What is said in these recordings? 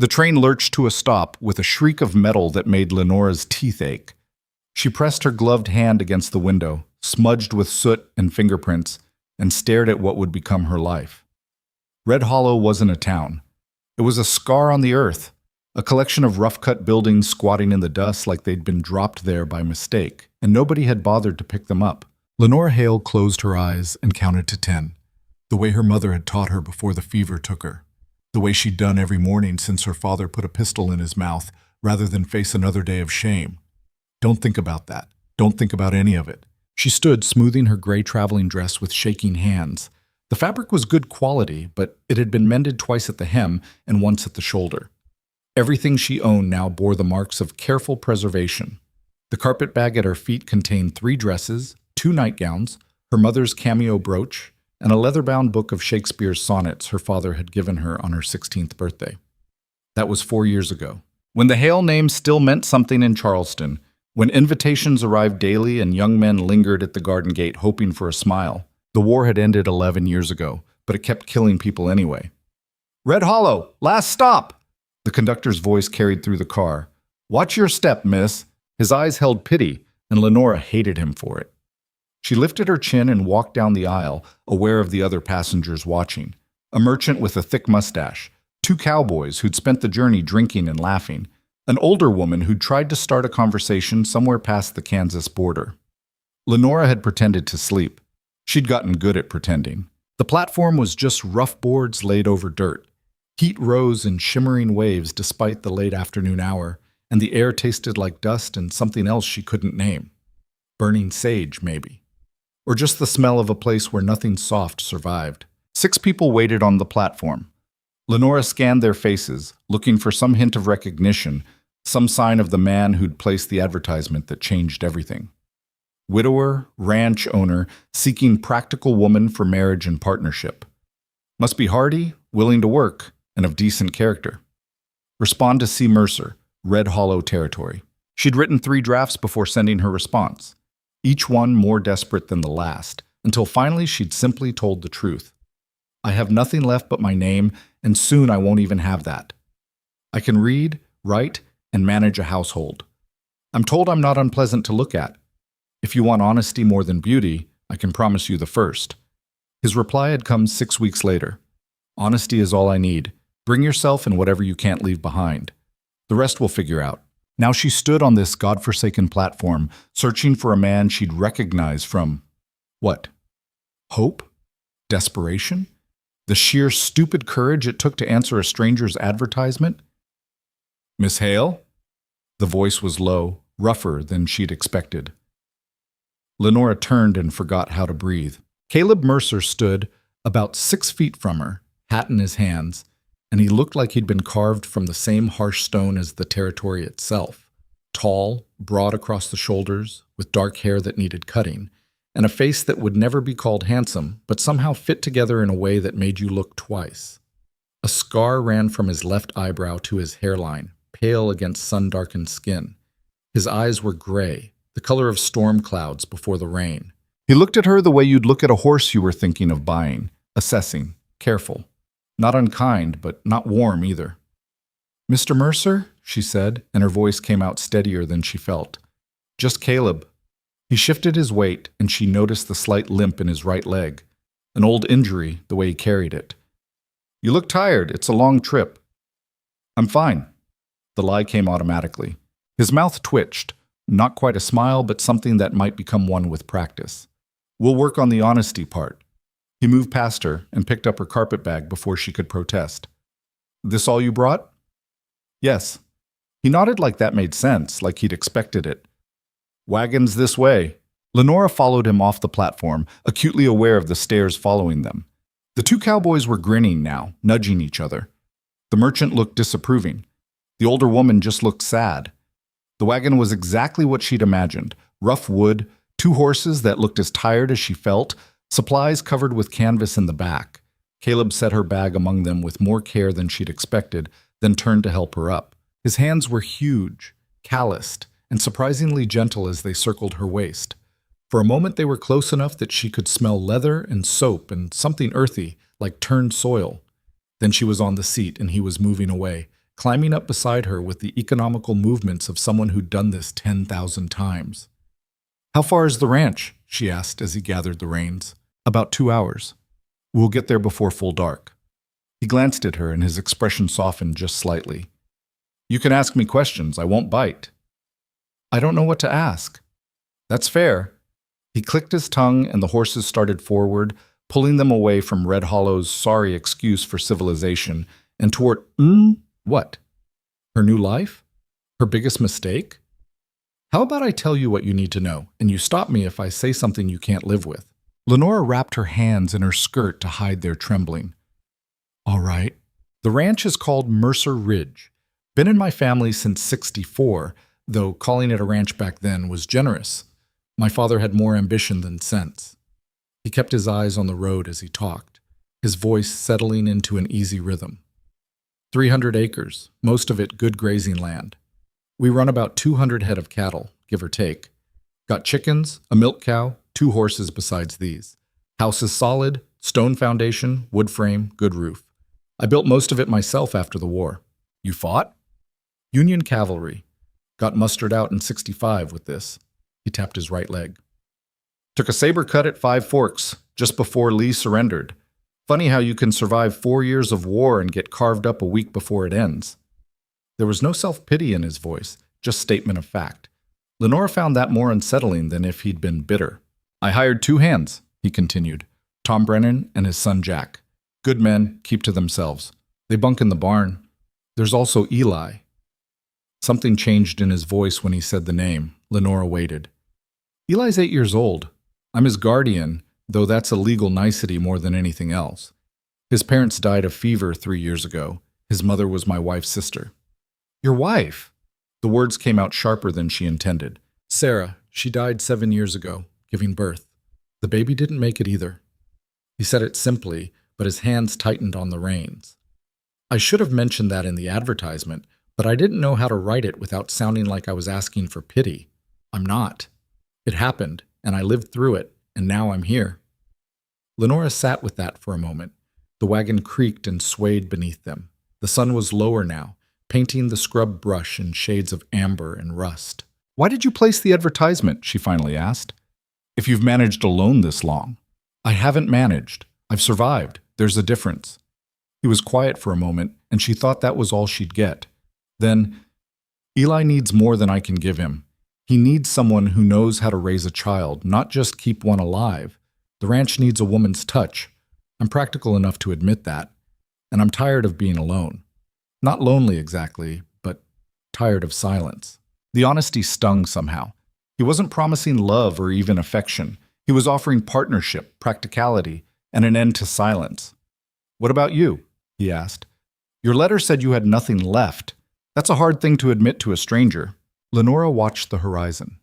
The train lurched to a stop with a shriek of metal that made Lenora's teeth ache. She pressed her gloved hand against the window, smudged with soot and fingerprints, and stared at what would become her life. Red Hollow wasn't a town. It was a scar on the earth, a collection of rough-cut buildings squatting in the dust like they'd been dropped there by mistake, and nobody had bothered to pick them up. Lenora Hale closed her eyes and counted to 10, the way her mother had taught her before the fever took her, the way she'd done every morning since her father put a pistol in his mouth rather than face another day of shame. Don't think about that. Don't think about any of it. She stood smoothing her gray traveling dress with shaking hands. The fabric was good quality, but it had been mended twice at the hem and once at the shoulder. Everything she owned now bore the marks of careful preservation. The carpet bag at her feet contained 3 dresses, 2 nightgowns, her mother's cameo brooch, and a leather-bound book of Shakespeare's sonnets her father had given her on her 16th birthday. That was 4 years ago. When the Hale name still meant something in Charleston, when invitations arrived daily and young men lingered at the garden gate hoping for a smile. The war had ended 11 years ago, but it kept killing people anyway. "Red Hollow, last stop!" The conductor's voice carried through the car. "Watch your step, miss." His eyes held pity, and Lenora hated him for it. She lifted her chin and walked down the aisle, aware of the other passengers watching. A merchant with a thick mustache, 2 cowboys who'd spent the journey drinking and laughing, an older woman who'd tried to start a conversation somewhere past the Kansas border. Lenora had pretended to sleep. She'd gotten good at pretending. The platform was just rough boards laid over dirt. Heat rose in shimmering waves despite the late afternoon hour, and the air tasted like dust and something else she couldn't name. Burning sage, maybe. Or just the smell of a place where nothing soft survived. 6 people waited on the platform. Lenora scanned their faces, looking for some hint of recognition, some sign of the man who'd placed the advertisement that changed everything. Widower, ranch owner, seeking practical woman for marriage and partnership. Must be hardy, willing to work, and of decent character. Respond to C. Mercer, Red Hollow territory. She'd written 3 drafts before sending her response, each one more desperate than the last, until finally she'd simply told the truth. "I have nothing left but my name, and soon I won't even have that. I can read, write, and manage a household. I'm told I'm not unpleasant to look at. If you want honesty more than beauty, I can promise you the first." His reply had come 6 weeks later. "Honesty is all I need. Bring yourself and whatever you can't leave behind. The rest we'll figure out." Now she stood on this godforsaken platform, searching for a man she'd recognize from, what? Hope? Desperation? The sheer stupid courage it took to answer a stranger's advertisement? "Miss Hale?" The voice was low, rougher than she'd expected. Lenora turned and forgot how to breathe. Caleb Mercer stood about 6 feet from her, hat in his hands, and he looked like he'd been carved from the same harsh stone as the territory itself. Tall, broad across the shoulders, with dark hair that needed cutting, and a face that would never be called handsome, but somehow fit together in a way that made you look twice. A scar ran from his left eyebrow to his hairline, pale against sun-darkened skin. His eyes were gray, the color of storm clouds before the rain. He looked at her the way you'd look at a horse you were thinking of buying, assessing, careful. Not unkind, but not warm either. "Mr. Mercer?" she said, and her voice came out steadier than she felt. "Just Caleb." He shifted his weight, and she noticed the slight limp in his right leg, an old injury, the way he carried it. "You look tired. It's a long trip." "I'm fine." The lie came automatically. His mouth twitched, not quite a smile, but something that might become one with practice. "We'll work on the honesty part." He moved past her and picked up her carpet bag before she could protest. "This all you brought?" "Yes." He nodded like that made sense, like he'd expected it. "Wagons this way." Lenora followed him off the platform, acutely aware of the stares following them. The 2 cowboys were grinning now, nudging each other. The merchant looked disapproving. The older woman just looked sad. The wagon was exactly what she'd imagined. Rough wood, 2 horses that looked as tired as she felt, supplies covered with canvas in the back. Caleb set her bag among them with more care than she'd expected, then turned to help her up. His hands were huge, calloused, and surprisingly gentle as they circled her waist. For a moment they were close enough that she could smell leather and soap and something earthy, like turned soil. Then she was on the seat and he was moving away, climbing up beside her with the economical movements of someone who'd done this 10,000 times. "How far is the ranch?" she asked as he gathered the reins. "About 2 hours. We'll get there before full dark." He glanced at her and his expression softened just slightly. "You can ask me questions. I won't bite." "I don't know what to ask." "That's fair." He clicked his tongue and the horses started forward, pulling them away from Red Hollow's sorry excuse for civilization and toward, what? Her new life? Her biggest mistake? "How about I tell you what you need to know, and you stop me if I say something you can't live with?" Lenora wrapped her hands in her skirt to hide their trembling. "All right." The ranch is called Mercer Ridge. Been in my family since '64, though calling it a ranch back then was generous. My father had more ambition than sense. He kept his eyes on the road as he talked, his voice settling into an easy rhythm. 300 acres, most of it good grazing land. We run about 200 head of cattle, give or take. Got chickens, a milk cow, 2 horses besides these. House is solid, stone foundation, wood frame, good roof. I built most of it myself after the war. You fought? Union cavalry. Got mustered out in '65 with this. He tapped his right leg. Took a saber cut at 5 Forks, just before Lee surrendered. Funny how you can survive 4 years of war and get carved up a week before it ends. There was no self-pity in his voice, just statement of fact. Lenora found that more unsettling than if he'd been bitter. "I hired 2 hands," he continued. "Tom Brennan and his son Jack. Good men, keep to themselves. They bunk in the barn. There's also Eli." Something changed in his voice when he said the name. Lenora waited. "Eli's 8 years old. I'm his guardian, though that's a legal nicety more than anything else. His parents died of fever 3 years ago. His mother was my wife's sister." "Your wife?" The words came out sharper than she intended. "Sarah, she died 7 years ago, giving birth. The baby didn't make it either." He said it simply, but his hands tightened on the reins. "I should have mentioned that in the advertisement, but I didn't know how to write it without sounding like I was asking for pity. I'm not. It happened, and I lived through it, and now I'm here." Lenora sat with that for a moment. The wagon creaked and swayed beneath them. The sun was lower now, painting the scrub brush in shades of amber and rust. "Why did you place the advertisement?" she finally asked. "If you've managed alone this long." "I haven't managed. I've survived. There's a difference." He was quiet for a moment, and she thought that was all she'd get. Then, "Eli needs more than I can give him. He needs someone who knows how to raise a child, not just keep one alive. The ranch needs a woman's touch. I'm practical enough to admit that. And I'm tired of being alone. Not lonely exactly, but tired of silence." The honesty stung somehow. He wasn't promising love or even affection. He was offering partnership, practicality, and an end to silence. "What about you?" he asked. "Your letter said you had nothing left. That's a hard thing to admit to a stranger." Lenora watched the horizon.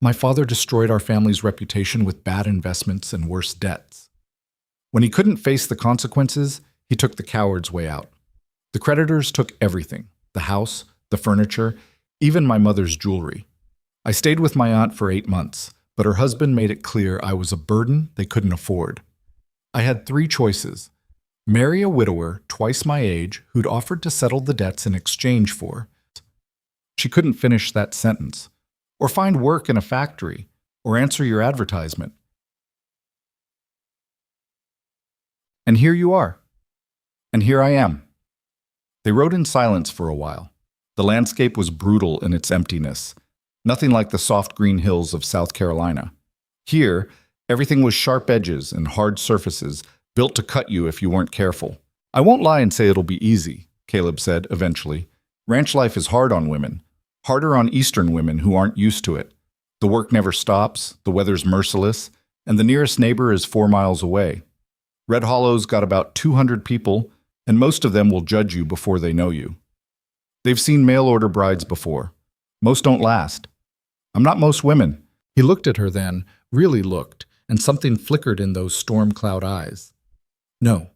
"My father destroyed our family's reputation with bad investments and worse debts. When he couldn't face the consequences, he took the coward's way out. The creditors took everything, the house, the furniture, even my mother's jewelry. I stayed with my aunt for 8 months, but her husband made it clear I was a burden they couldn't afford. I had 3 choices. Marry a widower twice my age who'd offered to settle the debts in exchange for..." She couldn't finish that sentence. "Or find work in a factory, or answer your advertisement. And here you are. And here I am." They rode in silence for a while. The landscape was brutal in its emptiness, nothing like the soft green hills of South Carolina. Here, everything was sharp edges and hard surfaces, built to cut you if you weren't careful. "I won't lie and say it'll be easy," Caleb said eventually. "Ranch life is hard on women, harder on Eastern women who aren't used to it. The work never stops, the weather's merciless, and the nearest neighbor is 4 miles away. Red Hollow's got about 200 people, and most of them will judge you before they know you. They've seen mail-order brides before. Most don't last. I'm not most women." He looked at her then, really looked, and something flickered in those storm cloud eyes. "No,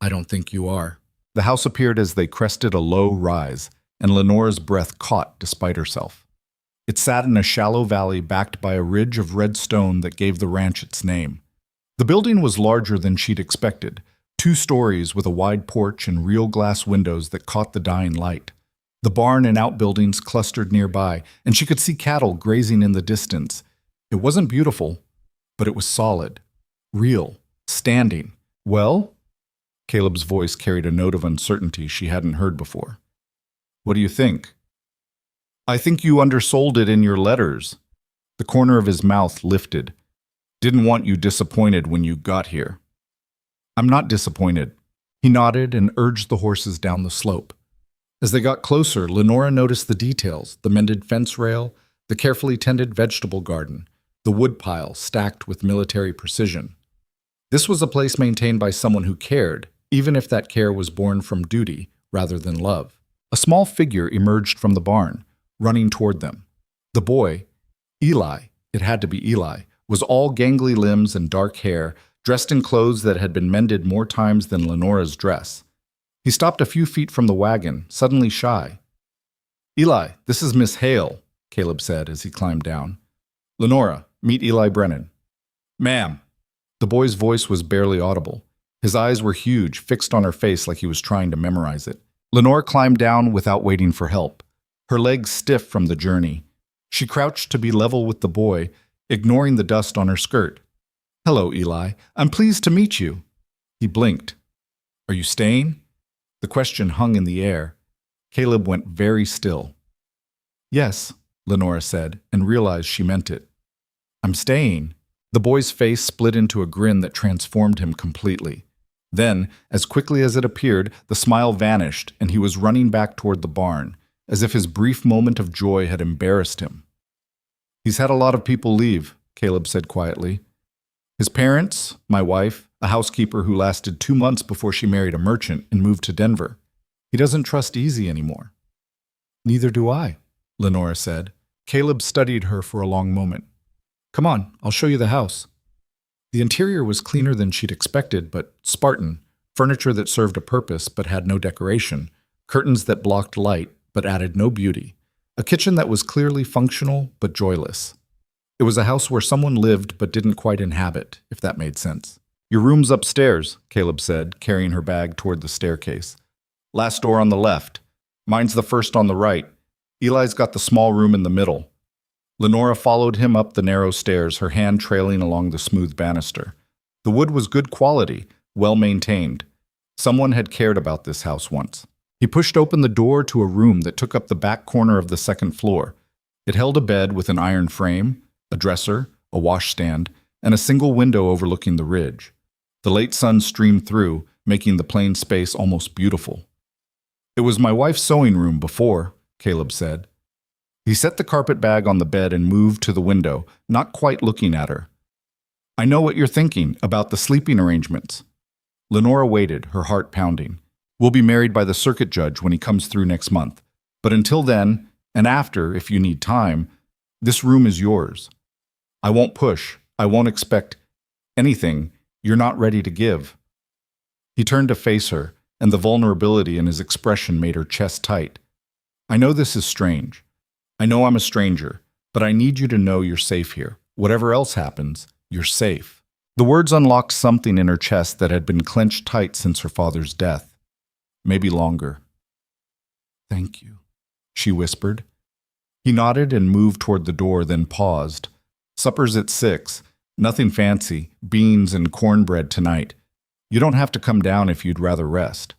I don't think you are." The house appeared as they crested a low rise, and Lenora's breath caught despite herself. It sat in a shallow valley backed by a ridge of red stone that gave the ranch its name. The building was larger than she'd expected, 2 stories with a wide porch and real glass windows that caught the dying light. The barn and outbuildings clustered nearby, and she could see cattle grazing in the distance. It wasn't beautiful, but it was solid, real, standing. Well? Caleb's voice carried a note of uncertainty she hadn't heard before. What do you think? I think you undersold it in your letters. The corner of his mouth lifted. Didn't want you disappointed when you got here. I'm not disappointed. He nodded and urged the horses down the slope. As they got closer, Lenora noticed the details, the mended fence rail, the carefully tended vegetable garden, the woodpile stacked with military precision. This was a place maintained by someone who cared, even if that care was born from duty rather than love. A small figure emerged from the barn, running toward them. The boy, Eli, it had to be Eli, was all gangly limbs and dark hair, dressed in clothes that had been mended more times than Lenora's dress. He stopped a few feet from the wagon, suddenly shy. Eli, this is Miss Hale, Caleb said as he climbed down. Lenora, meet Eli Brennan. Ma'am. The boy's voice was barely audible. His eyes were huge, fixed on her face like he was trying to memorize it. Lenora climbed down without waiting for help, her legs stiff from the journey. She crouched to be level with the boy, ignoring the dust on her skirt. Hello, Eli. I'm pleased to meet you. He blinked. Are you staying? The question hung in the air. Caleb went very still. Yes, Lenora said, and realized she meant it. I'm staying. The boy's face split into a grin that transformed him completely. Then, as quickly as it appeared, the smile vanished, and he was running back toward the barn, as if his brief moment of joy had embarrassed him. He's had a lot of people leave, Caleb said quietly. His parents, my wife, a housekeeper who lasted 2 months before she married a merchant and moved to Denver. He doesn't trust Easy anymore. Neither do I, Lenora said. Caleb studied her for a long moment. Come on, I'll show you the house. The interior was cleaner than she'd expected, but Spartan, furniture that served a purpose but had no decoration, curtains that blocked light but added no beauty, a kitchen that was clearly functional but joyless. It was a house where someone lived but didn't quite inhabit, if that made sense. Your room's upstairs, Caleb said, carrying her bag toward the staircase. Last door on the left. Mine's the first on the right. Eli's got the small room in the middle. Lenora followed him up the narrow stairs, her hand trailing along the smooth banister. The wood was good quality, well maintained. Someone had cared about this house once. He pushed open the door to a room that took up the back corner of the second floor. It held a bed with an iron frame, a dresser, a washstand, and a single window overlooking the ridge. The late sun streamed through, making the plain space almost beautiful. It was my wife's sewing room before, Caleb said. He set the carpet bag on the bed and moved to the window, not quite looking at her. I know what you're thinking about the sleeping arrangements. Lenora waited, her heart pounding. We'll be married by the circuit judge when he comes through next month. But until then, and after, if you need time, this room is yours. I won't push. I won't expect anything you're not ready to give. He turned to face her, and the vulnerability in his expression made her chest tight. I know this is strange. I know I'm a stranger, but I need you to know you're safe here. Whatever else happens, you're safe. The words unlocked something in her chest that had been clenched tight since her father's death. Maybe longer. Thank you, she whispered. He nodded and moved toward the door, then paused. Supper's at 6. Nothing fancy, beans and cornbread tonight. You don't have to come down if you'd rather rest.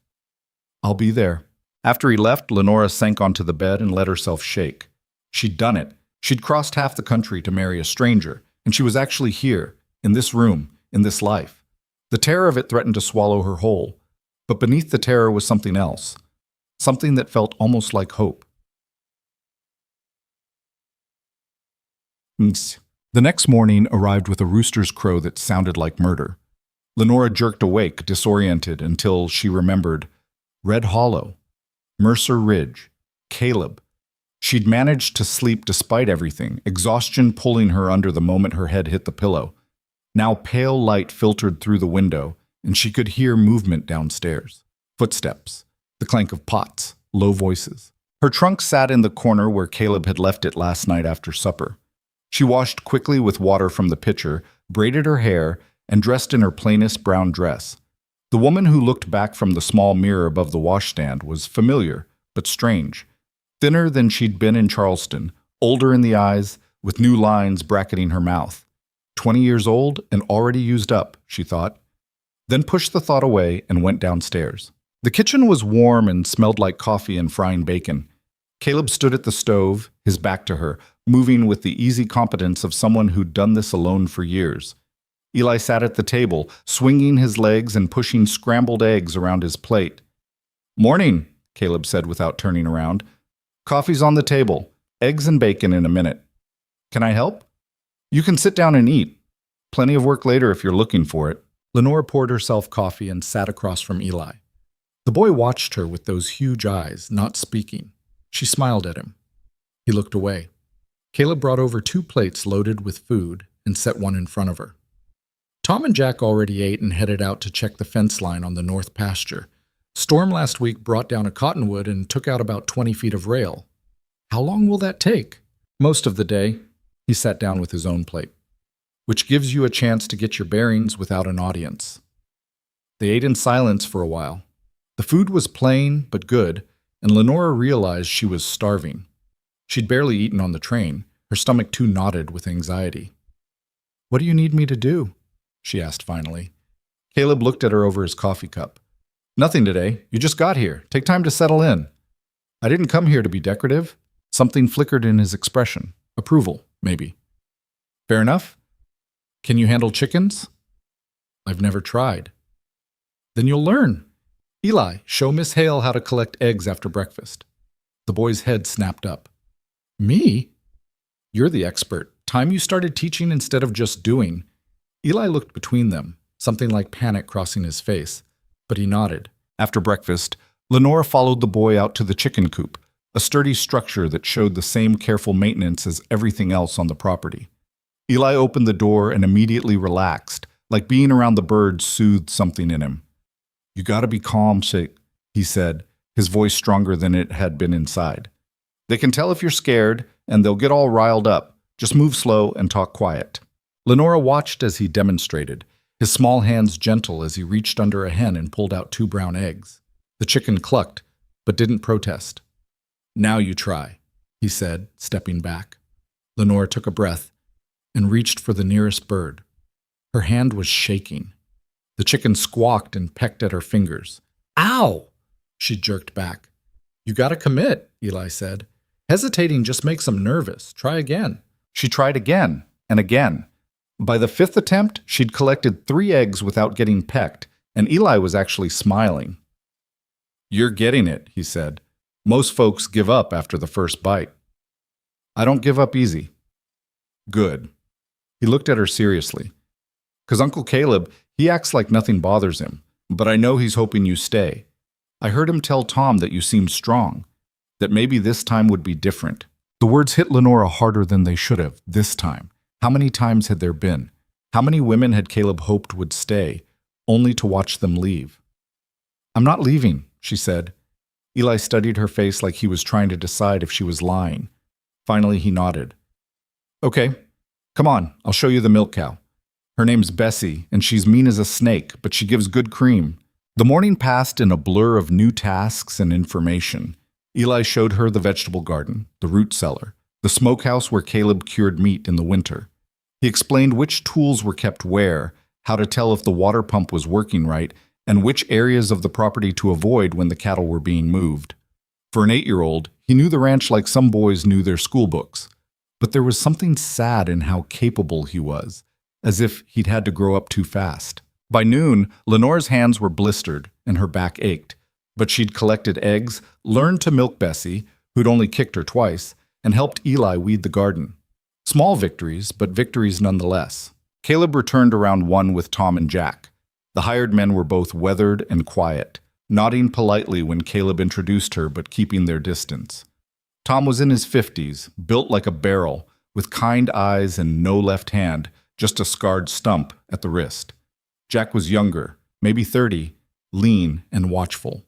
I'll be there. After he left, Lenora sank onto the bed and let herself shake. She'd done it. She'd crossed half the country to marry a stranger, and she was actually here, in this room, in this life. The terror of it threatened to swallow her whole, but beneath the terror was something else, something that felt almost like hope. The next morning arrived with a rooster's crow that sounded like murder. Lenora jerked awake, disoriented, until she remembered Red Hollow, Mercer Ridge, Caleb. She'd managed to sleep despite everything, exhaustion pulling her under the moment her head hit the pillow. Now pale light filtered through the window, and she could hear movement downstairs. Footsteps, the clank of pots, low voices. Her trunk sat in the corner where Caleb had left it last night after supper. She washed quickly with water from the pitcher, braided her hair, and dressed in her plainest brown dress. The woman who looked back from the small mirror above the washstand was familiar, but strange. thinner than she'd been in Charleston, older in the eyes, with new lines bracketing her mouth. 20 years old and already used up, she thought. Then pushed the thought away and went downstairs. The kitchen was warm and smelled like coffee and frying bacon. Caleb stood at the stove, his back to her, moving with the easy competence of someone who'd done this alone for years. Eli sat at the table, swinging his legs and pushing scrambled eggs around his plate. "Morning," Caleb said without turning around. "Coffee's on the table. Eggs and bacon in a minute. Can I help?" "You can sit down and eat. Plenty of work later if you're looking for it." Lenore poured herself coffee and sat across from Eli. The boy watched her with those huge eyes, not speaking. She smiled at him. He looked away. Caleb brought over 2 plates loaded with food and set one in front of her. Tom and Jack already ate and headed out to check the fence line on the north pasture. Storm last week brought down a cottonwood and took out about 20 feet of rail. How long will that take? Most of the day. He sat down with his own plate, which gives you a chance to get your bearings without an audience. They ate in silence for a while. The food was plain but good, and Lenora realized she was starving. She'd barely eaten on the train, her stomach too knotted with anxiety. "What do you need me to do?" she asked finally. Caleb looked at her over his coffee cup. "Nothing today. You just got here. Take time to settle in." "I didn't come here to be decorative." Something flickered in his expression. Approval, maybe. "Fair enough. Can you handle chickens?" "I've never tried." "Then you'll learn. Eli, show Miss Hale how to collect eggs after breakfast." The boy's head snapped up. "Me? You're the expert. Time you started teaching instead of just doing." Eli looked between them, something like panic crossing his face, but he nodded. After breakfast, Lenora followed the boy out to the chicken coop, a sturdy structure that showed the same careful maintenance as everything else on the property. Eli opened the door and immediately relaxed, like being around the birds soothed something in him. "You gotta be calm, he said, his voice stronger than it had been inside. "They can tell if you're scared, and they'll get all riled up. Just move slow and talk quiet." Lenora watched as he demonstrated, his small hands gentle as he reached under a hen and pulled out 2 brown eggs. The chicken clucked, but didn't protest. "Now you try," he said, stepping back. Lenora took a breath and reached for the nearest bird. Her hand was shaking. The chicken squawked and pecked at her fingers. "Ow!" She jerked back. "You gotta commit," Eli said. "Hesitating just makes them nervous. Try again." She tried again and again. By the 5th attempt, she'd collected 3 eggs without getting pecked, and Eli was actually smiling. "You're getting it," he said. "Most folks give up after the first bite." "I don't give up easy." "Good." He looked at her seriously. "'Cause Uncle Caleb, he acts like nothing bothers him, but I know he's hoping you stay. I heard him tell Tom that you seemed strong, that maybe this time would be different." The words hit Lenora harder than they should have, this time. How many times had there been? How many women had Caleb hoped would stay, only to watch them leave? "I'm not leaving," she said. Eli studied her face like he was trying to decide if she was lying. Finally, he nodded. "Okay, come on, I'll show you the milk cow. Her name's Bessie, and she's mean as a snake, but she gives good cream." The morning passed in a blur of new tasks and information. Eli showed her the vegetable garden, the root cellar, the smokehouse where Caleb cured meat in the winter. He explained which tools were kept where, how to tell if the water pump was working right, and which areas of the property to avoid when the cattle were being moved. For an 8-year-old, he knew the ranch like some boys knew their school books. But there was something sad in how capable he was, as if he'd had to grow up too fast. By noon, Lenore's hands were blistered and her back ached, but she'd collected eggs, learned to milk Bessie, who'd only kicked her twice, and helped Eli weed the garden. Small victories, but victories nonetheless. Caleb returned around 1 with Tom and Jack. The hired men were both weathered and quiet, nodding politely when Caleb introduced her but keeping their distance. Tom was in his 50s, built like a barrel, with kind eyes and no left hand, just a scarred stump at the wrist. Jack was younger, maybe 30, lean and watchful.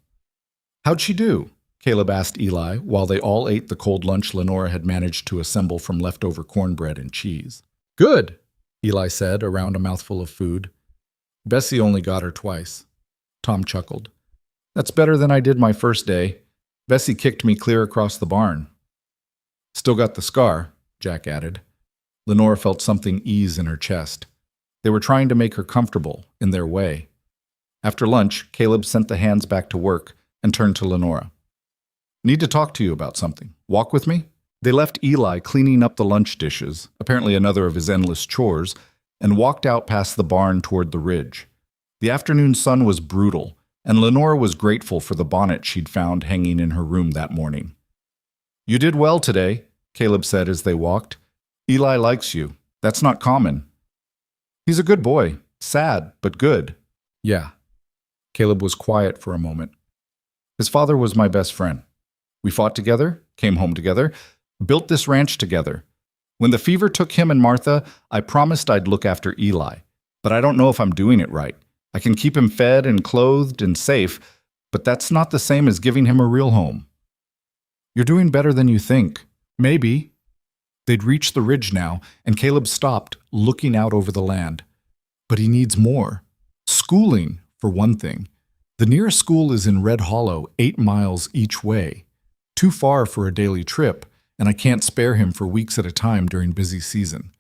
"How'd she do?" Caleb asked Eli while they all ate the cold lunch Lenora had managed to assemble from leftover cornbread and cheese. "Good," Eli said around a mouthful of food. "Bessie only got her twice." Tom chuckled. "That's better than I did my first day. Bessie kicked me clear across the barn. Still got the scar, Jack added. Lenora felt something ease in her chest. They were trying to make her comfortable, in their way. After lunch, Caleb sent the hands back to work and turned to Lenora. Need to talk to you about something. Walk with me? They left Eli cleaning up the lunch dishes, apparently another of his endless chores, and walked out past the barn toward the ridge. The afternoon sun was brutal, and Lenora was grateful for the bonnet she'd found hanging in her room that morning. You did well today, Caleb said as they walked. Eli likes you. That's not common. He's a good boy. Sad, but good. Yeah. Caleb was quiet for a moment. His father was my best friend. We fought together, came home together, built this ranch together. When the fever took him and Martha, I promised I'd look after Eli. But I don't know if I'm doing it right. I can keep him fed and clothed and safe, but that's not the same as giving him a real home. You're doing better than you think. Maybe. They'd reached the ridge now, and Caleb stopped, looking out over the land. But he needs more. Schooling, for one thing. The nearest school is in Red Hollow, 8 miles each way. Too far for a daily trip, and I can't spare him for weeks at a time during busy season.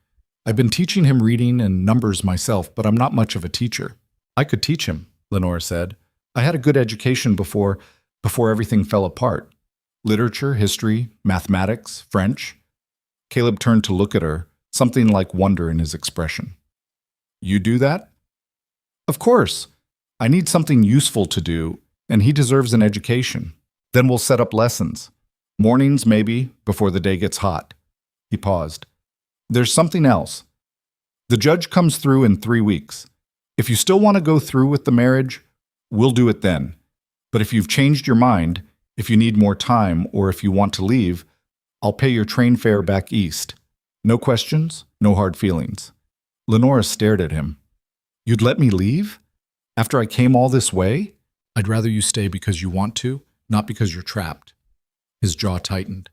I've been teaching him reading and numbers myself, but I'm not much of a teacher. I could teach him, Lenora said. I had a good education before everything fell apart. Literature, history, mathematics, French. Caleb turned to look at her, something like wonder in his expression. You do that? Of course. I need something useful to do, and he deserves an education. Then we'll set up lessons. Mornings, maybe, before the day gets hot. He paused. There's something else. The judge comes through in 3 weeks. If you still want to go through with the marriage, we'll do it then. But if you've changed your mind, if you need more time, or if you want to leave, I'll pay your train fare back east. No questions, no hard feelings. Lenora stared at him. You'd let me leave? After I came all this way? I'd rather you stay because you want to, not because you're trapped. His jaw tightened.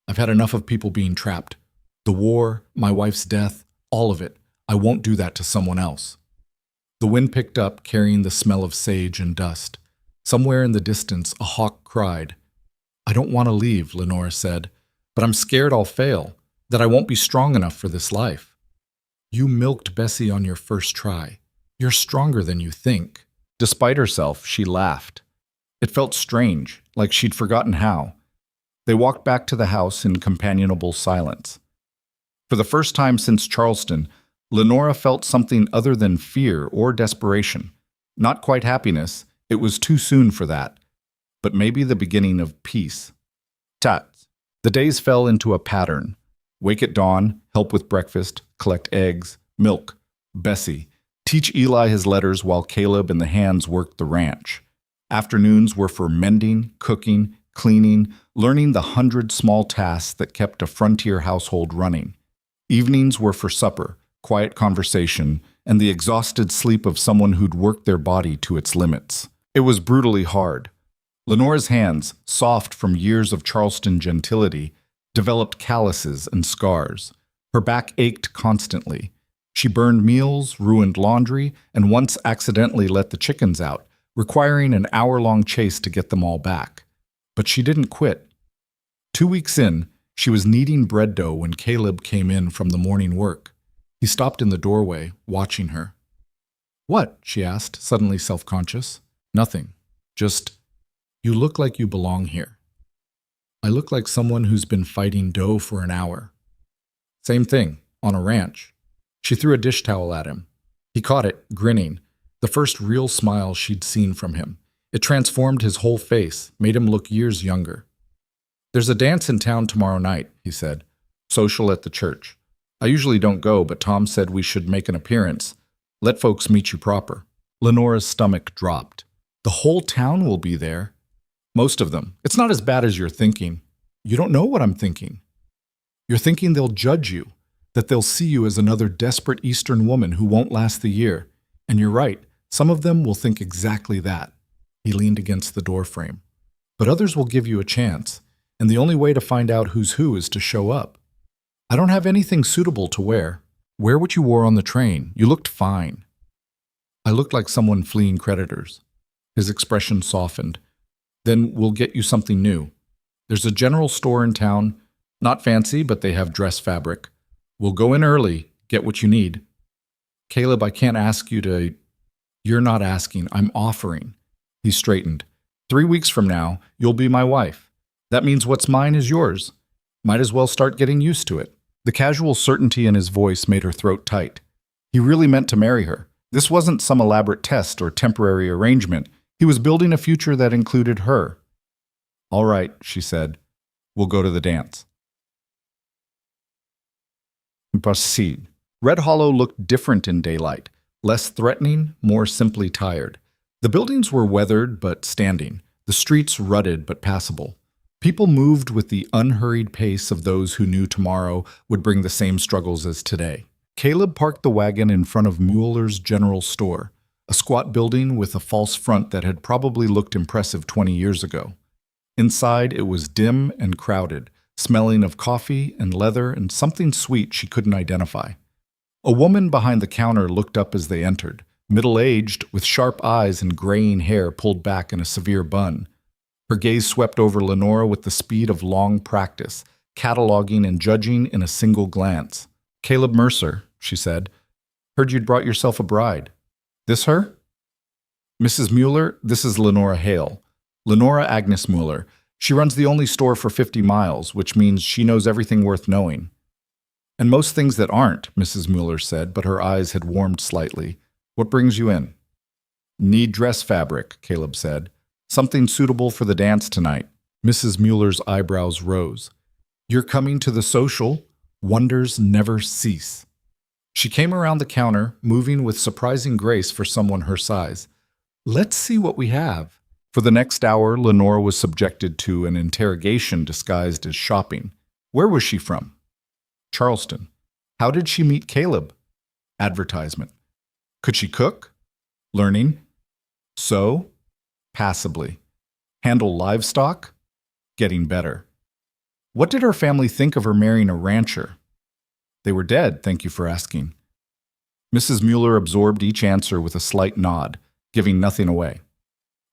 I've had enough of people being trapped. The war, my wife's death, all of it. I won't do that to someone else. The wind picked up, carrying the smell of sage and dust. Somewhere in the distance, a hawk cried. I don't want to leave, Lenora said, but I'm scared I'll fail, that I won't be strong enough for this life. You milked Bessie on your first try. You're stronger than you think. Despite herself, she laughed. It felt strange, like she'd forgotten how. They walked back to the house in companionable silence. For the first time since Charleston, Lenora felt something other than fear or desperation. Not quite happiness, it was too soon for that, but maybe the beginning of peace. Tats. The days fell into a pattern. Wake at dawn, help with breakfast, collect eggs, milk, Bessie, teach Eli his letters while Caleb and the hands worked the ranch. Afternoons were for mending, cooking, cleaning, learning the 100 small tasks that kept a frontier household running. Evenings were for supper, quiet conversation, and the exhausted sleep of someone who'd worked their body to its limits. It was brutally hard. Lenora's hands, soft from years of Charleston gentility, developed calluses and scars. Her back ached constantly. She burned meals, ruined laundry, and once accidentally let the chickens out, requiring an hour-long chase to get them all back. But she didn't quit. 2 weeks in, she was kneading bread dough when Caleb came in from the morning work. He stopped in the doorway, watching her. What? She asked, suddenly self-conscious. Nothing. Just, you look like you belong here. I look like someone who's been fighting dough for an hour. Same thing, on a ranch. She threw a dish towel at him. He caught it, grinning, the first real smile she'd seen from him. It transformed his whole face, made him look years younger. There's a dance in town tomorrow night, he said. Social at the church. I usually don't go, but Tom said we should make an appearance. Let folks meet you proper. Lenora's stomach dropped. The whole town will be there. Most of them. It's not as bad as you're thinking. You don't know what I'm thinking. You're thinking they'll judge you, that they'll see you as another desperate Eastern woman who won't last the year. And you're right, some of them will think exactly that. He leaned against the doorframe. But others will give you a chance, and the only way to find out who's who is to show up. I don't have anything suitable to wear. Wear what you wore on the train. You looked fine. I looked like someone fleeing creditors. His expression softened. Then we'll get you something new. There's a general store in town. Not fancy, but they have dress fabric. We'll go in early, get what you need. Caleb, I can't ask you to... You're not asking, I'm offering. He straightened. 3 weeks from now, you'll be my wife. That means what's mine is yours. Might as well start getting used to it. The casual certainty in his voice made her throat tight. He really meant to marry her. This wasn't some elaborate test or temporary arrangement. He was building a future that included her. All right, she said. We'll go to the dance. Proceed. Red Hollow looked different in daylight. Less threatening, more simply tired. The buildings were weathered but standing. The streets rutted but passable. People moved with the unhurried pace of those who knew tomorrow would bring the same struggles as today. Caleb parked the wagon in front of Mueller's General Store, a squat building with a false front that had probably looked impressive 20 years ago. Inside, it was dim and crowded, smelling of coffee and leather and something sweet she couldn't identify. A woman behind the counter looked up as they entered, middle-aged, with sharp eyes and graying hair pulled back in a severe bun. Her gaze swept over Lenora with the speed of long practice, cataloging and judging in a single glance. Caleb Mercer, she said. Heard you'd brought yourself a bride. This her? Mrs. Mueller, this is Lenora Hale. Lenora Agnes Mueller. She runs the only store for 50 miles, which means she knows everything worth knowing. And most things that aren't, Mrs. Mueller said, but her eyes had warmed slightly. What brings you in? Need dress fabric, Caleb said. Something suitable for the dance tonight. Mrs. Mueller's eyebrows rose. You're coming to the social? Wonders never cease. She came around the counter, moving with surprising grace for someone her size. Let's see what we have. For the next hour, Lenora was subjected to an interrogation disguised as shopping. Where was she from? Charleston. How did she meet Caleb? Advertisement. Could she cook? Learning. Sew? Passably. Handle livestock? Getting better. What did her family think of her marrying a rancher? They were dead, thank you for asking. Mrs. Mueller absorbed each answer with a slight nod, giving nothing away.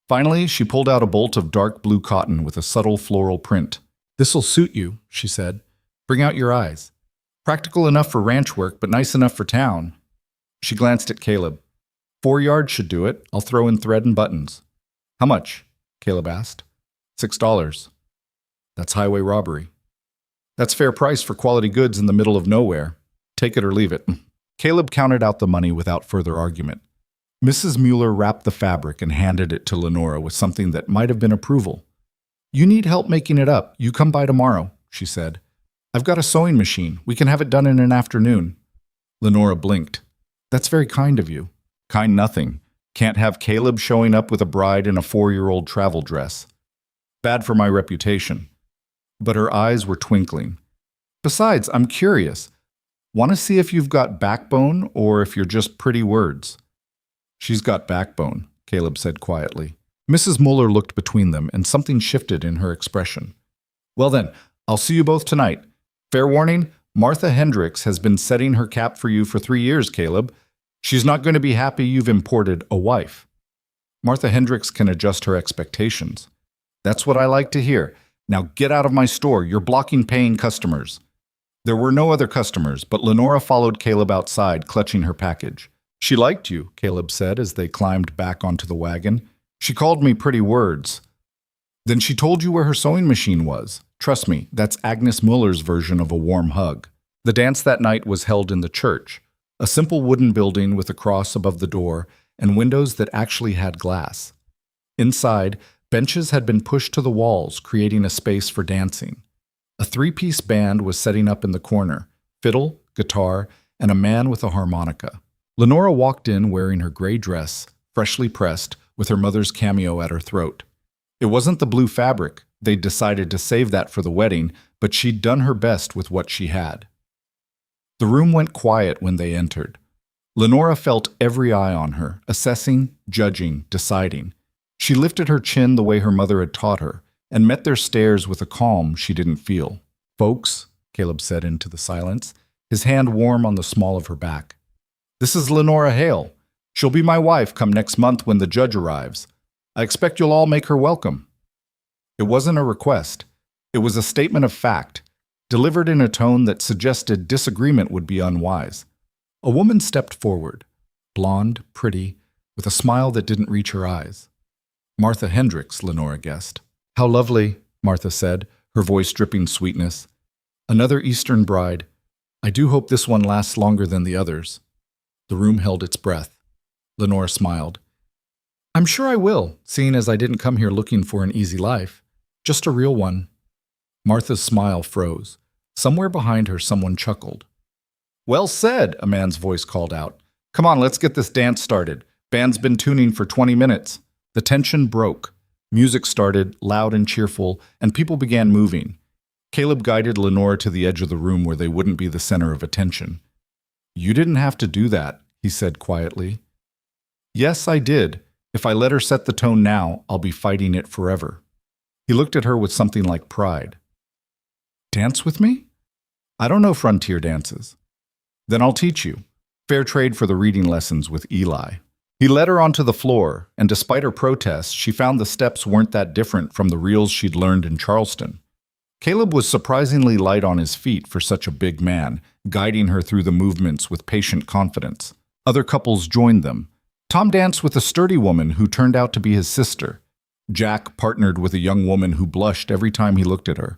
Finally, she pulled out a bolt of dark blue cotton with a subtle floral print. This'll suit you, she said. Bring out your eyes. Practical enough for ranch work, but nice enough for town. She glanced at Caleb. 4 yards should do it. I'll throw in thread and buttons. How much? Caleb asked. $6. That's highway robbery. That's fair price for quality goods in the middle of nowhere. Take it or leave it. Caleb counted out the money without further argument. Mrs. Mueller wrapped the fabric and handed it to Lenora with something that might have been approval. You need help making it up. You come by tomorrow, she said. I've got a sewing machine. We can have it done in an afternoon. Lenora blinked. That's very kind of you. Kind nothing. Can't have Caleb showing up with a bride in a 4-year-old travel dress. Bad for my reputation. But her eyes were twinkling. Besides, I'm curious. Want to see if you've got backbone or if you're just pretty words? She's got backbone, Caleb said quietly. Mrs. Mueller looked between them, and something shifted in her expression. Well then, I'll see you both tonight. Fair warning, Martha Hendricks has been setting her cap for you for 3 years, Caleb. She's not going to be happy you've imported a wife. Martha Hendricks can adjust her expectations. That's what I like to hear. Now get out of my store. You're blocking paying customers. There were no other customers, but Lenora followed Caleb outside, clutching her package. She liked you, Caleb said as they climbed back onto the wagon. She called me pretty words. Then she told you where her sewing machine was. Trust me, that's Agnes Mueller's version of a warm hug. The dance that night was held in the church, a simple wooden building with a cross above the door and windows that actually had glass. Inside, benches had been pushed to the walls, creating a space for dancing. A 3-piece band was setting up in the corner, fiddle, guitar, and a man with a harmonica. Lenora walked in wearing her gray dress, freshly pressed, with her mother's cameo at her throat. It wasn't the blue fabric. They'd decided to save that for the wedding, but she'd done her best with what she had. The room went quiet when they entered. Lenora felt every eye on her, assessing, judging, deciding. She lifted her chin the way her mother had taught her, and met their stares with a calm she didn't feel. Folks, Caleb said into the silence, his hand warm on the small of her back. This is Lenora Hale. She'll be my wife come next month when the judge arrives. I expect you'll all make her welcome. It wasn't a request. It was a statement of fact, delivered in a tone that suggested disagreement would be unwise. A woman stepped forward, blonde, pretty, with a smile that didn't reach her eyes. Martha Hendricks, Lenora guessed. How lovely, Martha said, her voice dripping sweetness. Another Eastern bride. I do hope this one lasts longer than the others. The room held its breath. Lenora smiled. I'm sure I will, seeing as I didn't come here looking for an easy life. Just a real one. Martha's smile froze. Somewhere behind her, someone chuckled. Well said, a man's voice called out. Come on, let's get this dance started. Band's been tuning for 20 minutes. The tension broke. Music started, loud and cheerful, and people began moving. Caleb guided Lenora to the edge of the room where they wouldn't be the center of attention. You didn't have to do that, he said quietly. Yes, I did. If I let her set the tone now, I'll be fighting it forever. He looked at her with something like pride. Dance with me? I don't know frontier dances. Then I'll teach you. Fair trade for the reading lessons with Eli. He led her onto the floor, and despite her protests, she found the steps weren't that different from the reels she'd learned in Charleston. Caleb was surprisingly light on his feet for such a big man, guiding her through the movements with patient confidence. Other couples joined them. Tom danced with a sturdy woman who turned out to be his sister. Jack partnered with a young woman who blushed every time he looked at her.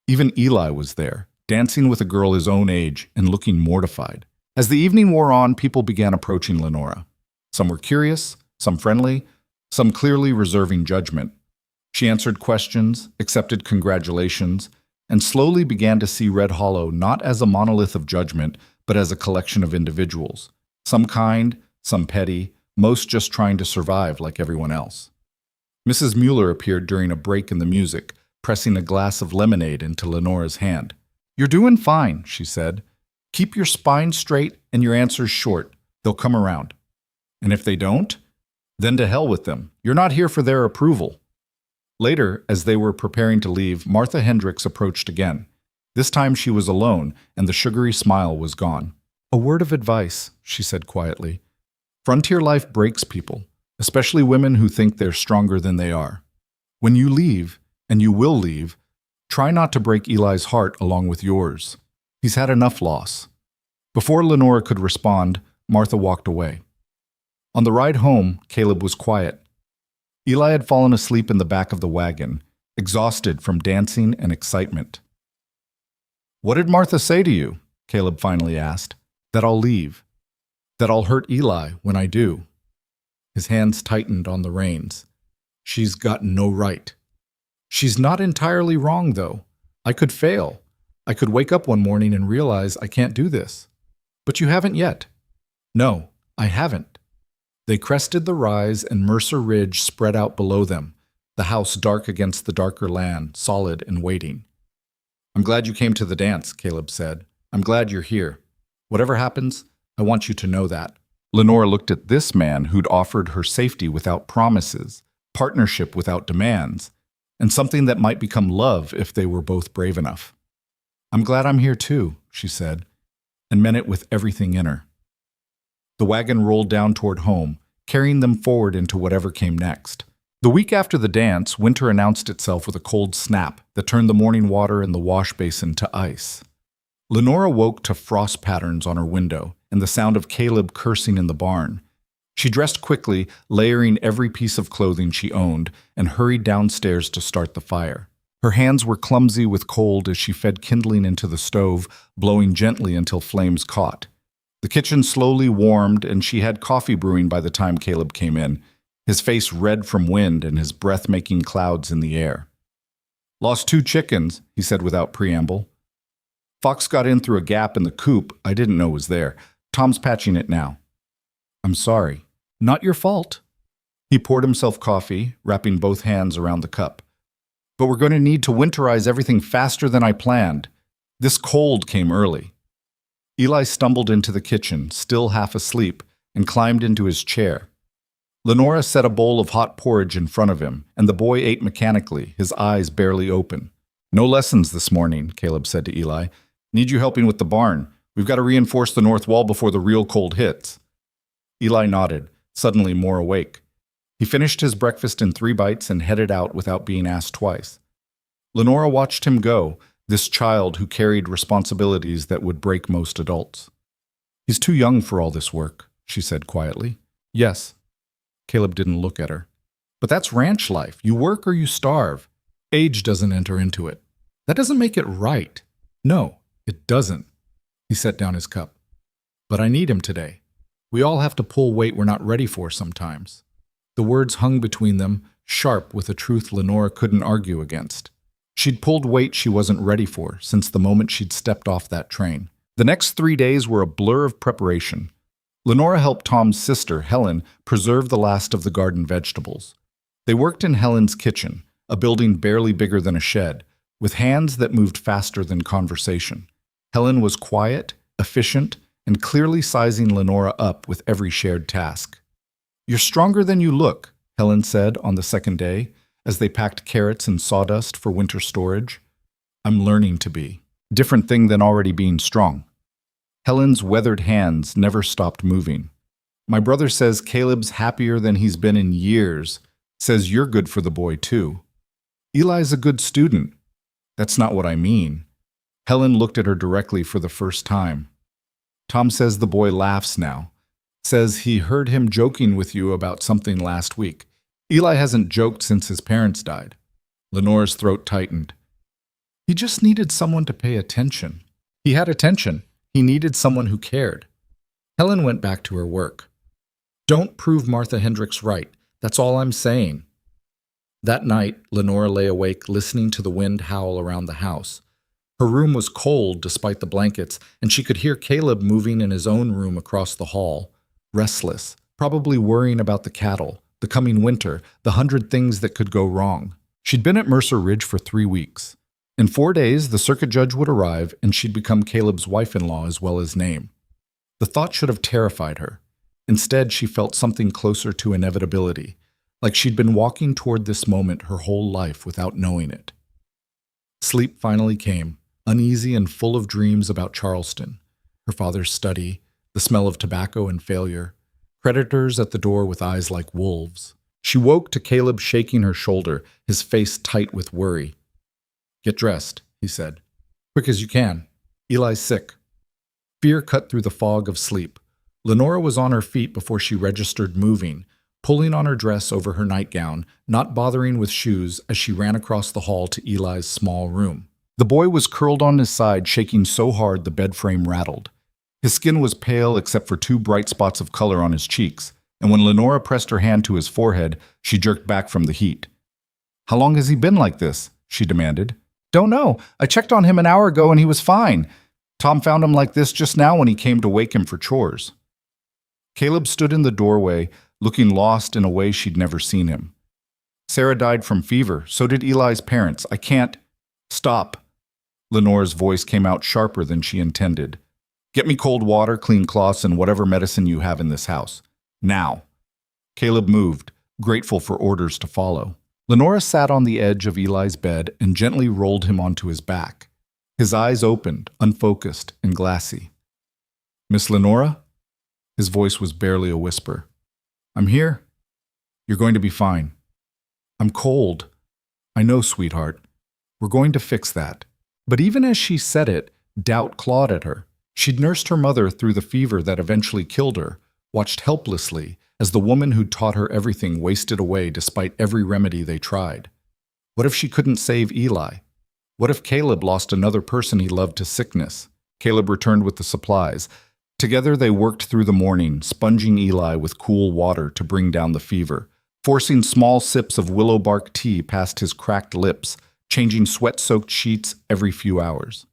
Even Eli was there, dancing with a girl his own age and looking mortified. As the evening wore on, people began approaching Lenora. Some were curious, some friendly, some clearly reserving judgment. She answered questions, accepted congratulations, and slowly began to see Red Hollow not as a monolith of judgment, but as a collection of individuals. Some kind, some petty, most just trying to survive like everyone else. Mrs. Mueller appeared during a break in the music, pressing a glass of lemonade into Lenora's hand. You're doing fine, she said. Keep your spine straight and your answers short. They'll come around. And if they don't, then to hell with them. You're not here for their approval. Later, as they were preparing to leave, Martha Hendricks approached again. This time she was alone, and the sugary smile was gone. A word of advice, she said quietly. Frontier life breaks people, especially women who think they're stronger than they are. When you leave, and you will leave, try not to break Eli's heart along with yours. He's had enough loss. Before Lenora could respond, Martha walked away. On the ride home, Caleb was quiet. Eli had fallen asleep in the back of the wagon, exhausted from dancing and excitement. What did Martha say to you? Caleb finally asked. That I'll leave. That I'll hurt Eli when I do. His hands tightened on the reins. She's got no right. She's not entirely wrong, though. I could fail. I could wake up one morning and realize I can't do this. But you haven't yet. No, I haven't. They crested the rise, and Mercer Ridge spread out below them, the house dark against the darker land, solid and waiting. I'm glad you came to the dance, Caleb said. I'm glad you're here. Whatever happens, I want you to know that. Lenora looked at this man who'd offered her safety without promises, partnership without demands, and something that might become love if they were both brave enough. I'm glad I'm here too, she said, and meant it with everything in her. The wagon rolled down toward home, carrying them forward into whatever came next. The week after the dance, winter announced itself with a cold snap that turned the morning water in the wash basin to ice. Lenora woke to frost patterns on her window and the sound of Caleb cursing in the barn. She dressed quickly, layering every piece of clothing she owned, and hurried downstairs to start the fire. Her hands were clumsy with cold as she fed kindling into the stove, blowing gently until flames caught. The kitchen slowly warmed, and she had coffee brewing by the time Caleb came in, his face red from wind and his breath making clouds in the air. Lost 2 chickens, he said without preamble. Fox got in through a gap in the coop I didn't know was there. Tom's patching it now. I'm sorry. Not your fault. He poured himself coffee, wrapping both hands around the cup. But we're going to need to winterize everything faster than I planned. This cold came early. Eli stumbled into the kitchen, still half asleep, and climbed into his chair. Lenora set a bowl of hot porridge in front of him, and the boy ate mechanically, his eyes barely open. No lessons this morning, Caleb said to Eli. Need you helping with the barn. We've got to reinforce the north wall before the real cold hits. Eli nodded, suddenly more awake. He finished his breakfast in 3 bites and headed out without being asked twice. Lenora watched him go, this child who carried responsibilities that would break most adults. "He's too young for all this work," she said quietly. "Yes." Caleb didn't look at her. "But that's ranch life. You work or you starve. Age doesn't enter into it. That doesn't make it right." "No, it doesn't." He set down his cup. "But I need him today. We all have to pull weight we're not ready for sometimes." The words hung between them, sharp with a truth Lenora couldn't argue against. She'd pulled weight she wasn't ready for since the moment she'd stepped off that train. The next 3 days were a blur of preparation. Lenora helped Tom's sister, Helen, preserve the last of the garden vegetables. They worked in Helen's kitchen, a building barely bigger than a shed, with hands that moved faster than conversation. Helen was quiet, efficient, and clearly sizing Lenora up with every shared task. "You're stronger than you look," Helen said on the second day, as they packed carrots and sawdust for winter storage. "I'm learning to be." Different thing than already being strong. Helen's weathered hands never stopped moving. "My brother says Caleb's happier than he's been in years. Says you're good for the boy, too." "Eli's a good student." "That's not what I mean." Helen looked at her directly for the first time. "Tom says the boy laughs now. Says he heard him joking with you about something last week. Eli hasn't joked since his parents died." Lenora's throat tightened. "He just needed someone to pay attention." He had attention. He needed someone who cared. Helen went back to her work. "Don't prove Martha Hendricks right. That's all I'm saying." That night, Lenora lay awake listening to the wind howl around the house. Her room was cold despite the blankets, and she could hear Caleb moving in his own room across the hall, restless, probably worrying about the cattle, the coming winter, the 100 things that could go wrong. She'd been at Mercer Ridge for 3 weeks. In 4 days, the circuit judge would arrive, and she'd become Caleb's wife-in-law as well as name. The thought should have terrified her. Instead, she felt something closer to inevitability, like she'd been walking toward this moment her whole life without knowing it. Sleep finally came, uneasy and full of dreams about Charleston, her father's study, the smell of tobacco and failure, creditors at the door with eyes like wolves. She woke to Caleb shaking her shoulder, his face tight with worry. "Get dressed," he said. "Quick as you can. Eli's sick." Fear cut through the fog of sleep. Lenora was on her feet before she registered moving, pulling on her dress over her nightgown, not bothering with shoes as she ran across the hall to Eli's small room. The boy was curled on his side, shaking so hard the bed frame rattled. His skin was pale except for 2 bright spots of color on his cheeks, and when Lenora pressed her hand to his forehead, she jerked back from the heat. "How long has he been like this?" she demanded. "Don't know. I checked on him an hour ago and he was fine. Tom found him like this just now when he came to wake him for chores." Caleb stood in the doorway, looking lost in a way she'd never seen him. "Sarah died from fever. So did Eli's parents. I can't—" "Stop." Lenora's voice came out sharper than she intended. "Get me cold water, clean cloths, and whatever medicine you have in this house. Now." Caleb moved, grateful for orders to follow. Lenora sat on the edge of Eli's bed and gently rolled him onto his back. His eyes opened, unfocused and glassy. "Miss Lenora?" His voice was barely a whisper. "I'm here. You're going to be fine." "I'm cold." "I know, sweetheart. We're going to fix that." But even as she said it, doubt clawed at her. She'd nursed her mother through the fever that eventually killed her, watched helplessly as the woman who'd taught her everything wasted away despite every remedy they tried. What if she couldn't save Eli? What if Caleb lost another person he loved to sickness? Caleb returned with the supplies. Together they worked through the morning, sponging Eli with cool water to bring down the fever, forcing small sips of willow bark tea past his cracked lips, changing sweat-soaked sheets every few hours.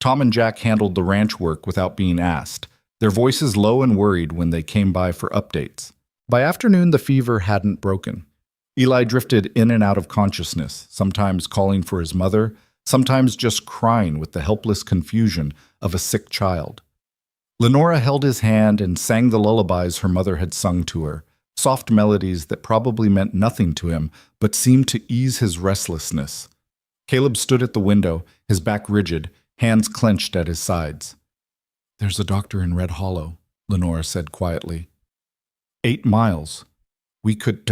Tom and Jack handled the ranch work without being asked, their voices low and worried when they came by for updates. By afternoon, the fever hadn't broken. Eli drifted in and out of consciousness, sometimes calling for his mother, sometimes just crying with the helpless confusion of a sick child. Lenora held his hand and sang the lullabies her mother had sung to her, soft melodies that probably meant nothing to him but seemed to ease his restlessness. Caleb stood at the window, his back rigid, hands clenched at his sides. "There's a doctor in Red Hollow," Lenora said quietly. 8 miles. We could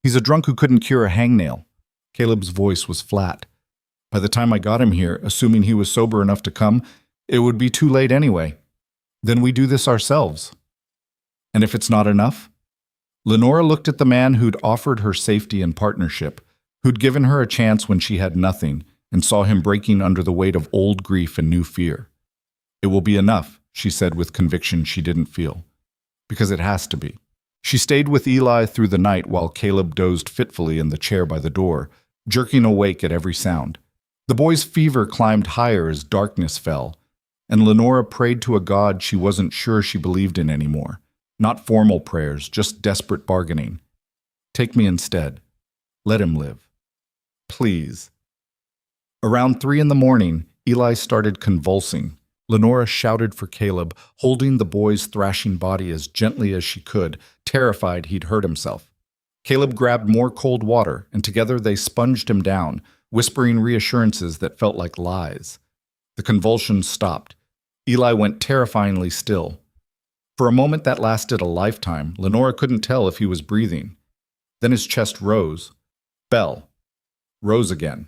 He's a drunk who couldn't cure a hangnail. Caleb's voice was flat. By the time I got him here, assuming he was sober enough to come, it would be too late anyway. Then we do this ourselves. And if it's not enough? Lenora looked at the man who'd offered her safety and partnership, who'd given her a chance when she had nothing, and saw him breaking under the weight of old grief and new fear. It will be enough, she said with conviction she didn't feel. Because it has to be. She stayed with Eli through the night while Caleb dozed fitfully in the chair by the door, jerking awake at every sound. The boy's fever climbed higher as darkness fell, and Lenora prayed to a God she wasn't sure she believed in anymore. Not formal prayers, just desperate bargaining. Take me instead. Let him live. Please. Around 3 a.m, Eli started convulsing. Lenora shouted for Caleb, holding the boy's thrashing body as gently as she could, terrified he'd hurt himself. Caleb grabbed more cold water, and together they sponged him down, whispering reassurances that felt like lies. The convulsions stopped. Eli went terrifyingly still. For a moment that lasted a lifetime, Lenora couldn't tell if he was breathing. Then his chest rose, fell, rose again.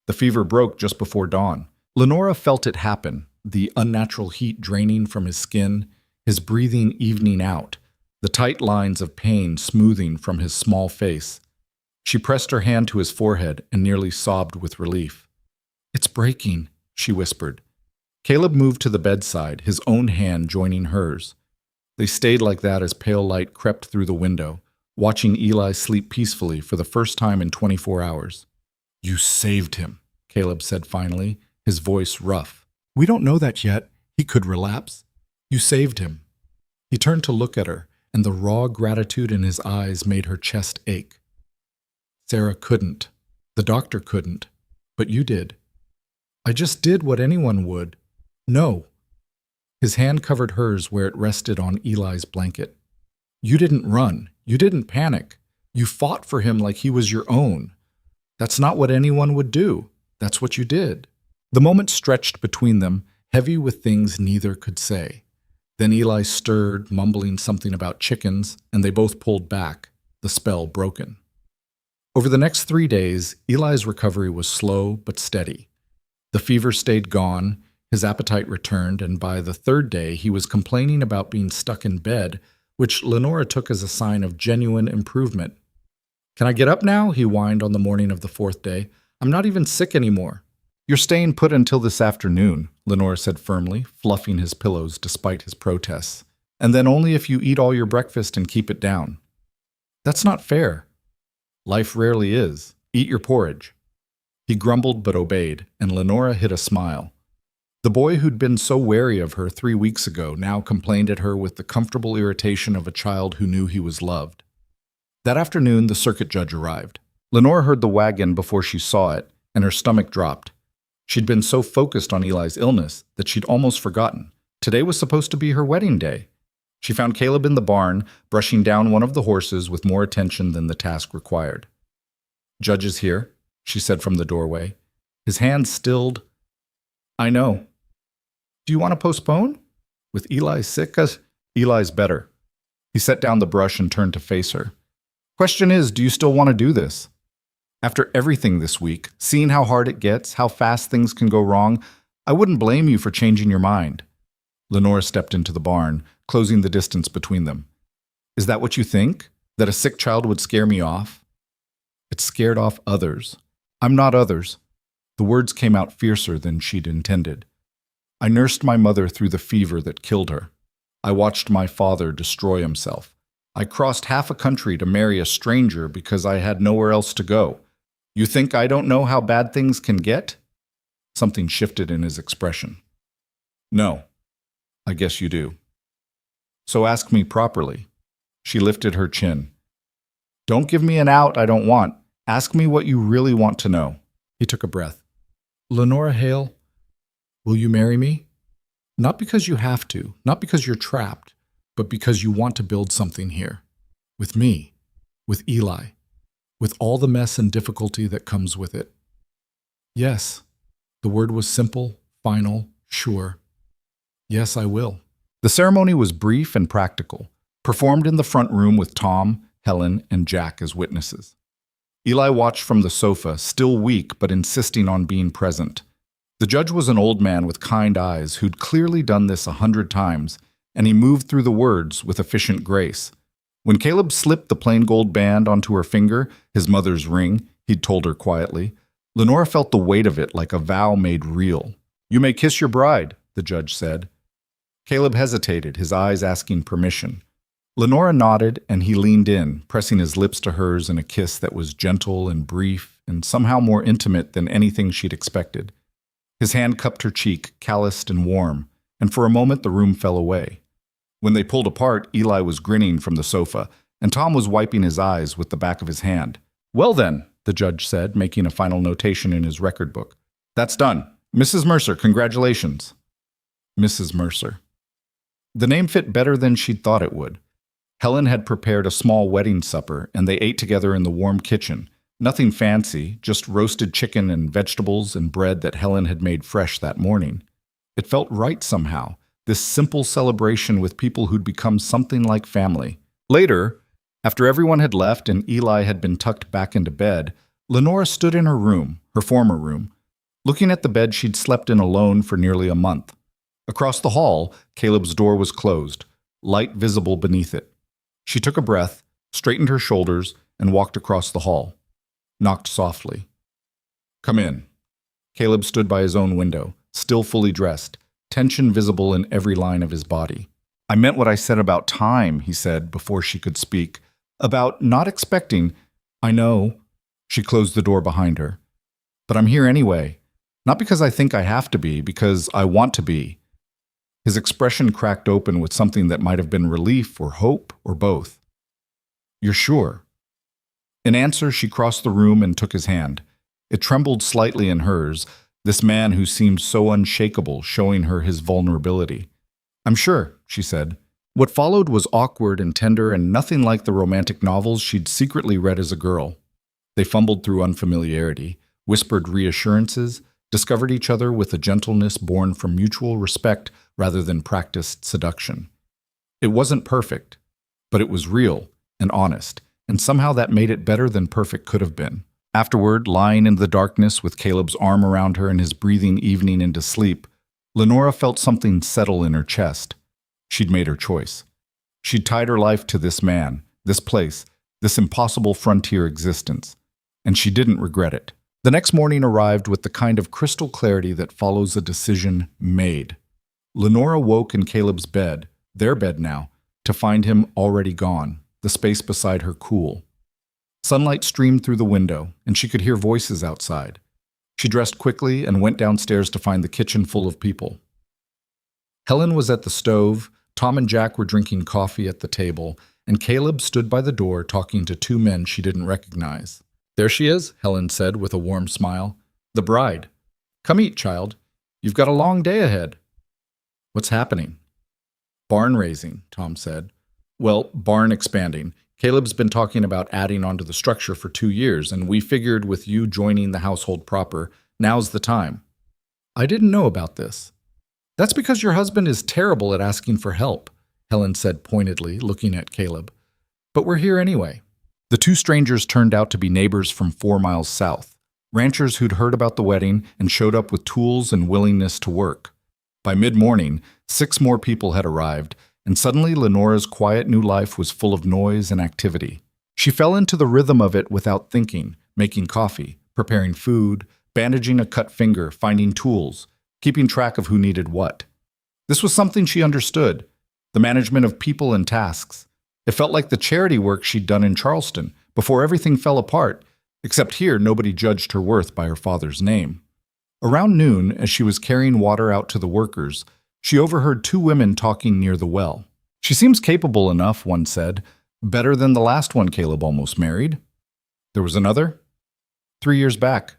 The fever broke just before dawn. Lenora felt it happen, the unnatural heat draining from his skin, his breathing evening out, the tight lines of pain smoothing from his small face. She pressed her hand to his forehead and nearly sobbed with relief. "It's breaking," she whispered. Caleb moved to the bedside, his own hand joining hers. They stayed like that as pale light crept through the window, watching Eli sleep peacefully for the first time in 24 hours. "You saved him," Caleb said finally, his voice rough. "We don't know that yet. He could relapse. You saved him." He turned to look at her, and the raw gratitude in his eyes made her chest ache. "Sarah couldn't. The doctor couldn't. But you did." "I just did what anyone would." "No." His hand covered hers where it rested on Eli's blanket. "You didn't run. You didn't panic. You fought for him like he was your own. That's not what anyone would do. That's what you did." The moment stretched between them, heavy with things neither could say. Then Eli stirred, mumbling something about chickens, and they both pulled back, the spell broken. Over the next 3 days, Eli's recovery was slow but steady. The fever stayed gone, his appetite returned, and by the 3rd day he was complaining about being stuck in bed, which Lenora took as a sign of genuine improvement. "Can I get up now?" he whined on the morning of the 4th day. "I'm not even sick anymore." "You're staying put until this afternoon," Lenora said firmly, fluffing his pillows despite his protests. "And then only if you eat all your breakfast and keep it down." "That's not fair." "Life rarely is. Eat your porridge." He grumbled but obeyed, and Lenora hid a smile. The boy who'd been so wary of her 3 weeks ago now complained at her with the comfortable irritation of a child who knew he was loved. That afternoon, the circuit judge arrived. Lenora heard the wagon before she saw it, and her stomach dropped. She'd been so focused on Eli's illness that she'd almost forgotten. Today was supposed to be her wedding day. She found Caleb in the barn, brushing down one of the horses with more attention than the task required. "Judge is here," she said from the doorway. His hand stilled. "I know. Do you want to postpone? With Eli sick? Eli's better." He set down the brush and turned to face her. "Question is, do you still want to do this? After everything this week, seeing how hard it gets, how fast things can go wrong, I wouldn't blame you for changing your mind." Lenora stepped into the barn, closing the distance between them. "Is that what you think? That a sick child would scare me off?" "It scared off others. I'm not others." The words came out fiercer than she'd intended. "I nursed my mother through the fever that killed her. I watched my father destroy himself. I crossed half a country to marry a stranger because I had nowhere else to go. You think I don't know how bad things can get?" Something shifted in his expression. "No, I guess you do. So ask me properly." She lifted her chin. "Don't give me an out I don't want. Ask me what you really want to know." He took a breath. "Lenora Hale, will you marry me? Not because you have to, not because you're trapped, but because you want to build something here. With me, with Eli, with all the mess and difficulty that comes with it." "Yes." The word was simple, final, sure. "Yes, I will." The ceremony was brief and practical, performed in the front room with Tom, Helen, and Jack as witnesses. Eli watched from the sofa, still weak but insisting on being present. The judge was an old man with kind eyes who'd clearly done this 100 times, and he moved through the words with efficient grace. When Caleb slipped the plain gold band onto her finger, his mother's ring, he'd told her quietly, Lenora felt the weight of it like a vow made real. "You may kiss your bride," the judge said. Caleb hesitated, his eyes asking permission. Lenora nodded, and he leaned in, pressing his lips to hers in a kiss that was gentle and brief and somehow more intimate than anything she'd expected. His hand cupped her cheek, calloused and warm, and for a moment the room fell away. When they pulled apart, Eli was grinning from the sofa, and Tom was wiping his eyes with the back of his hand. "Well then," the judge said, making a final notation in his record book. "That's done. Mrs. Mercer, congratulations." Mrs. Mercer. The name fit better than she'd thought it would. Helen had prepared a small wedding supper, and they ate together in the warm kitchen. Nothing fancy, just roasted chicken and vegetables and bread that Helen had made fresh that morning. It felt right somehow, this simple celebration with people who'd become something like family. Later, after everyone had left and Eli had been tucked back into bed, Lenora stood in her room, her former room, looking at the bed she'd slept in alone for nearly a month. Across the hall, Caleb's door was closed, light visible beneath it. She took a breath, straightened her shoulders, and walked across the hall. Knocked softly. "Come in." Caleb stood by his own window, still fully dressed, tension visible in every line of his body. "I meant what I said about time," he said before she could speak. "About not expecting—" "I know." She closed the door behind her. "But I'm here anyway. Not because I think I have to be, because I want to be." His expression cracked open with something that might have been relief or hope or both. "You're sure?" In answer, she crossed the room and took his hand. It trembled slightly in hers, this man who seemed so unshakable, showing her his vulnerability. "I'm sure," she said. What followed was awkward and tender and nothing like the romantic novels she'd secretly read as a girl. They fumbled through unfamiliarity, whispered reassurances, discovered each other with a gentleness born from mutual respect rather than practiced seduction. It wasn't perfect, but it was real and honest, and somehow that made it better than perfect could have been. Afterward, lying in the darkness with Caleb's arm around her and his breathing evening into sleep, Lenora felt something settle in her chest. She'd made her choice. She'd tied her life to this man, this place, this impossible frontier existence, and she didn't regret it. The next morning arrived with the kind of crystal clarity that follows a decision made. Lenora woke in Caleb's bed, their bed now, to find him already gone, the space beside her cool. Sunlight streamed through the window, and she could hear voices outside. She dressed quickly and went downstairs to find the kitchen full of people. Helen was at the stove, Tom and Jack were drinking coffee at the table, and Caleb stood by the door talking to two men she didn't recognize. "There she is," Helen said with a warm smile. "The bride. Come eat, child. You've got a long day ahead." "What's happening?" "Barn raising," Tom said. "Well, barn expanding. Caleb's been talking about adding onto the structure for 2 years, and we figured with you joining the household proper, now's the time." "I didn't know about this." "That's because your husband is terrible at asking for help," Helen said pointedly, looking at Caleb. "But we're here anyway." The two strangers turned out to be neighbors from 4 miles south, ranchers who'd heard about the wedding and showed up with tools and willingness to work. By mid-morning, 6 more people had arrived, and suddenly Lenora's quiet new life was full of noise and activity. She fell into the rhythm of it without thinking, making coffee, preparing food, bandaging a cut finger, finding tools, keeping track of who needed what. This was something she understood, the management of people and tasks. It felt like the charity work she'd done in Charleston, before everything fell apart, except here nobody judged her worth by her father's name. Around noon, as she was carrying water out to the workers, she overheard 2 women talking near the well. "She seems capable enough," one said. "Better than the last one Caleb almost married." There was another. 3 years back.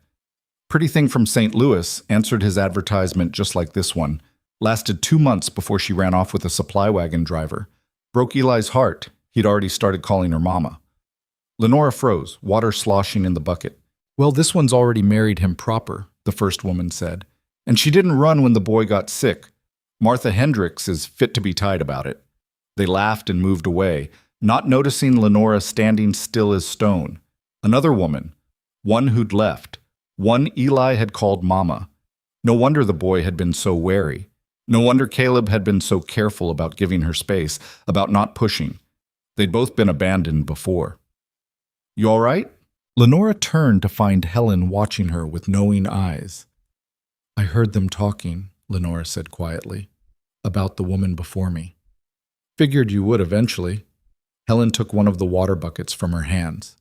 Pretty thing from St. Louis, answered his advertisement just like this one. Lasted 2 months before she ran off with a supply wagon driver. Broke Eli's heart. He'd already started calling her mama. Lenora froze, water sloshing in the bucket. "Well, this one's already married him proper," the first woman said. "And she didn't run when the boy got sick. Martha Hendricks is fit to be tied about it." They laughed and moved away, not noticing Lenora standing still as stone. Another woman, one who'd left, one Eli had called Mama. No wonder the boy had been so wary. No wonder Caleb had been so careful about giving her space, about not pushing. They'd both been abandoned before. "You all right?" Lenora turned to find Helen watching her with knowing eyes. "I heard them talking," Lenora said quietly, "about the woman before me." "Figured you would eventually." Helen took one of the water buckets from her hands.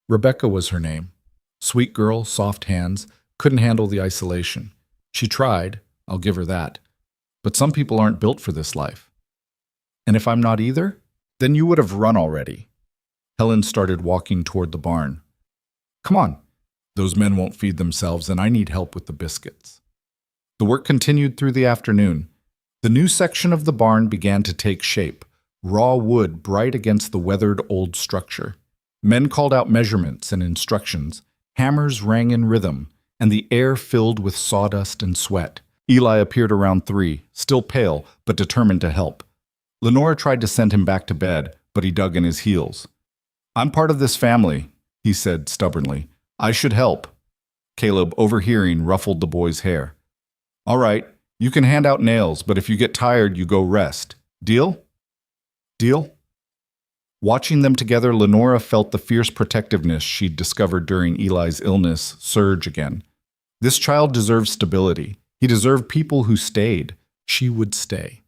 Rebecca was her name. Sweet girl, soft hands, couldn't handle the isolation. She tried, I'll give her that. But some people aren't built for this life. "And if I'm not either? Then you would have run already." Helen started walking toward the barn. "Come on. Those men won't feed themselves, and I need help with the biscuits." The work continued through the afternoon. The new section of the barn began to take shape, raw wood bright against the weathered old structure. Men called out measurements and instructions. Hammers rang in rhythm, and the air filled with sawdust and sweat. Eli appeared around 3, still pale, but determined to help. Lenora tried to send him back to bed, but he dug in his heels. "I'm part of this family," he said stubbornly. "I should help." Caleb, overhearing, ruffled the boy's hair. "All right, you can hand out nails, but if you get tired, you go rest. Deal?" "Deal?" Watching them together, Lenora felt the fierce protectiveness she'd discovered during Eli's illness surge again. This child deserved stability. He deserved people who stayed. She would stay.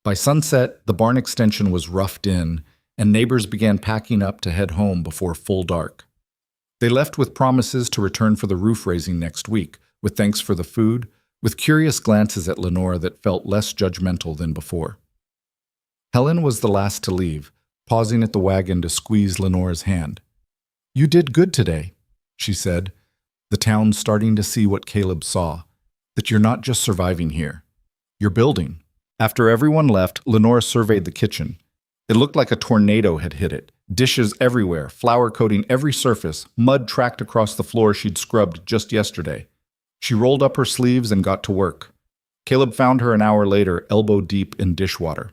By sunset, the barn extension was roughed in, and neighbors began packing up to head home before full dark. They left with promises to return for the roof raising next week, with thanks for the food, with curious glances at Lenora that felt less judgmental than before. Helen was the last to leave, pausing at the wagon to squeeze Lenora's hand. "You did good today," she said, the town starting to see what Caleb saw, that you're not just surviving here. You're building. After everyone left, Lenora surveyed the kitchen. It looked like a tornado had hit it. Dishes everywhere, flour coating every surface, mud tracked across the floor she'd scrubbed just yesterday. She rolled up her sleeves and got to work. Caleb found her an hour later, elbow deep in dishwater.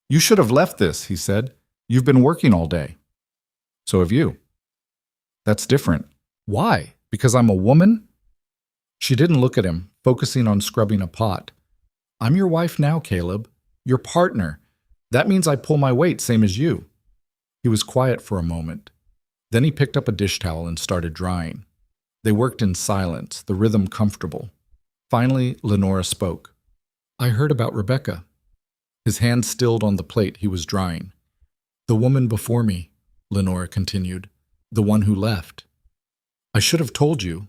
"You should have left this," he said. "You've been working all day." "So have you." "That's different." "Why? Because I'm a woman?" She didn't look at him, focusing on scrubbing a pot. "I'm your wife now, Caleb. Your partner. That means I pull my weight, same as you." He was quiet for a moment. Then he picked up a dish towel and started drying. They worked in silence, the rhythm comfortable. Finally, Lenora spoke. "I heard about Rebecca." His hand stilled on the plate he was drying. "The woman before me," Lenora continued. "The one who left. I should have told you."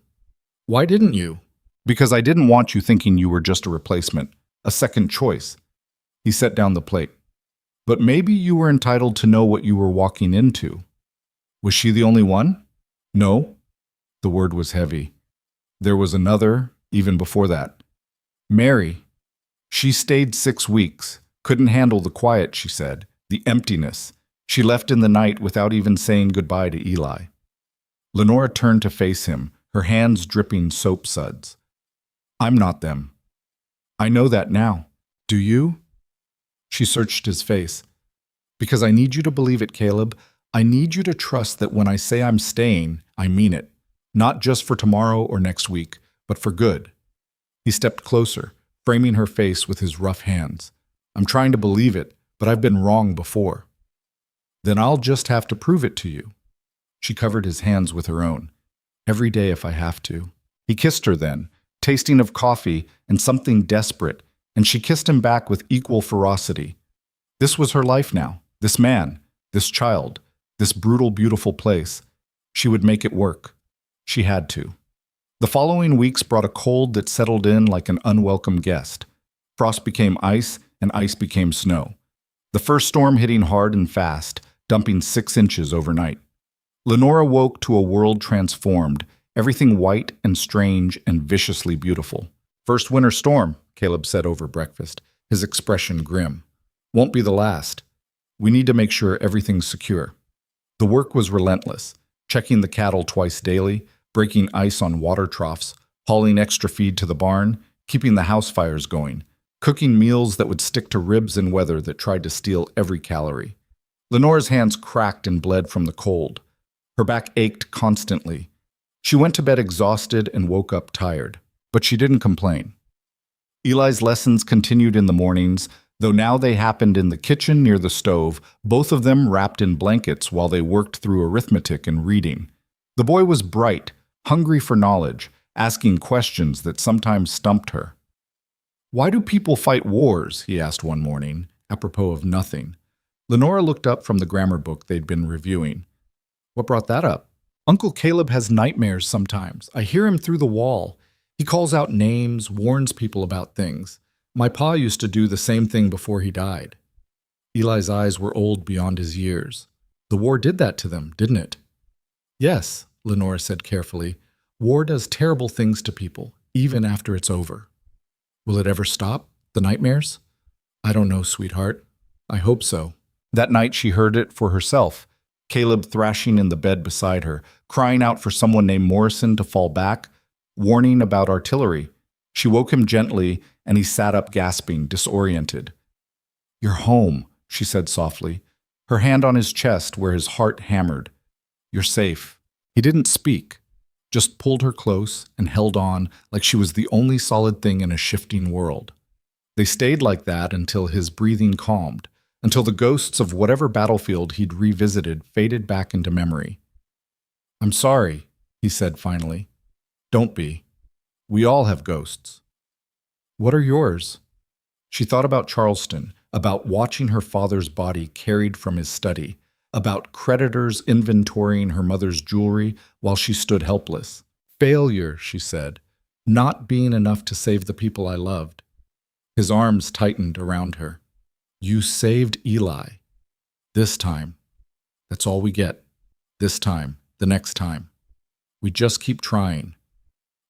"Why didn't you?" "Because I didn't want you thinking you were just a replacement, a second choice." He set down the plate. "But maybe you were entitled to know what you were walking into." "Was she the only one?" "No." The word was heavy. "There was another, even before that. Mary. She stayed 6 weeks. Couldn't handle the quiet," she said, "the emptiness. She left in the night without even saying goodbye to Eli." Lenora turned to face him, her hands dripping soap suds. "I'm not them." "I know that now. Do you?" She searched his face. "Because I need you to believe it, Caleb. I need you to trust that when I say I'm staying, I mean it. Not just for tomorrow or next week, but for good." He stepped closer, framing her face with his rough hands. "I'm trying to believe it, but I've been wrong before." "Then I'll just have to prove it to you." She covered his hands with her own. "Every day if I have to." He kissed her then, tasting of coffee and something desperate, and she kissed him back with equal ferocity. This was her life now, this man, this child, this brutal, beautiful place. She would make it work. She had to. The following weeks brought a cold that settled in like an unwelcome guest. Frost became ice, and ice became snow. The first storm hitting hard and fast, dumping 6 inches overnight. Lenora woke to a world transformed, everything white and strange and viciously beautiful. "First winter storm," Caleb said over breakfast, his expression grim. "Won't be the last. We need to make sure everything's secure." The work was relentless, checking the cattle twice daily, breaking ice on water troughs, hauling extra feed to the barn, keeping the house fires going, cooking meals that would stick to ribs in weather that tried to steal every calorie. Lenora's hands cracked and bled from the cold. Her back ached constantly. She went to bed exhausted and woke up tired, but she didn't complain. Eli's lessons continued in the mornings, though now they happened in the kitchen near the stove, both of them wrapped in blankets while they worked through arithmetic and reading. The boy was bright, hungry for knowledge, asking questions that sometimes stumped her. "Why do people fight wars?" he asked one morning, apropos of nothing. Lenora looked up from the grammar book they'd been reviewing. "What brought that up?" "Uncle Caleb has nightmares sometimes. I hear him through the wall. He calls out names, warns people about things. My pa used to do the same thing before he died." Eli's eyes were old beyond his years. "The war did that to them, didn't it?" "Yes," Lenora said carefully. "War does terrible things to people, even after it's over." "Will it ever stop, the nightmares?" "I don't know, sweetheart. I hope so." That night she heard it for herself, Caleb thrashing in the bed beside her, crying out for someone named Morrison to fall back, warning about artillery. She woke him gently, and he sat up gasping, disoriented. "You're home," she said softly, her hand on his chest where his heart hammered. "You're safe." He didn't speak, just pulled her close and held on like she was the only solid thing in a shifting world. They stayed like that until his breathing calmed, until the ghosts of whatever battlefield he'd revisited faded back into memory. "I'm sorry," he said finally. "Don't be. We all have ghosts." "What are yours?" She thought about Charleston, about watching her father's body carried from his study, about creditors inventorying her mother's jewelry while she stood helpless. "Failure," she said, "not being enough to save the people I loved." His arms tightened around her. "You saved Eli. This time. That's all we get. This time, the next time. We just keep trying."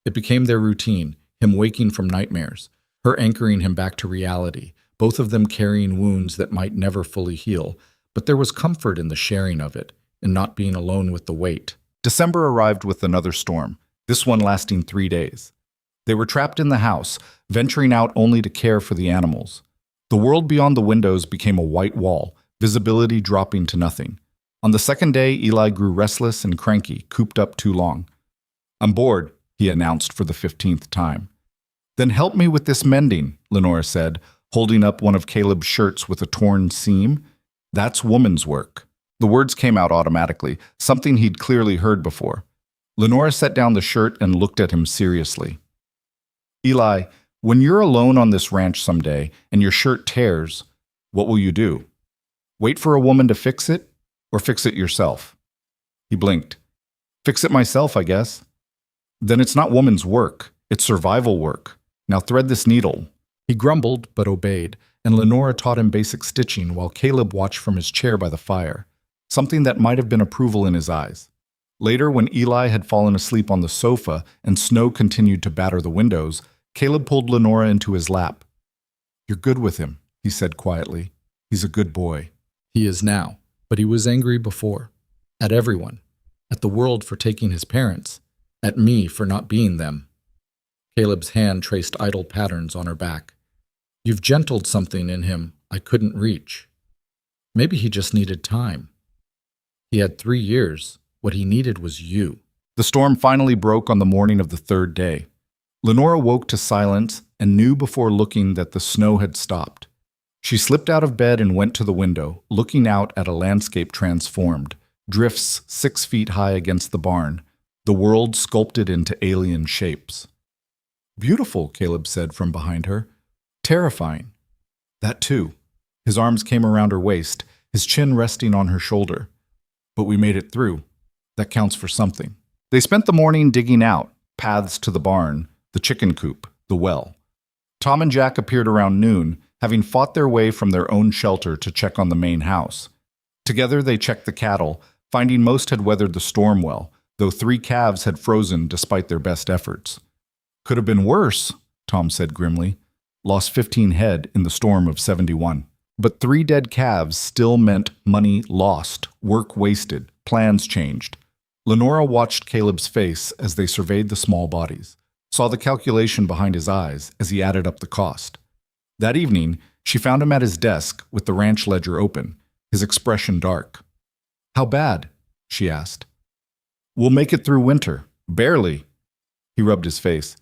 It became their routine, him waking from nightmares, her anchoring him back to reality, both of them carrying wounds that might never fully heal, but there was comfort in the sharing of it, in not being alone with the weight. December arrived with another storm, this one lasting 3 days. They were trapped in the house, venturing out only to care for the animals. The world beyond the windows became a white wall, visibility dropping to nothing. On the second day, Eli grew restless and cranky, cooped up too long. "I'm bored," he announced for the 15th time. "Then help me with this mending," Lenora said, holding up one of Caleb's shirts with a torn seam. "That's woman's work." The words came out automatically, something he'd clearly heard before. Lenora set down the shirt and looked at him seriously. "Eli, when you're alone on this ranch someday and your shirt tears, what will you do? Wait for a woman to fix it, or fix it yourself?" He blinked. "Fix it myself, I guess." "Then it's not woman's work, it's survival work. Now thread this needle." He grumbled, but obeyed, and Lenora taught him basic stitching while Caleb watched from his chair by the fire, something that might have been approval in his eyes. Later, when Eli had fallen asleep on the sofa and snow continued to batter the windows, Caleb pulled Lenora into his lap. "You're good with him," he said quietly. "He's a good boy." He is now, but he was angry before. At everyone. At the world for taking his parents. At me for not being them. Caleb's hand traced idle patterns on her back. "You've gentled something in him I couldn't reach. Maybe he just needed time. He had 3 years. What he needed was you." The storm finally broke on the morning of the 3rd day. Lenora woke to silence and knew before looking that the snow had stopped. She slipped out of bed and went to the window, looking out at a landscape transformed, drifts 6 feet high against the barn, the world sculpted into alien shapes. "Beautiful," Caleb said from behind her. "Terrifying." "That too." His arms came around her waist, his chin resting on her shoulder. "But we made it through. That counts for something." They spent the morning digging out, paths to the barn, the chicken coop, the well. Tom and Jack appeared around noon, having fought their way from their own shelter to check on the main house. Together they checked the cattle, finding most had weathered the storm well, though 3 calves had frozen despite their best efforts. "Could have been worse," Tom said grimly. "Lost 15 head in the storm of 71. But 3 dead calves still meant money lost, work wasted, plans changed. Lenora watched Caleb's face as they surveyed the small bodies, saw the calculation behind his eyes as he added up the cost. That evening, she found him at his desk with the ranch ledger open. his expression dark. How bad? She asked. We'll make it through winter. Barely. He rubbed his face.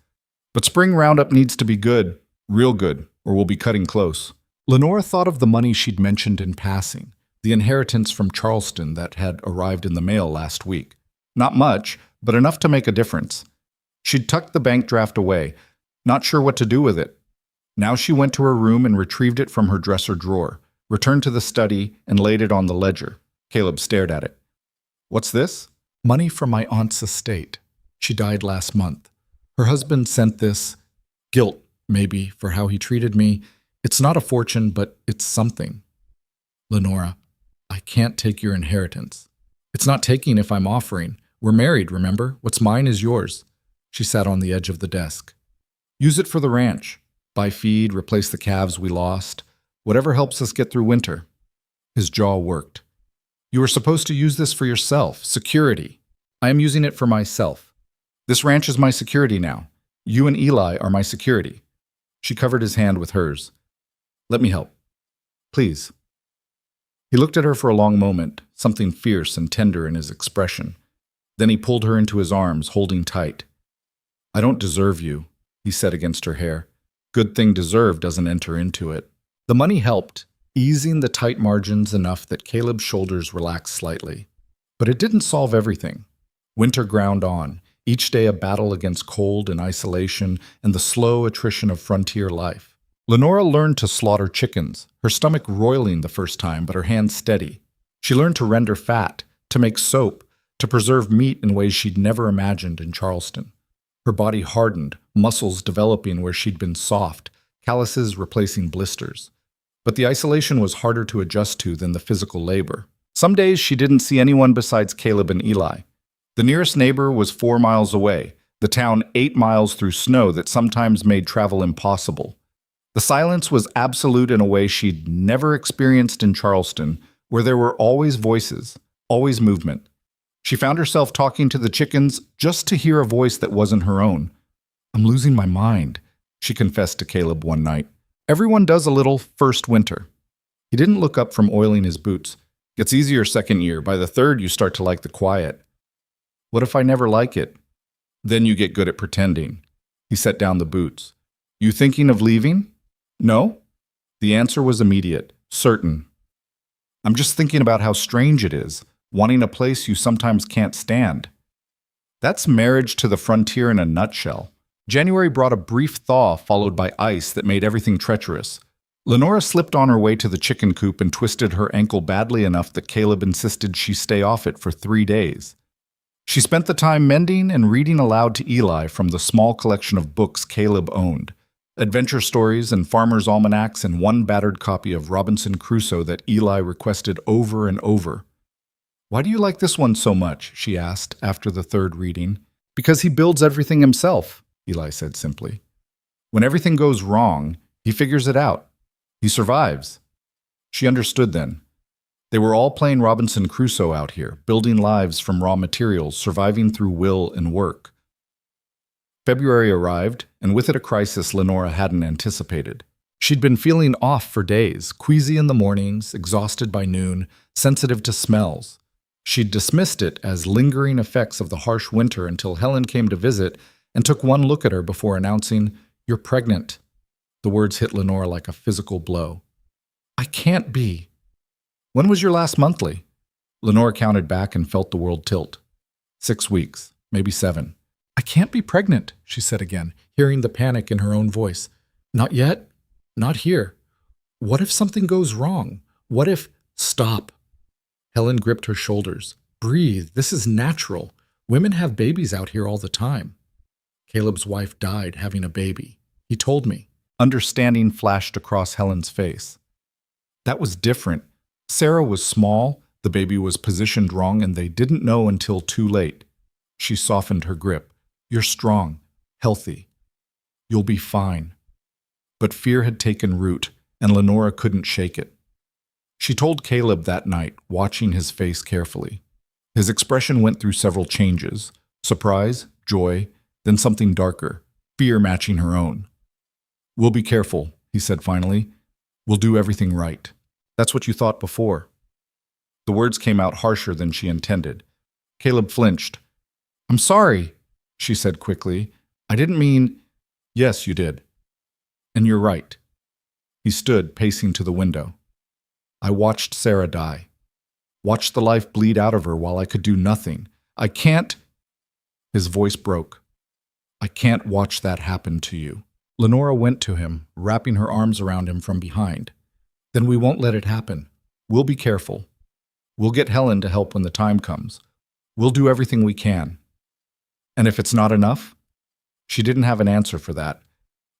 But spring roundup needs to be good, real good, or we'll be cutting close. Lenora thought of the money she'd mentioned in passing, the inheritance from Charleston that had arrived in the mail last week. Not much, but enough to make a difference. She'd tucked the bank draft away, not sure what to do with it. Now she went to her room and retrieved it from her dresser drawer, returned to the study, and laid it on the ledger. Caleb stared at it. What's this? Money from my aunt's estate. She died last month. Her husband sent this. Guilt, maybe, for how he treated me. It's not a fortune, but it's something. Lenora, I can't take your inheritance. It's not taking if I'm offering. We're married, remember? What's mine is yours. She sat on the edge of the desk. Use it for the ranch. Buy feed, replace the calves we lost. Whatever helps us get through winter. His jaw worked. You were supposed to use this for yourself. Security. I am using it for myself. This ranch is my security now. You and Eli are my security. She covered his hand with hers. Let me help. Please. He looked at her for a long moment, something fierce and tender in his expression. Then he pulled her into his arms, holding tight. I don't deserve you, he said against her hair. Good thing deserved doesn't enter into it. The money helped, easing the tight margins enough that Caleb's shoulders relaxed slightly. But it didn't solve everything. Winter ground on, each day a battle against cold and isolation and the slow attrition of frontier life. Lenora learned to slaughter chickens, her stomach roiling the first time, but her hands steady. She learned to render fat, to make soap, to preserve meat in ways she'd never imagined in Charleston. Her body hardened, muscles developing where she'd been soft, calluses replacing blisters. But the isolation was harder to adjust to than the physical labor. Some days she didn't see anyone besides Caleb and Eli. The nearest neighbor was 4 miles away, the town 8 miles through snow that sometimes made travel impossible. The silence was absolute in a way she'd never experienced in Charleston, where there were always voices, always movement. She found herself talking to the chickens just to hear a voice that wasn't her own. I'm losing my mind, she confessed to Caleb one night. Everyone does a little first winter. He didn't look up from oiling his boots. Gets easier second year. By the third, you start to like the quiet. What if I never like it? Then you get good at pretending. He set down the boots. You thinking of leaving? No? The answer was immediate, certain. I'm just thinking about how strange it is, wanting a place you sometimes can't stand. That's marriage to the frontier in a nutshell. January brought a brief thaw followed by ice that made everything treacherous. Lenora slipped on her way to the chicken coop and twisted her ankle badly enough that Caleb insisted she stay off it for 3 days. She spent the time mending and reading aloud to Eli from the small collection of books Caleb owned. Adventure stories and farmers' almanacs and one battered copy of Robinson Crusoe that Eli requested over and over. Why do you like this one so much? She asked after the 3rd reading. Because he builds everything himself, Eli said simply. When everything goes wrong, he figures it out. He survives. She understood then. They were all playing Robinson Crusoe out here, building lives from raw materials, surviving through will and work. February arrived, and with it a crisis Lenora hadn't anticipated. She'd been feeling off for days, queasy in the mornings, exhausted by noon, sensitive to smells. She'd dismissed it as lingering effects of the harsh winter until Helen came to visit and took one look at her before announcing, "You're pregnant." The words hit Lenora like a physical blow. "I can't be." "When was your last monthly?" Lenora counted back and felt the world tilt. 6 weeks, maybe 7. "I can't be pregnant," she said again, hearing the panic in her own voice. "Not yet. Not here. What if something goes wrong? What if—" "Stop." Helen gripped her shoulders. "Breathe. This is natural. Women have babies out here all the time." Caleb's wife died having a baby. He told me. Understanding flashed across Helen's face. That was different. Sarah was small, the baby was positioned wrong, and they didn't know until too late. She softened her grip. "You're strong, healthy. You'll be fine." But fear had taken root, and Lenora couldn't shake it. She told Caleb that night, watching his face carefully. His expression went through several changes: surprise, joy, then something darker, fear matching her own. "We'll be careful," he said finally. "We'll do everything right." "That's what you thought before." The words came out harsher than she intended. Caleb flinched. "I'm sorry," she said quickly. "I didn't mean—" "Yes, you did. And you're right." He stood, pacing to the window. "I watched Sarah die. Watched the life bleed out of her while I could do nothing. I can't—" His voice broke. "I can't watch that happen to you." Lenora went to him, wrapping her arms around him from behind. "Then we won't let it happen. We'll be careful. We'll get Helen to help when the time comes. We'll do everything we can." "And if it's not enough?" She didn't have an answer for that,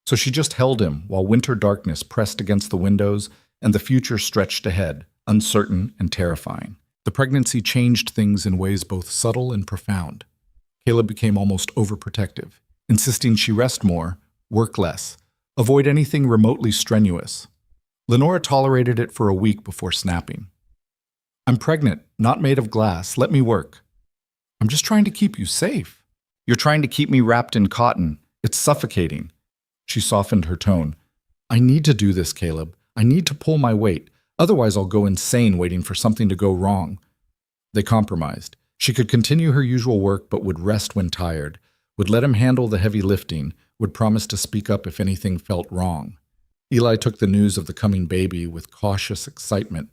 so she just held him while winter darkness pressed against the windows and the future stretched ahead, uncertain and terrifying. The pregnancy changed things in ways both subtle and profound. Caleb became almost overprotective, insisting she rest more, work less, avoid anything remotely strenuous. Lenora tolerated it for a week before snapping. "I'm pregnant, not made of glass. Let me work." "I'm just trying to keep you safe." "You're trying to keep me wrapped in cotton. It's suffocating." She softened her tone. "I need to do this, Caleb. I need to pull my weight. Otherwise I'll go insane waiting for something to go wrong." They compromised. She could continue her usual work but would rest when tired, would let him handle the heavy lifting, would promise to speak up if anything felt wrong. Eli took the news of the coming baby with cautious excitement.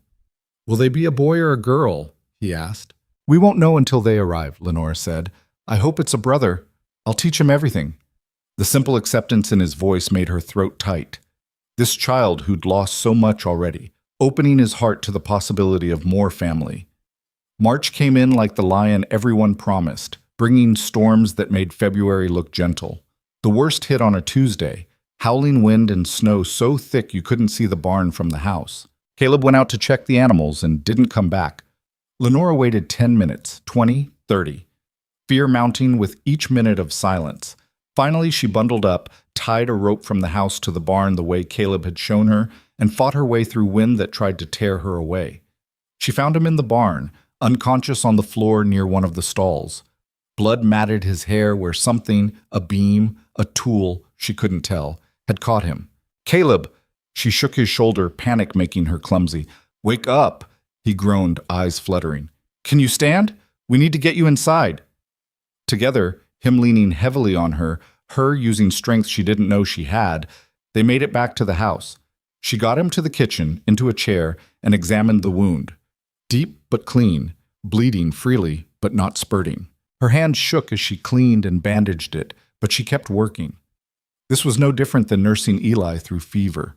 "Will they be a boy or a girl?" he asked. "We won't know until they arrive," Lenora said. "I hope it's a brother. I'll teach him everything." The simple acceptance in his voice made her throat tight. This child who'd lost so much already, opening his heart to the possibility of more family. March came in like the lion everyone promised, bringing storms that made February look gentle. The worst hit on a Tuesday, howling wind and snow so thick you couldn't see the barn from the house. Caleb went out to check the animals and didn't come back. Lenora waited 10 minutes, 20, 30. Fear mounting with each minute of silence. Finally, she bundled up, tied a rope from the house to the barn the way Caleb had shown her, and fought her way through wind that tried to tear her away. She found him in the barn, unconscious on the floor near one of the stalls. Blood matted his hair where something, a beam, a tool, she couldn't tell, had caught him. "Caleb!" She shook his shoulder, panic making her clumsy. "Wake up!" he groaned, eyes fluttering. "Can you stand? We need to get you inside." Together, him leaning heavily on her using strength she didn't know she had, they made it back to the house. She got him to the kitchen, into a chair, and examined the wound. Deep but clean, bleeding freely but not spurting. Her hand shook as she cleaned and bandaged it, but she kept working. This was no different than nursing Eli through fever.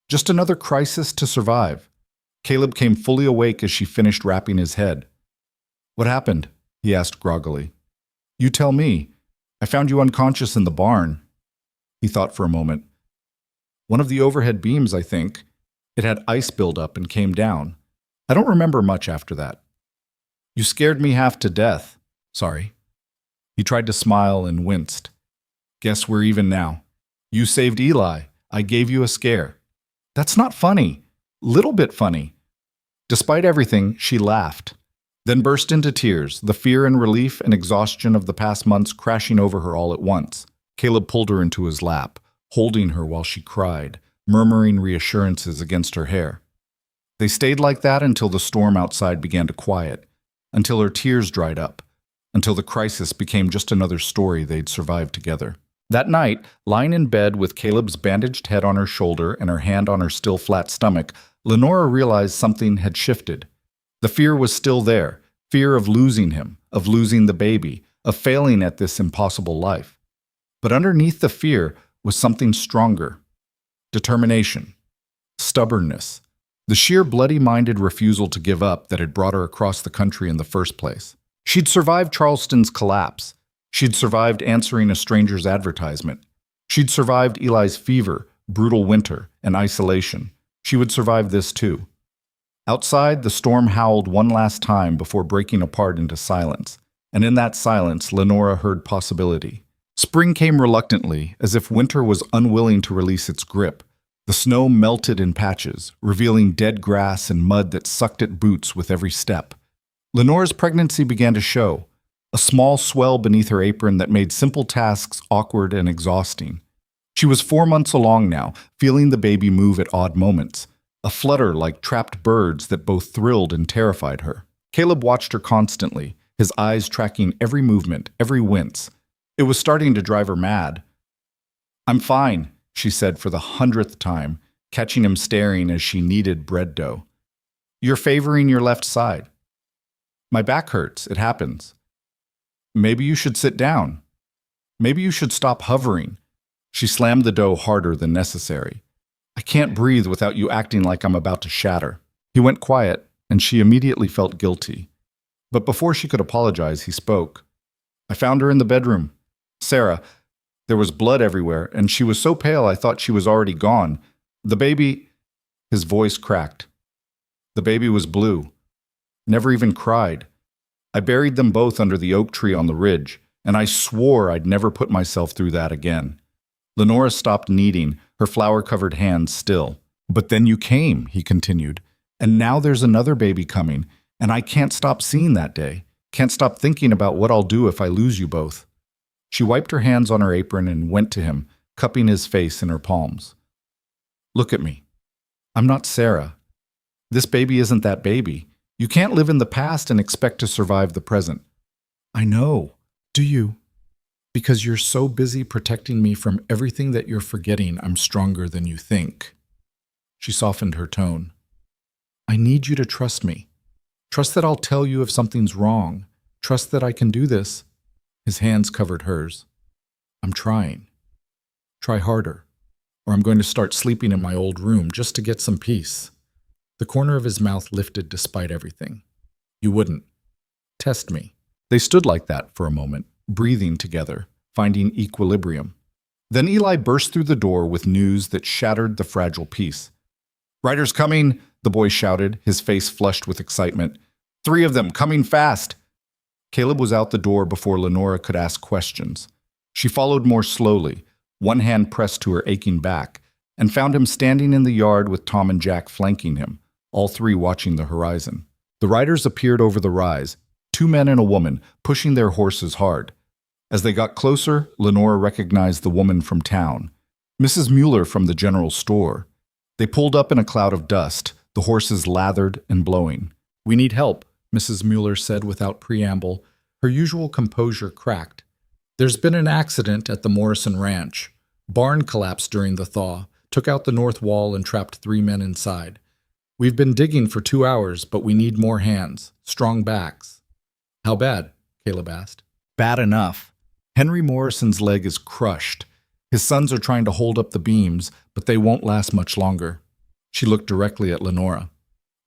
Just another crisis to survive. Caleb came fully awake as she finished wrapping his head. "What happened?" he asked groggily. "You tell me. I found you unconscious in the barn." He thought for a moment. "One of the overhead beams, I think. It had ice buildup and came down. I don't remember much after that." "You scared me half to death. Sorry." He tried to smile and winced. "Guess we're even now. You saved Eli. I gave you a scare." "That's not funny. Little bit funny." Despite everything, she laughed, then burst into tears, the fear and relief and exhaustion of the past months crashing over her all at once. Caleb pulled her into his lap, holding her while she cried, murmuring reassurances against her hair. They stayed like that until the storm outside began to quiet, until her tears dried up, until the crisis became just another story they'd survived together. That night, lying in bed with Caleb's bandaged head on her shoulder and her hand on her still flat stomach, Lenora realized something had shifted. The fear was still there, fear of losing him, of losing the baby, of failing at this impossible life. But underneath the fear was something stronger. Determination. Stubbornness. The sheer bloody-minded refusal to give up that had brought her across the country in the first place. She'd survived Charleston's collapse. She'd survived answering a stranger's advertisement. She'd survived Eli's fever, brutal winter, and isolation. She would survive this too. Outside, the storm howled one last time before breaking apart into silence. And in that silence, Lenora heard possibility. Spring came reluctantly, as if winter was unwilling to release its grip. The snow melted in patches, revealing dead grass and mud that sucked at boots with every step. Lenora's pregnancy began to show, a small swell beneath her apron that made simple tasks awkward and exhausting. She was 4 months along now, feeling the baby move at odd moments, a flutter like trapped birds that both thrilled and terrified her. Caleb watched her constantly, his eyes tracking every movement, every wince. It was starting to drive her mad. "I'm fine," she said for the 100th time, catching him staring as she kneaded bread dough. "You're favoring your left side." "My back hurts. It happens." "Maybe you should sit down. Maybe you should stop hovering." She slammed the dough harder than necessary. "I can't breathe without you acting like I'm about to shatter." He went quiet, and she immediately felt guilty. But before she could apologize, he spoke. "I found her in the bedroom. Sarah. There was blood everywhere, and she was so pale I thought she was already gone. The baby—" His voice cracked. "The baby was blue. Never even cried. I buried them both under the oak tree on the ridge, and I swore I'd never put myself through that again." Lenora stopped kneading, her flour-covered hands still. "But then you came," he continued, "and now there's another baby coming, and I can't stop seeing that day. Can't stop thinking about what I'll do if I lose you both." She wiped her hands on her apron and went to him, cupping his face in her palms. "Look at me. I'm not Sarah. This baby isn't that baby. You can't live in the past and expect to survive the present." "I know. Do you? Because you're so busy protecting me from everything that you're forgetting I'm stronger than you think." She softened her tone. "I need you to trust me. Trust that I'll tell you if something's wrong. Trust that I can do this." His hands covered hers. "I'm trying. Try harder, or I'm going to start sleeping in my old room just to get some peace." The corner of his mouth lifted despite everything. "You wouldn't. Test me." They stood like that for a moment, breathing together, finding equilibrium. Then Eli burst through the door with news that shattered the fragile peace. "Riders coming," the boy shouted, his face flushed with excitement. "3 of them, coming fast." Caleb was out the door before Lenora could ask questions. She followed more slowly, one hand pressed to her aching back, and found him standing in the yard with Tom and Jack flanking him, all 3 watching the horizon. The riders appeared over the rise, 2 men and a woman, pushing their horses hard. As they got closer, Lenora recognized the woman from town, Mrs. Mueller from the general store. They pulled up in a cloud of dust, the horses lathered and blowing. "We need help," Mrs. Mueller said without preamble. Her usual composure cracked. "There's been an accident at the Morrison Ranch. Barn collapsed during the thaw, took out the north wall and trapped 3 men inside. We've been digging for 2 hours, but we need more hands, strong backs." "How bad?" Caleb asked. "Bad enough. Henry Morrison's leg is crushed. His sons are trying to hold up the beams, but they won't last much longer." She looked directly at Lenora.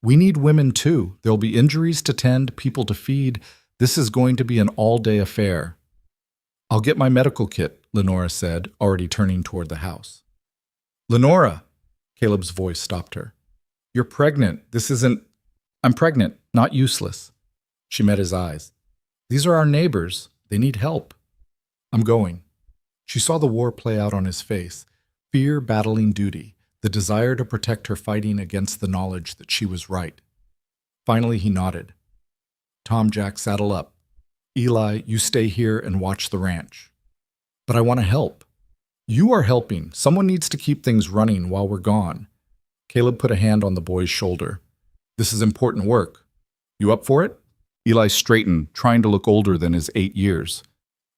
"We need women too. There'll be injuries to tend, people to feed. This is going to be an all-day affair." "I'll get my medical kit," Lenora said, already turning toward the house. "Lenora!" Caleb's voice stopped her. "You're pregnant. This isn't—" "I'm pregnant, not useless." She met his eyes. "These are our neighbors. They need help." "I'm going." She saw the war play out on his face, fear battling duty, the desire to protect her fighting against the knowledge that she was right. Finally, he nodded. "Tom, Jack, saddle up. Eli, you stay here and watch the ranch." "But I want to help." "You are helping. Someone needs to keep things running while we're gone." Caleb put a hand on the boy's shoulder. "This is important work. You up for it?" Eli straightened, trying to look older than his 8 years.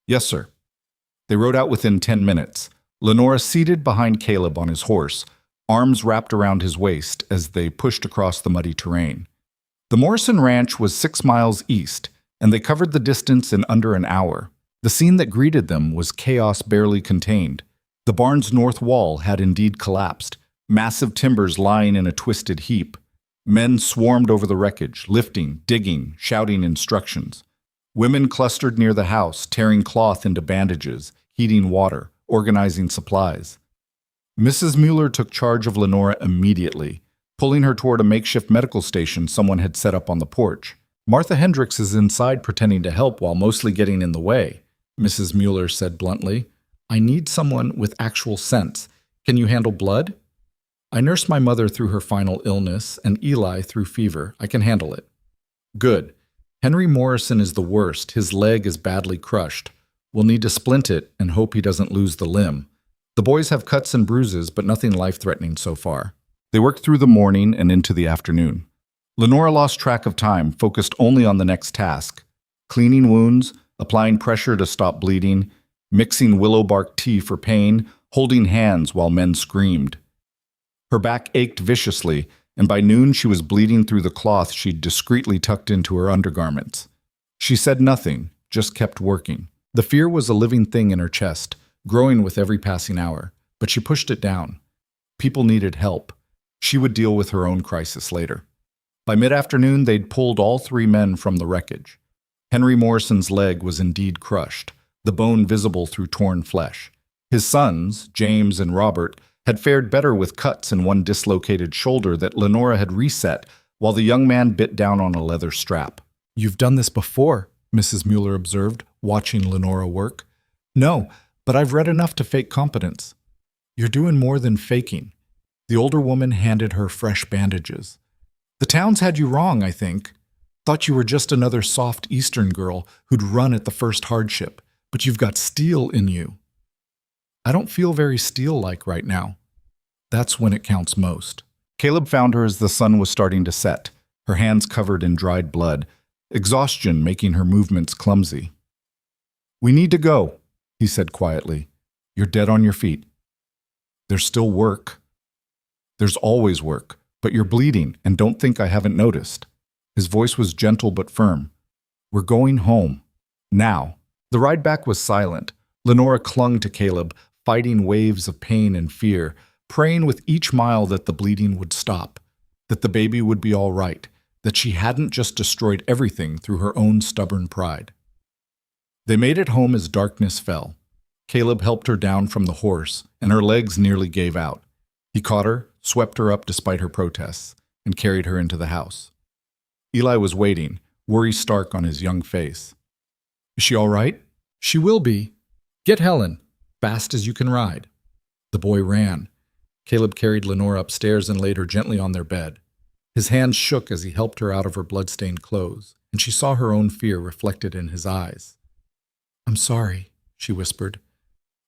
"Yes, sir." They rode out within 10 minutes, Lenora seated behind Caleb on his horse, arms wrapped around his waist as they pushed across the muddy terrain. The Morrison Ranch was 6 miles east, and they covered the distance in under an hour. The scene that greeted them was chaos barely contained. The barn's north wall had indeed collapsed, massive timbers lying in a twisted heap. Men swarmed over the wreckage, lifting, digging, shouting instructions. Women clustered near the house, tearing cloth into bandages, heating water, organizing supplies. Mrs. Mueller took charge of Lenora immediately, pulling her toward a makeshift medical station someone had set up on the porch. "Martha Hendricks is inside pretending to help while mostly getting in the way," Mrs. Mueller said bluntly. "I need someone with actual sense. Can you handle blood?" "I nursed my mother through her final illness and Eli through fever. I can handle it." "Good. Henry Morrison is the worst. His leg is badly crushed. We'll need to splint it and hope he doesn't lose the limb. The boys have cuts and bruises, but nothing life-threatening so far." They worked through the morning and into the afternoon. Lenora lost track of time, focused only on the next task: cleaning wounds, applying pressure to stop bleeding, mixing willow bark tea for pain, holding hands while men screamed. Her back ached viciously, and by noon she was bleeding through the cloth she'd discreetly tucked into her undergarments. She said nothing, just kept working. The fear was a living thing in her chest, growing with every passing hour, but she pushed it down. People needed help. She would deal with her own crisis later. By mid-afternoon, they'd pulled all three men from the wreckage. Henry Morrison's leg was indeed crushed, the bone visible through torn flesh. His sons, James and Robert, had fared better with cuts in one dislocated shoulder that Lenora had reset, while the young man bit down on a leather strap. "You've done this before," Mrs. Mueller observed, watching Lenora work. "No, but I've read enough to fake competence." "You're doing more than faking." The older woman handed her fresh bandages. "The town's had you wrong, I think. Thought you were just another soft Eastern girl who'd run at the first hardship, but you've got steel in you." "I don't feel very steel-like right now." "That's when it counts most." Caleb found her as the sun was starting to set, her hands covered in dried blood, exhaustion making her movements clumsy. "We need to go," he said quietly. "You're dead on your feet." "There's still work." "There's always work, but you're bleeding, and don't think I haven't noticed." His voice was gentle but firm. "We're going home. Now." The ride back was silent. Lenora clung to Caleb, fighting waves of pain and fear, praying with each mile that the bleeding would stop, that the baby would be all right, that she hadn't just destroyed everything through her own stubborn pride. They made it home as darkness fell. Caleb helped her down from the horse, and her legs nearly gave out. He caught her, swept her up despite her protests, and carried her into the house. Eli was waiting, worry stark on his young face. "Is she all right?" "She will be. Get Helen, fast as you can ride." The boy ran. Caleb carried Lenora upstairs and laid her gently on their bed. His hands shook as he helped her out of her blood-stained clothes, and she saw her own fear reflected in his eyes. "I'm sorry," she whispered.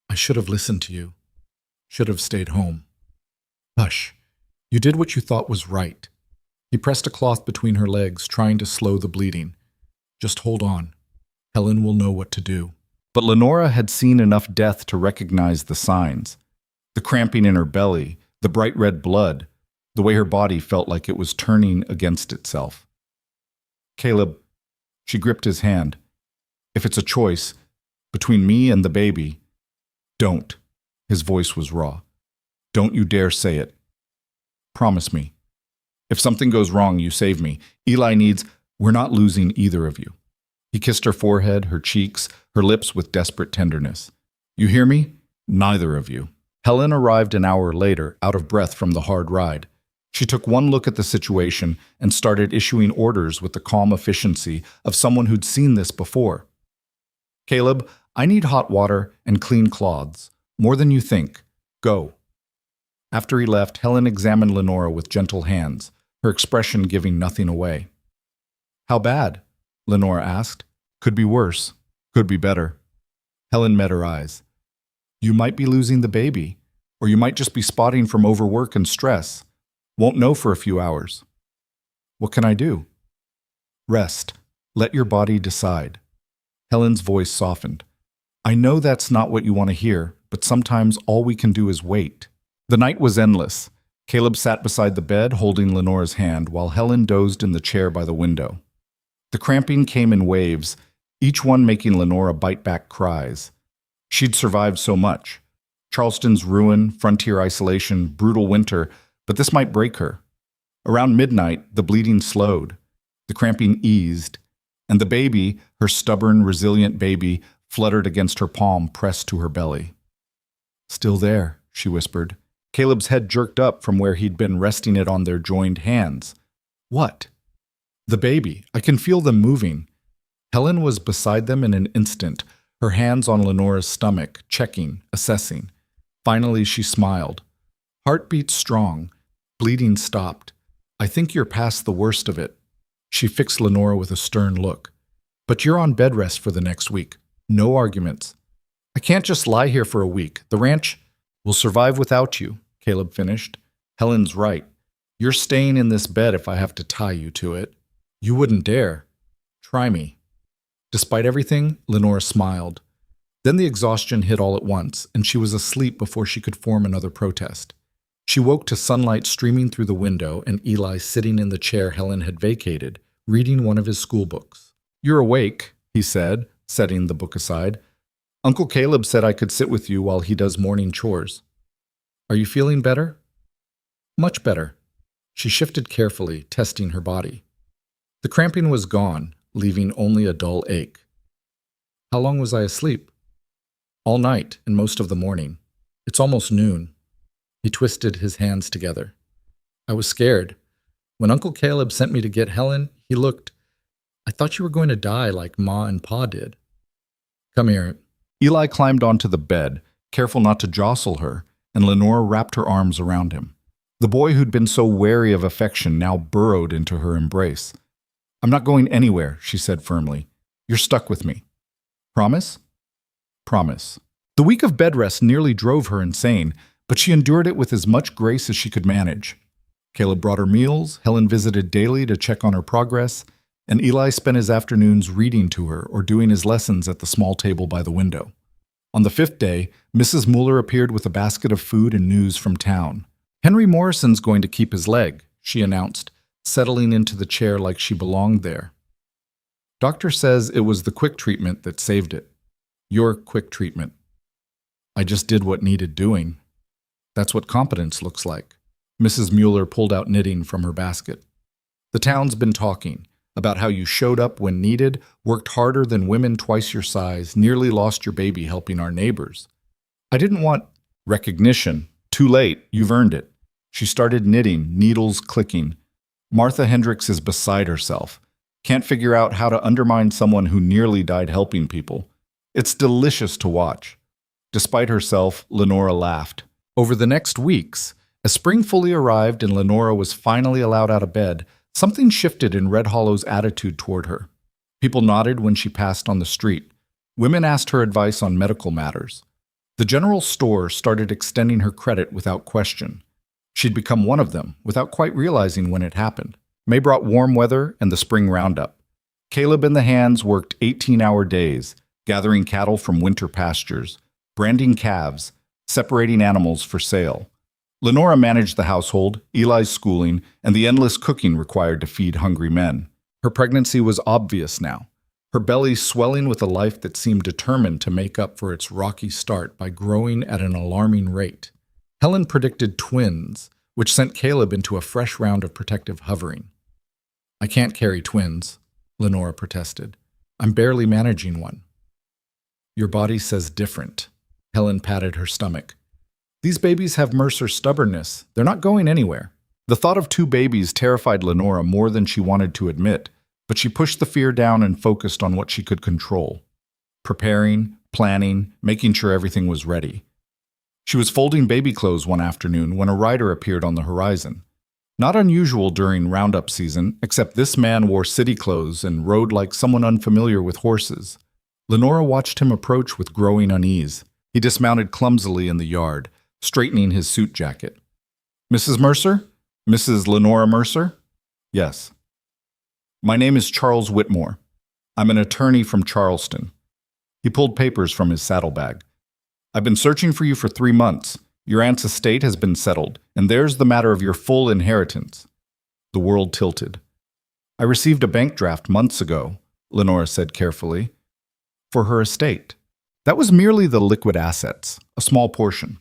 "I should have listened to you. Should have stayed home." "Hush. You did what you thought was right." He pressed a cloth between her legs, trying to slow the bleeding. "Just hold on. Helen will know what to do." But Lenora had seen enough death to recognize the signs. The cramping in her belly, the bright red blood, the way her body felt like it was turning against itself. "Caleb," she gripped his hand, "if it's a choice between me and the baby, don't." His voice was raw. "Don't you dare say it. Promise me. If something goes wrong, you save me. Eli needs... We're not losing either of you." He kissed her forehead, her cheeks, her lips with desperate tenderness. "You hear me? Neither of you." Helen arrived an hour later, out of breath from the hard ride. She took one look at the situation and started issuing orders with the calm efficiency of someone who'd seen this before. "Caleb, I need hot water and clean cloths. More than you think. Go." After he left, Helen examined Lenora with gentle hands, her expression giving nothing away. "How bad?" Lenora asked. "Could be worse. Could be better." Helen met her eyes. "You might be losing the baby, or you might just be spotting from overwork and stress. Won't know for a few hours." "What can I do?" "Rest. Let your body decide." Helen's voice softened. "I know that's not what you want to hear, but sometimes all we can do is wait." The night was endless. Caleb sat beside the bed, holding Lenora's hand, while Helen dozed in the chair by the window. The cramping came in waves, each one making Lenora bite back cries. She'd survived so much. Charleston's ruin, frontier isolation, brutal winter, but this might break her. Around midnight, the bleeding slowed. The cramping eased, and the baby, her stubborn, resilient baby, fluttered against her palm, pressed to her belly. "Still there," she whispered. Caleb's head jerked up from where he'd been resting it on their joined hands. "What?" "The baby. I can feel them moving." Helen was beside them in an instant, her hands on Lenora's stomach, checking, assessing. Finally, she smiled. "Heartbeat strong. Bleeding stopped. I think you're past the worst of it." She fixed Lenora with a stern look. "But you're on bed rest for the next week. No arguments." "I can't just lie here for a week. The ranch will survive without you," Caleb finished. "Helen's right. You're staying in this bed if I have to tie you to it. You wouldn't dare. Try me. Despite everything, Lenora smiled. Then the exhaustion hit all at once, and she was asleep before she could form another protest. She woke to sunlight streaming through the window and Eli sitting in the chair Helen had vacated, reading one of his school books. "You're awake," he said, setting the book aside. "Uncle Caleb said I could sit with you while he does morning chores. Are you feeling better?" "Much better." She shifted carefully, testing her body. The cramping was gone, leaving only a dull ache. "How long was I asleep?" "All night and most of the morning. It's almost noon." He twisted his hands together. "I was scared. When Uncle Caleb sent me to get Helen, he looked. I thought you were going to die like Ma and Pa did." "Come here." Eli climbed onto the bed, careful not to jostle her, and Lenora wrapped her arms around him. The boy who'd been so wary of affection now burrowed into her embrace. "I'm not going anywhere," she said firmly. "You're stuck with me. Promise?" "Promise." The week of bed rest nearly drove her insane, but she endured it with as much grace as she could manage. Caleb brought her meals, Helen visited daily to check on her progress, and Eli spent his afternoons reading to her or doing his lessons at the small table by the window. On the 5th day, Mrs. Mueller appeared with a basket of food and news from town. "Henry Morrison's going to keep his leg," she announced, settling into the chair like she belonged there. "Doctor says it was the quick treatment that saved it. Your quick treatment. I just did what needed doing. That's what competence looks like." Mrs. Mueller pulled out knitting from her basket. "The town's been talking about how you showed up when needed, worked harder than women twice your size, nearly lost your baby helping our neighbors. I didn't want recognition. Too late, you've earned it." She started knitting, needles clicking. Martha Hendricks is beside herself. Can't figure out how to undermine someone who nearly died helping people. It's delicious to watch. Despite herself, Lenora laughed. Over the next weeks, as spring fully arrived and Lenora was finally allowed out of bed, something shifted in Red Hollow's attitude toward her. People nodded when she passed on the street. Women asked her advice on medical matters. The general store started extending her credit without question. She'd become one of them, without quite realizing when it happened. May brought warm weather and the spring roundup. Caleb and the hands worked 18-hour days, gathering cattle from winter pastures, branding calves, separating animals for sale. Lenora managed the household, Eli's schooling, and the endless cooking required to feed hungry men. Her pregnancy was obvious now, her belly swelling with a life that seemed determined to make up for its rocky start by growing at an alarming rate. Helen predicted twins, which sent Caleb into a fresh round of protective hovering. "I can't carry twins," Lenora protested. "I'm barely managing one." "Your body says different." Helen patted her stomach. "These babies have Mercer stubbornness. They're not going anywhere." The thought of 2 babies terrified Lenora more than she wanted to admit, but she pushed the fear down and focused on what she could control. Preparing, planning, making sure everything was ready. She was folding baby clothes one afternoon when a rider appeared on the horizon. Not unusual during roundup season, except this man wore city clothes and rode like someone unfamiliar with horses. Lenora watched him approach with growing unease. He dismounted clumsily in the yard, straightening his suit jacket. "Mrs. Mercer? Mrs. Lenora Mercer?" "Yes." "My name is Charles Whitmore. I'm an attorney from Charleston." He pulled papers from his saddlebag. "I've been searching for you for 3 months. Your aunt's estate has been settled, and there's the matter of your full inheritance." The world tilted. "I received a bank draft months ago," Lenora said carefully, "for her estate. That was merely the liquid assets, a small portion.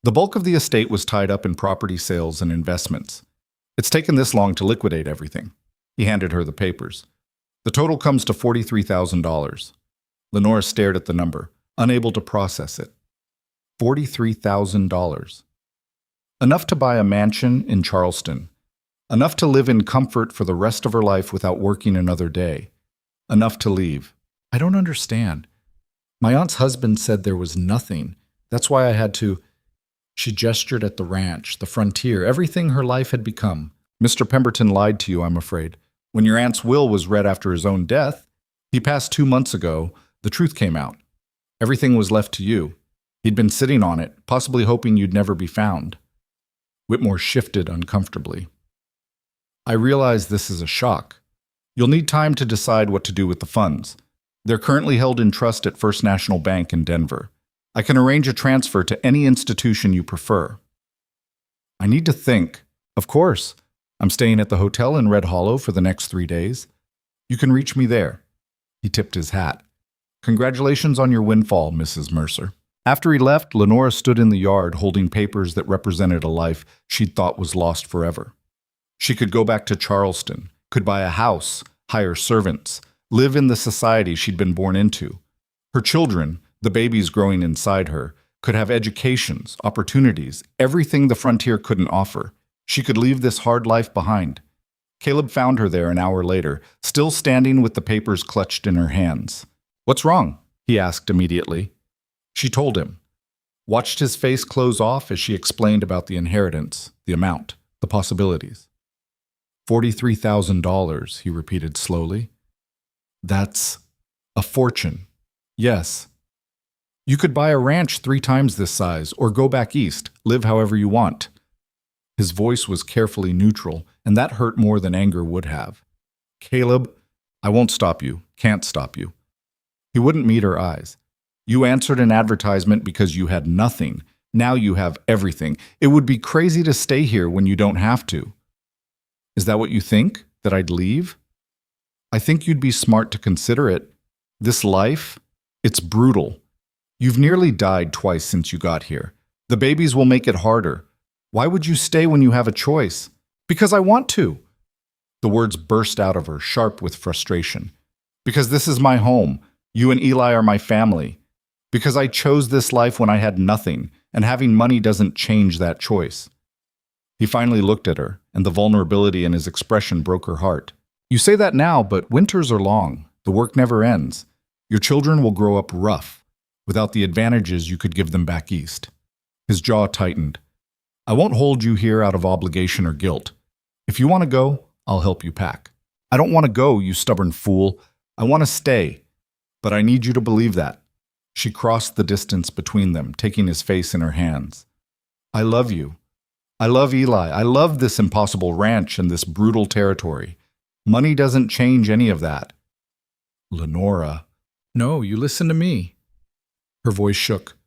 The bulk of the estate was tied up in property sales and investments. It's taken this long to liquidate everything." He handed her the papers. "The total comes to $43,000. Lenora stared at the number, unable to process it. $43,000. Enough to buy a mansion in Charleston. Enough to live in comfort for the rest of her life without working another day. Enough to leave. "I don't understand. My aunt's husband said there was nothing. That's why I had to—" She gestured at the ranch, the frontier, everything her life had become. "Mr. Pemberton lied to you, I'm afraid. When your aunt's will was read after his own death, he passed 2 months ago, the truth came out. Everything was left to you. He'd been sitting on it, possibly hoping you'd never be found." Whitmore shifted uncomfortably. I realize this is a shock. You'll need time to decide what to do with the funds. They're currently held in trust at First National Bank in Denver. I can arrange a transfer to any institution you prefer. I need to think. Of course. I'm staying at the hotel in Red Hollow for the next 3 days. You can reach me there. He tipped his hat. Congratulations on your windfall, Mrs. Mercer. After he left, Lenora stood in the yard holding papers that represented a life she'd thought was lost forever. She could go back to Charleston, could buy a house, hire servants, live in the society she'd been born into. Her children, the babies growing inside her, could have educations, opportunities, everything the frontier couldn't offer. She could leave this hard life behind. Caleb found her there an hour later, still standing with the papers clutched in her hands. "What's wrong?" he asked immediately. She told him, watched his face close off as she explained about the inheritance, the amount, the possibilities. $43,000, he repeated slowly. That's a fortune. Yes. You could buy a ranch 3 times this size, or go back east, live however you want. His voice was carefully neutral, and that hurt more than anger would have. Caleb, I won't stop you, can't stop you. He wouldn't meet her eyes. You answered an advertisement because you had nothing. Now you have everything. It would be crazy to stay here when you don't have to. Is that what you think? That I'd leave? I think you'd be smart to consider it. This life, it's brutal. You've nearly died twice since you got here. The babies will make it harder. Why would you stay when you have a choice? Because I want to. The words burst out of her, sharp with frustration. Because this is my home. You and Eli are my family. Because I chose this life when I had nothing, and having money doesn't change that choice. He finally looked at her, and the vulnerability in his expression broke her heart. You say that now, but winters are long. The work never ends. Your children will grow up rough, without the advantages you could give them back east. His jaw tightened. I won't hold you here out of obligation or guilt. If you want to go, I'll help you pack. I don't want to go, you stubborn fool. I want to stay. But I need you to believe that. She crossed the distance between them, taking his face in her hands. I love you. I love Eli. I love this impossible ranch and this brutal territory. Money doesn't change any of that. Lenora. No, you listen to me. Her voice shook.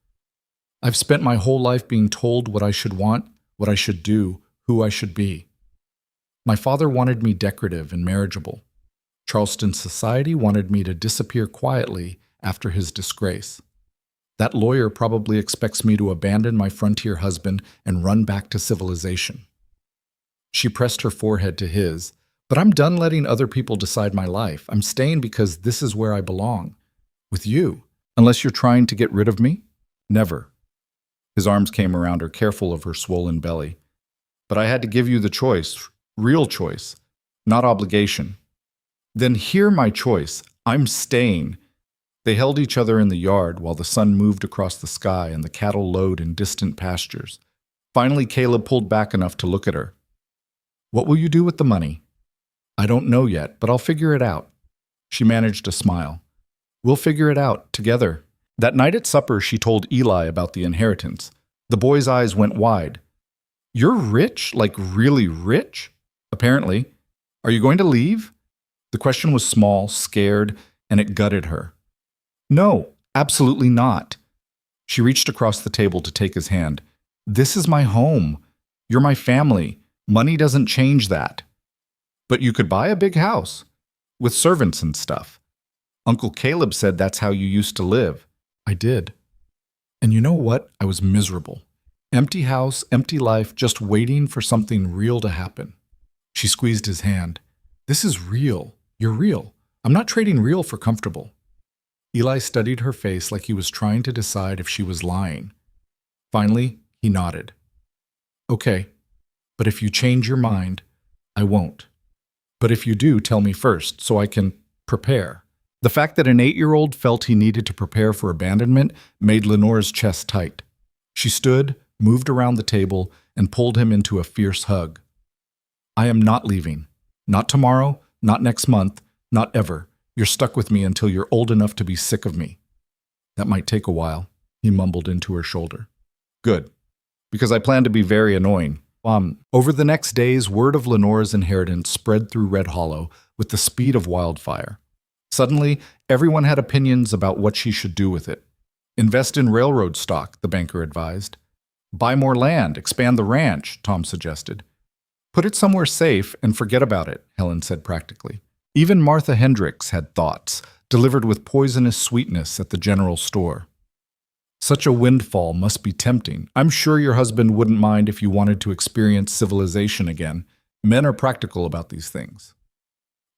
I've spent my whole life being told what I should want, what I should do, who I should be. My father wanted me decorative and marriageable. Charleston society wanted me to disappear quietly after his disgrace. That lawyer probably expects me to abandon my frontier husband and run back to civilization. She pressed her forehead to his. But I'm done letting other people decide my life. I'm staying because this is where I belong. With you. Unless you're trying to get rid of me? Never. His arms came around her, careful of her swollen belly. But I had to give you the choice. Real choice. Not obligation. Then hear my choice. I'm staying. They held each other in the yard while the sun moved across the sky and the cattle lowed in distant pastures. Finally, Caleb pulled back enough to look at her. What will you do with the money? I don't know yet, but I'll figure it out. She managed a smile. We'll figure it out, together. That night at supper, she told Eli about the inheritance. The boy's eyes went wide. You're rich? Like really rich? Apparently. Are you going to leave? The question was small, scared, and it gutted her. No, absolutely not. She reached across the table to take his hand. This is my home. You're my family. Money doesn't change that. But you could buy a big house, with servants and stuff. Uncle Caleb said that's how you used to live. I did. And you know what? I was miserable. Empty house, empty life, just waiting for something real to happen. She squeezed his hand. This is real. You're real. I'm not trading real for comfortable. Eli studied her face like he was trying to decide if she was lying. Finally, he nodded. Okay, but if you change your mind, I won't. But if you do, tell me first, so I can prepare. The fact that an 8-year-old felt he needed to prepare for abandonment made Lenore's chest tight. She stood, moved around the table, and pulled him into a fierce hug. I am not leaving. Not tomorrow, not next month, not ever. You're stuck with me until you're old enough to be sick of me. That might take a while, he mumbled into her shoulder. Good, because I plan to be very annoying. Over the next days, word of Lenora's inheritance spread through Red Hollow with the speed of wildfire. Suddenly, everyone had opinions about what she should do with it. Invest in railroad stock, the banker advised. Buy more land, expand the ranch, Tom suggested. Put it somewhere safe and forget about it, Helen said practically. Even Martha Hendricks had thoughts, delivered with poisonous sweetness at the general store. Such a windfall must be tempting. I'm sure your husband wouldn't mind if you wanted to experience civilization again. Men are practical about these things.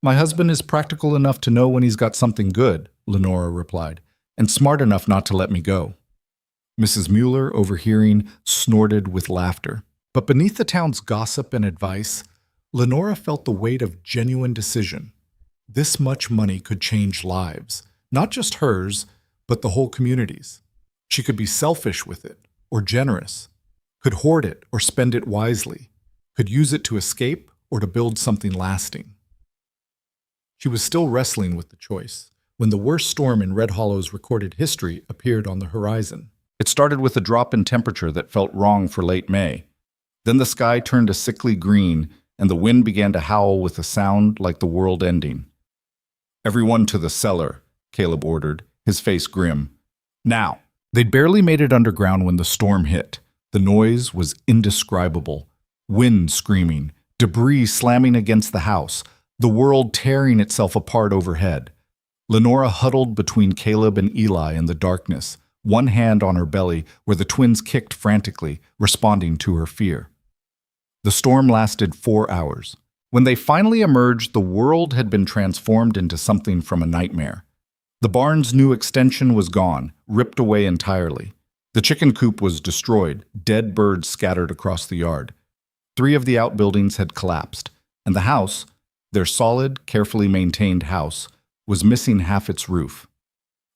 My husband is practical enough to know when he's got something good, Lenora replied, and smart enough not to let me go. Mrs. Mueller, overhearing, snorted with laughter. But beneath the town's gossip and advice, Lenora felt the weight of genuine decision. This much money could change lives, not just hers, but the whole community's. She could be selfish with it, or generous, could hoard it or spend it wisely, could use it to escape or to build something lasting. She was still wrestling with the choice when the worst storm in Red Hollow's recorded history appeared on the horizon. It started with a drop in temperature that felt wrong for late May. Then the sky turned a sickly green, and the wind began to howl with a sound like the world ending. "Everyone to the cellar," Caleb ordered, his face grim. "Now!" They'd barely made it underground when the storm hit. The noise was indescribable. Wind screaming, debris slamming against the house, the world tearing itself apart overhead. Lenora huddled between Caleb and Eli in the darkness, one hand on her belly where the twins kicked frantically, responding to her fear. The storm lasted 4 hours. When they finally emerged, the world had been transformed into something from a nightmare. The barn's new extension was gone, ripped away entirely. The chicken coop was destroyed, dead birds scattered across the yard. 3 of the outbuildings had collapsed, and the house, their solid, carefully maintained house, was missing half its roof.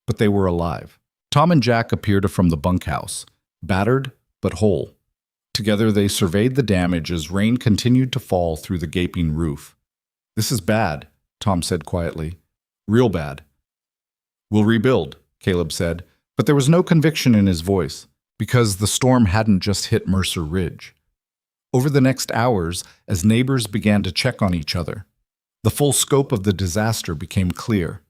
But they were alive. Tom and Jack appeared from the bunkhouse, battered but whole. Together they surveyed the damage as rain continued to fall through the gaping roof. "This is bad," Tom said quietly. "Real bad." "We'll rebuild," Caleb said, but there was no conviction in his voice, because the storm hadn't just hit Mercer Ridge. Over the next hours, as neighbors began to check on each other, the full scope of the disaster became clear.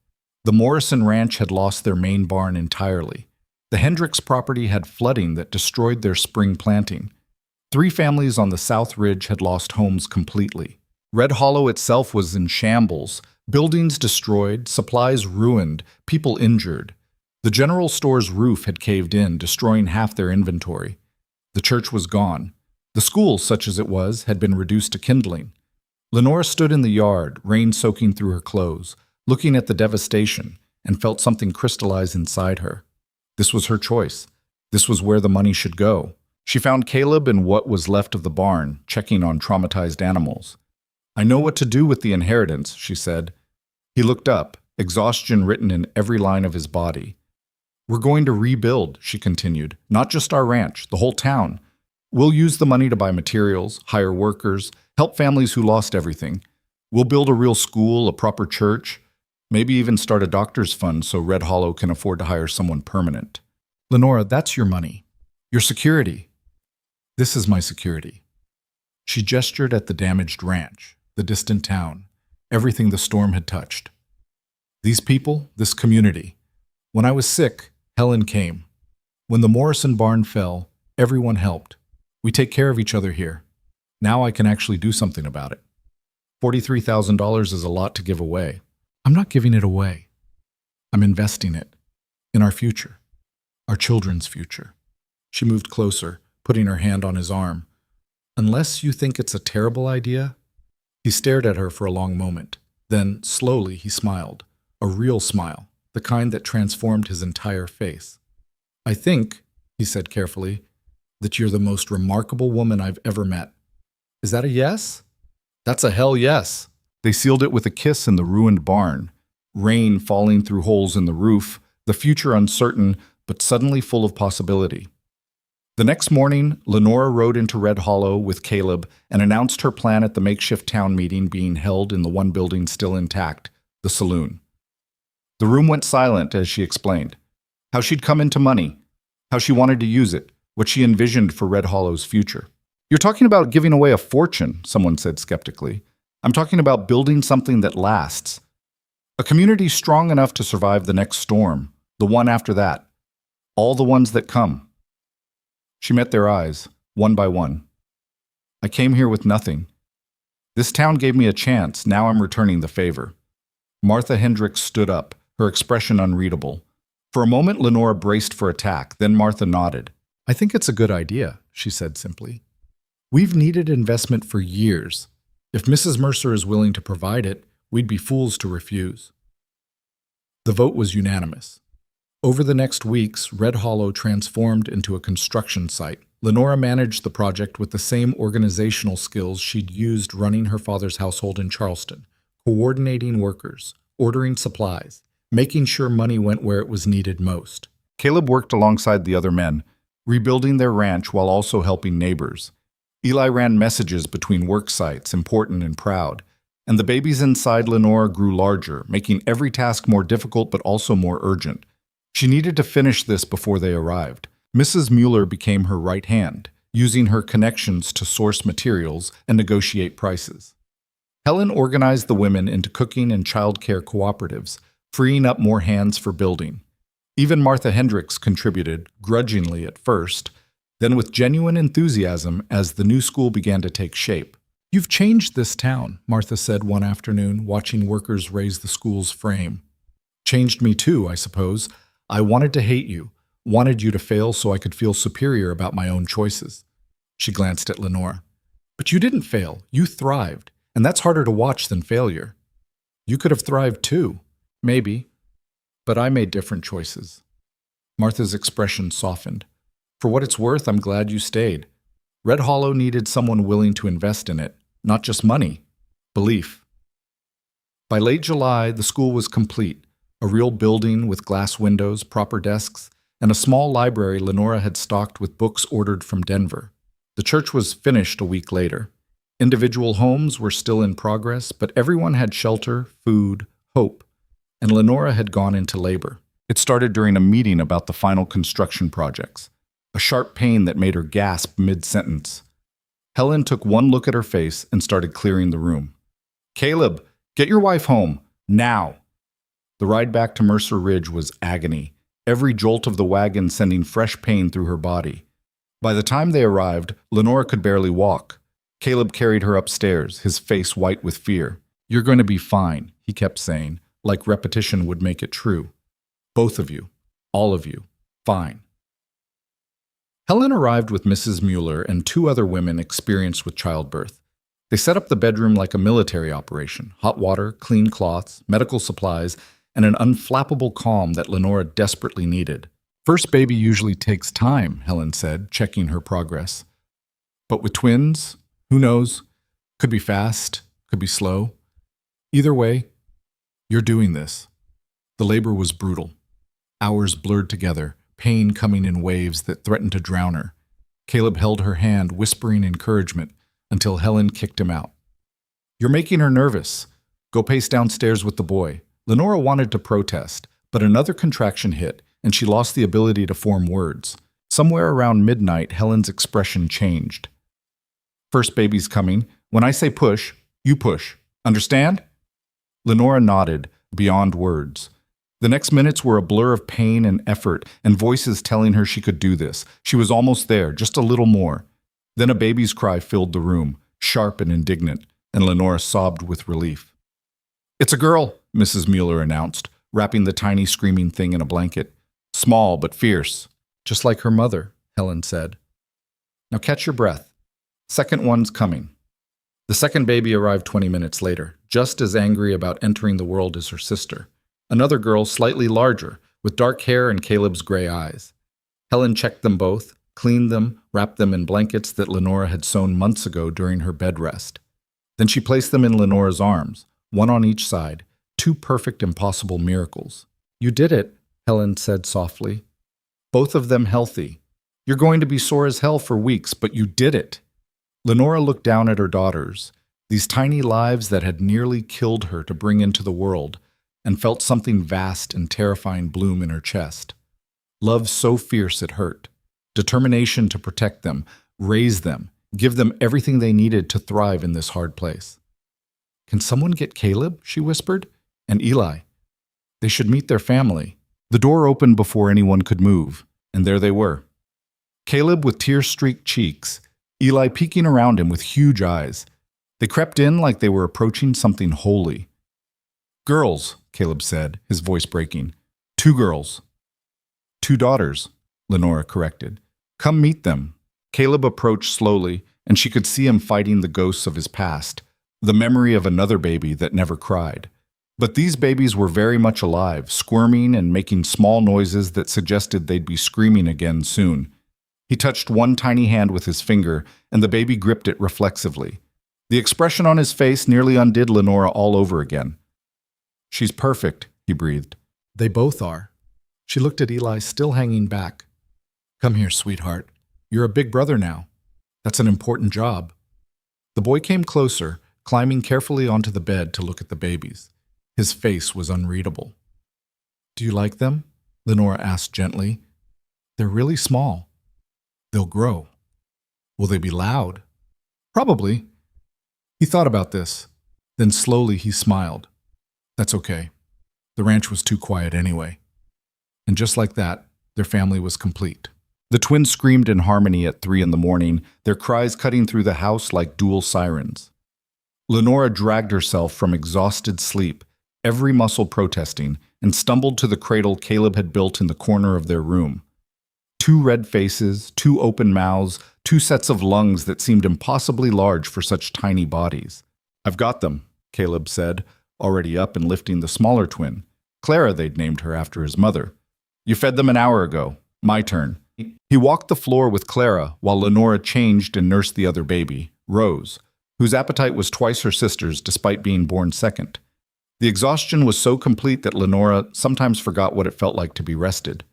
The Morrison Ranch had lost their main barn entirely. The Hendricks property had flooding that destroyed their spring planting. 3 families on the South Ridge had lost homes completely. Red Hollow itself was in shambles, buildings destroyed, supplies ruined, people injured. The general store's roof had caved in, destroying half their inventory. The church was gone. The school, such as it was, had been reduced to kindling. Lenora stood in the yard, rain soaking through her clothes, looking at the devastation, and felt something crystallize inside her. This was her choice. This was where the money should go. She found Caleb in what was left of the barn, checking on traumatized animals. "I know what to do with the inheritance," she said. He looked up, exhaustion written in every line of his body. "We're going to rebuild," she continued, "not just our ranch, the whole town. We'll use the money to buy materials, hire workers, help families who lost everything. We'll build a real school, a proper church, maybe even start a doctor's fund so Red Hollow can afford to hire someone permanent." "Lenora, that's your money. Your security." "This is my security." She gestured at the damaged ranch, the distant town, everything the storm had touched. "These people, this community. When I was sick, Helen came. When the Morrison barn fell, everyone helped. We take care of each other here. Now I can actually do something about it. $43,000 is a lot to give away. I'm not giving it away. I'm investing it in our future, our children's future." She moved closer, putting her hand on his arm. "Unless you think it's a terrible idea?" He stared at her for a long moment. Then, slowly, he smiled. A real smile, the kind that transformed his entire face. "I think," he said carefully, "that you're the most remarkable woman I've ever met. Is that a yes?" "That's a hell yes." They sealed it with a kiss in the ruined barn. Rain falling through holes in the roof, the future uncertain, but suddenly full of possibility. The next morning, Lenora rode into Red Hollow with Caleb and announced her plan at the makeshift town meeting being held in the one building still intact, the saloon. The room went silent as she explained how she'd come into money, how she wanted to use it, what she envisioned for Red Hollow's future. You're talking about giving away a fortune, someone said skeptically. I'm talking about building something that lasts. A community strong enough to survive the next storm, the one after that, all the ones that come. She met their eyes, one by one. I came here with nothing. This town gave me a chance, now I'm returning the favor. Martha Hendricks stood up, her expression unreadable. For a moment, Lenora braced for attack, then Martha nodded. I think it's a good idea, she said simply. We've needed investment for years. If Mrs. Mercer is willing to provide it, we'd be fools to refuse. The vote was unanimous. Over the next weeks, Red Hollow transformed into a construction site. Lenora managed the project with the same organizational skills she'd used running her father's household in Charleston, coordinating workers, ordering supplies, making sure money went where it was needed most. Caleb worked alongside the other men, rebuilding their ranch while also helping neighbors. Eli ran messages between work sites, important and proud, and the babies inside Lenora grew larger, making every task more difficult but also more urgent. She needed to finish this before they arrived. Mrs. Mueller became her right hand, using her connections to source materials and negotiate prices. Helen organized the women into cooking and childcare cooperatives, freeing up more hands for building. Even Martha Hendricks contributed, grudgingly at first, then with genuine enthusiasm as the new school began to take shape. You've changed this town, Martha said one afternoon, watching workers raise the school's frame. Changed me too, I suppose. I wanted to hate you, wanted you to fail so I could feel superior about my own choices. She glanced at Lenora. But you didn't fail, you thrived, and that's harder to watch than failure. You could have thrived too, maybe, but I made different choices. Martha's expression softened. For what it's worth, I'm glad you stayed. Red Hollow needed someone willing to invest in it, not just money, belief. By late July, the school was complete. A real building with glass windows, proper desks, and a small library Lenora had stocked with books ordered from Denver. The church was finished a week later. Individual homes were still in progress, but everyone had shelter, food, hope, and Lenora had gone into labor. It started during a meeting about the final construction projects, a sharp pain that made her gasp mid-sentence. Helen took one look at her face and started clearing the room. Caleb, get your wife home, now! The ride back to Mercer Ridge was agony, every jolt of the wagon sending fresh pain through her body. By the time they arrived, Lenora could barely walk. Caleb carried her upstairs, his face white with fear. You're going to be fine, he kept saying, like repetition would make it true. Both of you, all of you, fine. Helen arrived with Mrs. Mueller and two other women experienced with childbirth. They set up the bedroom like a military operation, hot water, clean cloths, medical supplies, and an unflappable calm that Lenora desperately needed. First baby usually takes time, Helen said, checking her progress. But with twins, who knows? Could be fast, could be slow. Either way, you're doing this. The labor was brutal. Hours blurred together, pain coming in waves that threatened to drown her. Caleb held her hand, whispering encouragement, until Helen kicked him out. You're making her nervous. Go pace downstairs with the boy. Lenora wanted to protest, but another contraction hit, and she lost the ability to form words. Somewhere around midnight, Helen's expression changed. First baby's coming. When I say push, you push. Understand? Lenora nodded, beyond words. The next minutes were a blur of pain and effort, and voices telling her she could do this. She was almost there, just a little more. Then a baby's cry filled the room, sharp and indignant, and Lenora sobbed with relief. It's a girl, Mrs. Mueller announced, wrapping the tiny screaming thing in a blanket. Small but fierce. Just like her mother, Helen said. Now catch your breath. Second one's coming. The second baby arrived 20 minutes later, just as angry about entering the world as her sister. Another girl slightly larger, with dark hair and Caleb's gray eyes. Helen checked them both, cleaned them, wrapped them in blankets that Lenora had sewn months ago during her bed rest. Then she placed them in Lenora's arms, one on each side, two perfect, impossible miracles. You did it, Helen said softly. Both of them healthy. You're going to be sore as hell for weeks, but you did it. Lenora looked down at her daughters, these tiny lives that had nearly killed her to bring into the world, and felt something vast and terrifying bloom in her chest. Love so fierce it hurt. Determination to protect them, raise them, give them everything they needed to thrive in this hard place. Can someone get Caleb? She whispered. And Eli. They should meet their family. The door opened before anyone could move, and there they were. Caleb with tear-streaked cheeks, Eli peeking around him with huge eyes. They crept in like they were approaching something holy. Girls, Caleb said, his voice breaking. 2 girls. 2 daughters, Lenora corrected. Come meet them. Caleb approached slowly, and she could see him fighting the ghosts of his past, the memory of another baby that never cried. But these babies were very much alive, squirming and making small noises that suggested they'd be screaming again soon. He touched one tiny hand with his finger, and the baby gripped it reflexively. The expression on his face nearly undid Lenora all over again. She's perfect, he breathed. They both are. She looked at Eli, still hanging back. Come here, sweetheart. You're a big brother now. That's an important job. The boy came closer, climbing carefully onto the bed to look at the babies. His face was unreadable. Do you like them? Lenora asked gently. They're really small. They'll grow. Will they be loud? Probably. He thought about this. Then slowly he smiled. That's okay. The ranch was too quiet anyway. And just like that, their family was complete. The twins screamed in harmony at 3 a.m, their cries cutting through the house like dual sirens. Lenora dragged herself from exhausted sleep, every muscle protesting, and stumbled to the cradle Caleb had built in the corner of their room. 2 red faces, 2 open mouths, 2 sets of lungs that seemed impossibly large for such tiny bodies. I've got them, Caleb said, already up and lifting the smaller twin. Clara, they'd named her after his mother. You fed them an hour ago. My turn. He walked the floor with Clara while Lenora changed and nursed the other baby, Rose, whose appetite was twice her sister's despite being born second. The exhaustion was so complete that Lenora sometimes forgot what it felt like to be rested.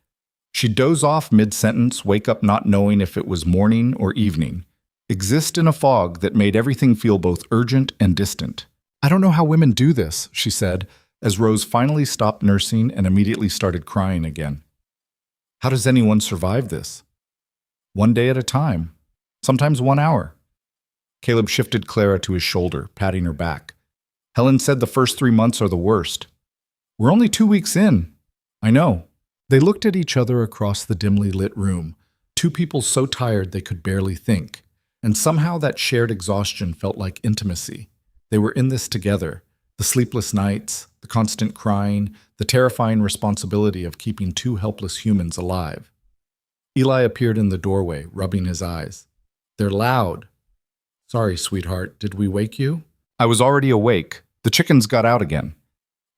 She'd doze off mid-sentence, wake up not knowing if it was morning or evening, exist in a fog that made everything feel both urgent and distant. I don't know how women do this, she said, as Rose finally stopped nursing and immediately started crying again. How does anyone survive this? 1 day at a time, sometimes 1 hour. Caleb shifted Clara to his shoulder, patting her back. Helen said the first 3 months are the worst. We're only 2 weeks in. I know. They looked at each other across the dimly lit room, 2 people so tired they could barely think, and somehow that shared exhaustion felt like intimacy. They were in this together, the sleepless nights, the constant crying, the terrifying responsibility of keeping 2 helpless humans alive. Eli appeared in the doorway, rubbing his eyes. They're loud. Sorry, sweetheart, did we wake you? I was already awake. The chickens got out again.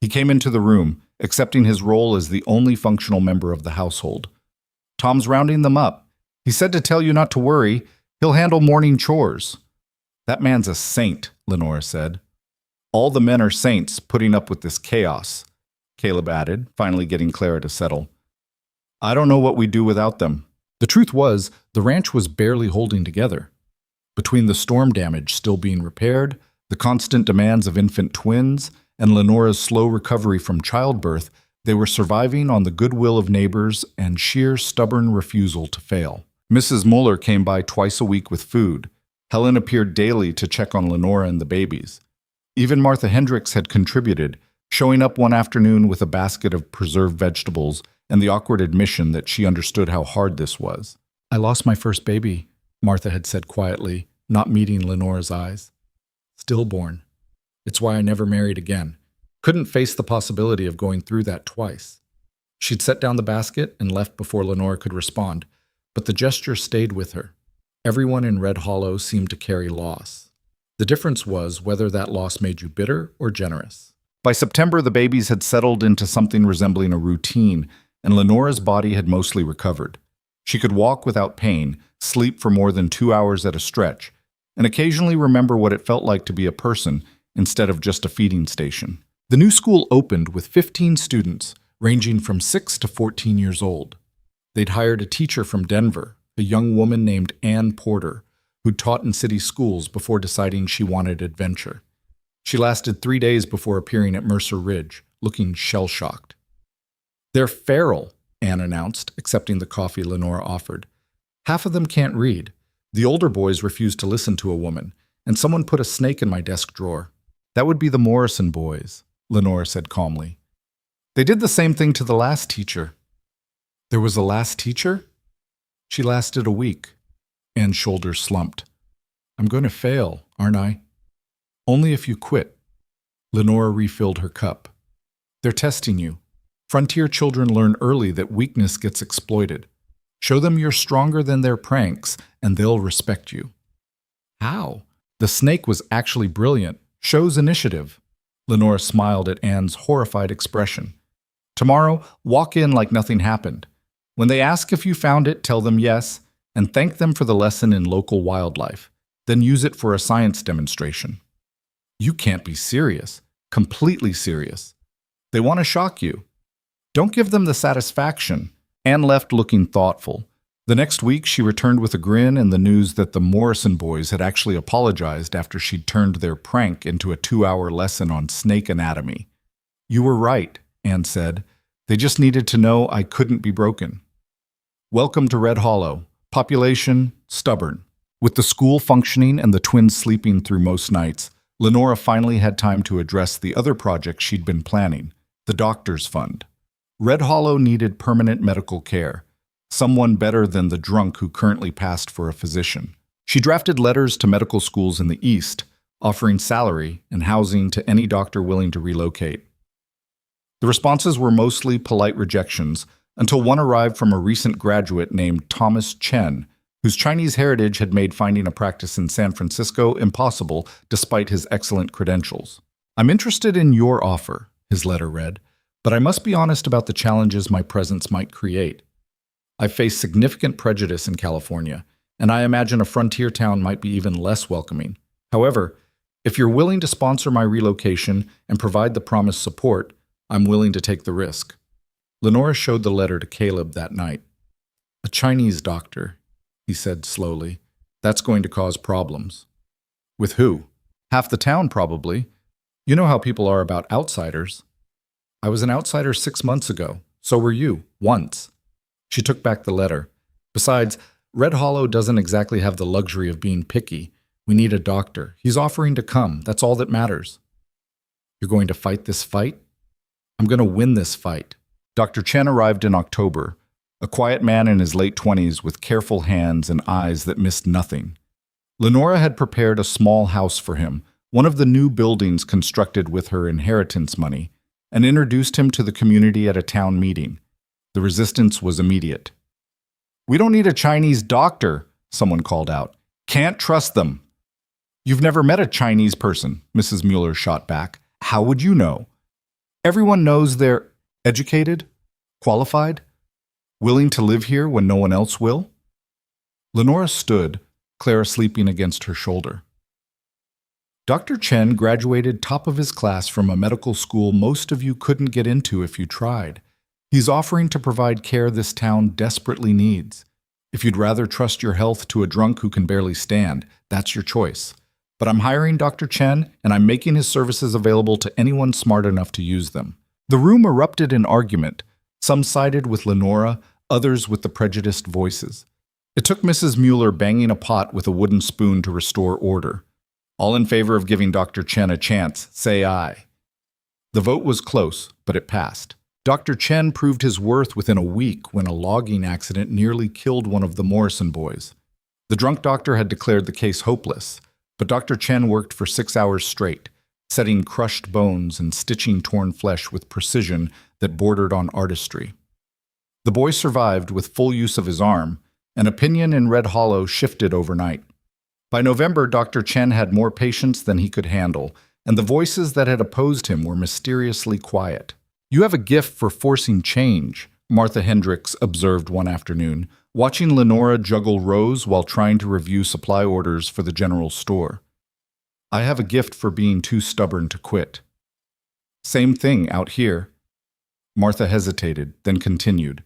He came into the room, accepting his role as the only functional member of the household. Tom's rounding them up. He said to tell you not to worry. He'll handle morning chores. That man's a saint, Lenora said. All the men are saints putting up with this chaos, Caleb added, finally getting Clara to settle. I don't know what we'd do without them. The truth was, the ranch was barely holding together. Between the storm damage still being repaired, the constant demands of infant twins, and Lenora's slow recovery from childbirth, they were surviving on the goodwill of neighbors and sheer stubborn refusal to fail. Mrs. Muller came by twice a week with food. Helen appeared daily to check on Lenora and the babies. Even Martha Hendricks had contributed, showing up one afternoon with a basket of preserved vegetables and the awkward admission that she understood how hard this was. I lost my first baby, Martha had said quietly, not meeting Lenora's eyes. Stillborn. It's why I never married again. Couldn't face the possibility of going through that twice. She'd set down the basket and left before Lenora could respond, but the gesture stayed with her. Everyone in Red Hollow seemed to carry loss. The difference was whether that loss made you bitter or generous. By September, the babies had settled into something resembling a routine, and Lenora's body had mostly recovered. She could walk without pain, sleep for more than 2 hours at a stretch, and occasionally remember what it felt like to be a person instead of just a feeding station. The new school opened with 15 students, ranging from 6 to 14 years old. They'd hired a teacher from Denver, a young woman named Ann Porter, who'd taught in city schools before deciding she wanted adventure. She lasted 3 days before appearing at Mercer Ridge, looking shell-shocked. They're feral, Ann announced, accepting the coffee Lenora offered. Half of them can't read. The older boys refused to listen to a woman, and someone put a snake in my desk drawer. That would be the Morrison boys, Lenora said calmly. They did the same thing to the last teacher. There was a last teacher? She lasted a week. Anne's shoulders slumped. I'm going to fail, aren't I? Only if you quit. Lenora refilled her cup. They're testing you. Frontier children learn early that weakness gets exploited. Show them you're stronger than their pranks, and they'll respect you. How? The snake was actually brilliant. Shows initiative. Lenora smiled at Anne's horrified expression. Tomorrow, walk in like nothing happened. When they ask if you found it, tell them yes, and thank them for the lesson in local wildlife. Then use it for a science demonstration. You can't be serious. Completely serious. They want to shock you. Don't give them the satisfaction. Anne left looking thoughtful. The next week, she returned with a grin and the news that the Morrison boys had actually apologized after she'd turned their prank into a 2-hour lesson on snake anatomy. You were right, Anne said. They just needed to know I couldn't be broken. Welcome to Red Hollow. Population, stubborn. With the school functioning and the twins sleeping through most nights, Lenora finally had time to address the other project she'd been planning, the doctor's fund. Red Hollow needed permanent medical care, someone better than the drunk who currently passed for a physician. She drafted letters to medical schools in the East, offering salary and housing to any doctor willing to relocate. The responses were mostly polite rejections, until one arrived from a recent graduate named Thomas Chen, whose Chinese heritage had made finding a practice in San Francisco impossible despite his excellent credentials. I'm interested in your offer, his letter read, but I must be honest about the challenges my presence might create. I face significant prejudice in California, and I imagine a frontier town might be even less welcoming. However, if you're willing to sponsor my relocation and provide the promised support, I'm willing to take the risk. Lenora showed the letter to Caleb that night. A Chinese doctor, he said slowly. That's going to cause problems. With who? Half the town, probably. You know how people are about outsiders. I was an outsider 6 months ago. So were you, once. She took back the letter. Besides, Red Hollow doesn't exactly have the luxury of being picky. We need a doctor. He's offering to come. That's all that matters. You're going to fight this fight? I'm going to win this fight. Dr. Chen arrived in October, a quiet man in his late 20s with careful hands and eyes that missed nothing. Lenora had prepared a small house for him, one of the new buildings constructed with her inheritance money, and introduced him to the community at a town meeting. The resistance was immediate. We don't need a Chinese doctor, someone called out. Can't trust them. You've never met a Chinese person, Mrs. Mueller shot back. How would you know? Everyone knows they're educated, qualified, willing to live here when no one else will. Lenora stood, Clara sleeping against her shoulder. Dr. Chen graduated top of his class from a medical school most of you couldn't get into if you tried. He's offering to provide care this town desperately needs. If you'd rather trust your health to a drunk who can barely stand, that's your choice. But I'm hiring Dr. Chen, and I'm making his services available to anyone smart enough to use them. The room erupted in argument. Some sided with Lenora, others with the prejudiced voices. It took Mrs. Mueller banging a pot with a wooden spoon to restore order. All in favor of giving Dr. Chen a chance, say aye. The vote was close, but it passed. Dr. Chen proved his worth within a week when a logging accident nearly killed one of the Morrison boys. The drunk doctor had declared the case hopeless, but Dr. Chen worked for 6 hours straight, setting crushed bones and stitching torn flesh with precision that bordered on artistry. The boy survived with full use of his arm, and opinion in Red Hollow shifted overnight. By November, Dr. Chen had more patients than he could handle, and the voices that had opposed him were mysteriously quiet. You have a gift for forcing change, Martha Hendricks observed one afternoon, watching Lenora juggle rows while trying to review supply orders for the general store. I have a gift for being too stubborn to quit. Same thing out here. Martha hesitated, then continued.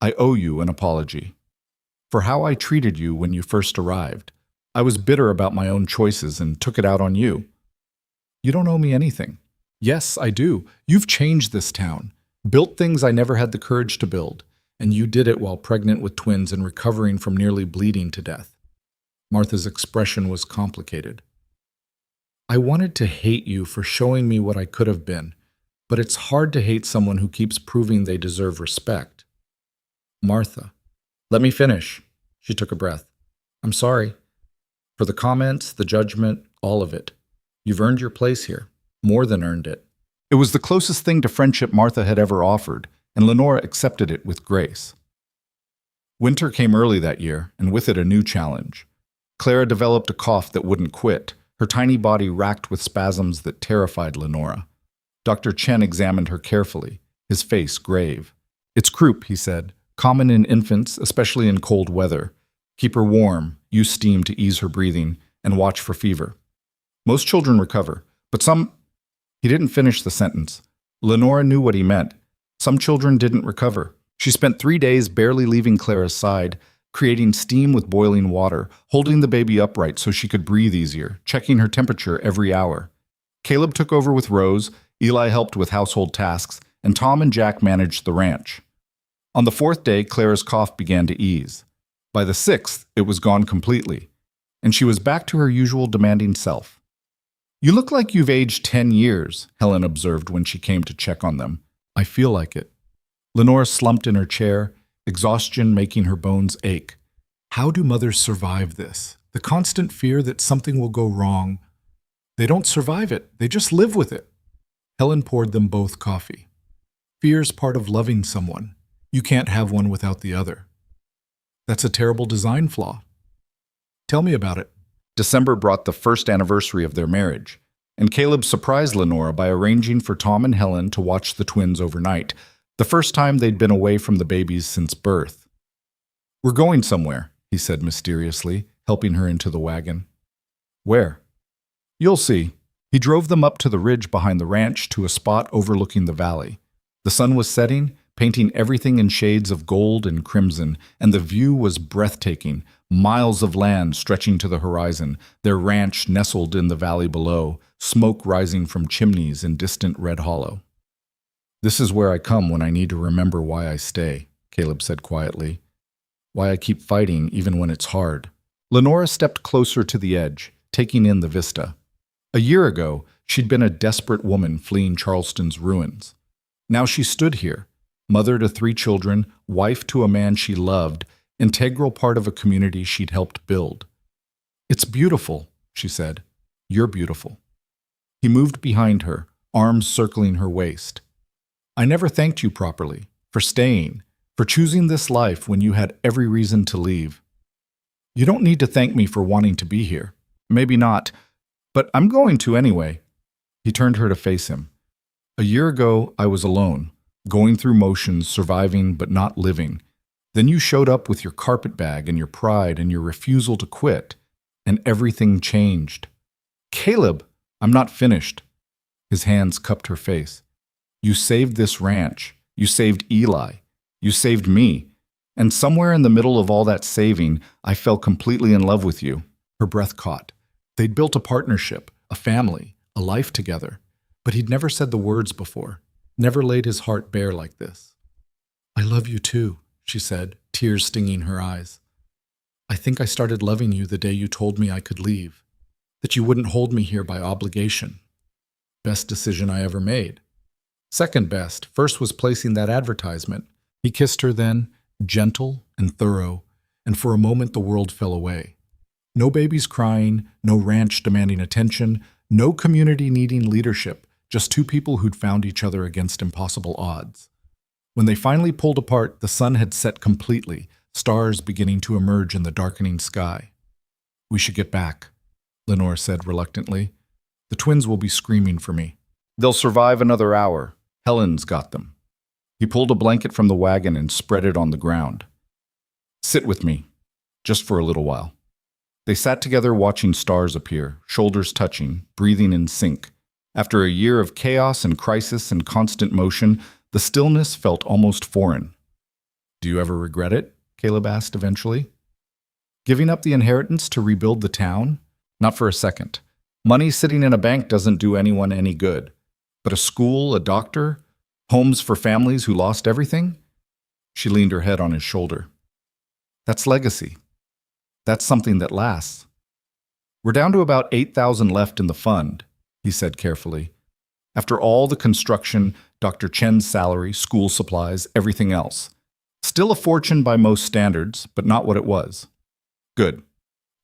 I owe you an apology. For how I treated you when you first arrived. I was bitter about my own choices and took it out on you. You don't owe me anything. Yes, I do. You've changed this town, built things I never had the courage to build, and you did it while pregnant with twins and recovering from nearly bleeding to death. Martha's expression was complicated. I wanted to hate you for showing me what I could have been, but it's hard to hate someone who keeps proving they deserve respect. Martha. Let me finish. She took a breath. I'm sorry. For the comments, the judgment, all of it. You've earned your place here. More than earned it. It was the closest thing to friendship Martha had ever offered, and Lenora accepted it with grace. Winter came early that year, and with it a new challenge. Clara developed a cough that wouldn't quit, her tiny body racked with spasms that terrified Lenora. Dr. Chen examined her carefully, his face grave. It's croup, he said, common in infants, especially in cold weather. Keep her warm, use steam to ease her breathing, and watch for fever. Most children recover, but some... He didn't finish the sentence. Lenora knew what he meant. Some children didn't recover. She spent 3 days barely leaving Clara's side, creating steam with boiling water, holding the baby upright so she could breathe easier, checking her temperature every hour. Caleb took over with Rose, Eli helped with household tasks, and Tom and Jack managed the ranch. On the 4th day, Clara's cough began to ease. By the 6th, it was gone completely, and she was back to her usual demanding self. You look like you've aged 10 years, Helen observed when she came to check on them. I feel like it. Lenora slumped in her chair, exhaustion making her bones ache. How do mothers survive this? The constant fear that something will go wrong. They don't survive it, they just live with it. Helen poured them both coffee. Fear's part of loving someone. You can't have one without the other. That's a terrible design flaw. Tell me about it. December brought the first anniversary of their marriage, and Caleb surprised Lenora by arranging for Tom and Helen to watch the twins overnight, the first time they'd been away from the babies since birth. We're going somewhere, he said mysteriously, helping her into the wagon. Where? You'll see. He drove them up to the ridge behind the ranch to a spot overlooking the valley. The sun was setting, painting everything in shades of gold and crimson, and the view was breathtaking. Miles of land stretching to the horizon, their ranch nestled in the valley below, smoke rising from chimneys in distant Red Hollow. This is where I come when I need to remember why I stay, Caleb said quietly. Why I keep fighting even when it's hard. Lenora stepped closer to the edge, taking in the vista. A year ago, she'd been a desperate woman fleeing Charleston's ruins. Now she stood here, mother to 3 children, wife to a man she loved, integral part of a community she'd helped build. It's beautiful, she said. You're beautiful. He moved behind her, arms circling her waist. I never thanked you properly, for staying, for choosing this life when you had every reason to leave. You don't need to thank me for wanting to be here. Maybe not, but I'm going to anyway. He turned her to face him. A year ago, I was alone, going through motions, surviving but not living. Then you showed up with your carpet bag and your pride and your refusal to quit, and everything changed. Caleb, I'm not finished. His hands cupped her face. You saved this ranch. You saved Eli. You saved me. And somewhere in the middle of all that saving, I fell completely in love with you. Her breath caught. They'd built a partnership, a family, a life together. But he'd never said the words before, never laid his heart bare like this. I love you too, she said, tears stinging her eyes. I think I started loving you the day you told me I could leave, that you wouldn't hold me here by obligation. Best decision I ever made. Second best, first was placing that advertisement. He kissed her then, gentle and thorough, and for a moment the world fell away. No babies crying, no ranch demanding attention, no community needing leadership, just 2 people who'd found each other against impossible odds. When they finally pulled apart, the sun had set completely, stars beginning to emerge in the darkening sky. We should get back, Lenore said reluctantly. The twins will be screaming for me. They'll survive another hour. Helen's got them. He pulled a blanket from the wagon and spread it on the ground. Sit with me, just for a little while. They sat together watching stars appear, shoulders touching, breathing in sync. After a year of chaos and crisis and constant motion, the stillness felt almost foreign. Do you ever regret it? Caleb asked eventually. Giving up the inheritance to rebuild the town? Not for a second. Money sitting in a bank doesn't do anyone any good. But a school, a doctor, homes for families who lost everything? She leaned her head on his shoulder. That's legacy. That's something that lasts. We're down to about 8,000 left in the fund, he said carefully. After all the construction, Dr. Chen's salary, school supplies, everything else. Still a fortune by most standards, but not what it was. Good.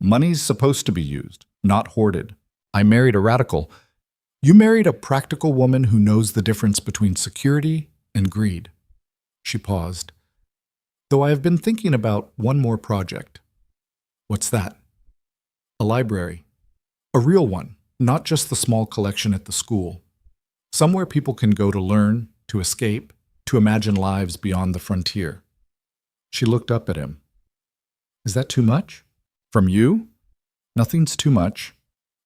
Money's supposed to be used, not hoarded. I married a radical. You married a practical woman who knows the difference between security and greed. She paused. Though I have been thinking about one more project. What's that? A library. A real one, not just the small collection at the school. Somewhere people can go to learn, to escape, to imagine lives beyond the frontier. She looked up at him. Is that too much? From you? Nothing's too much.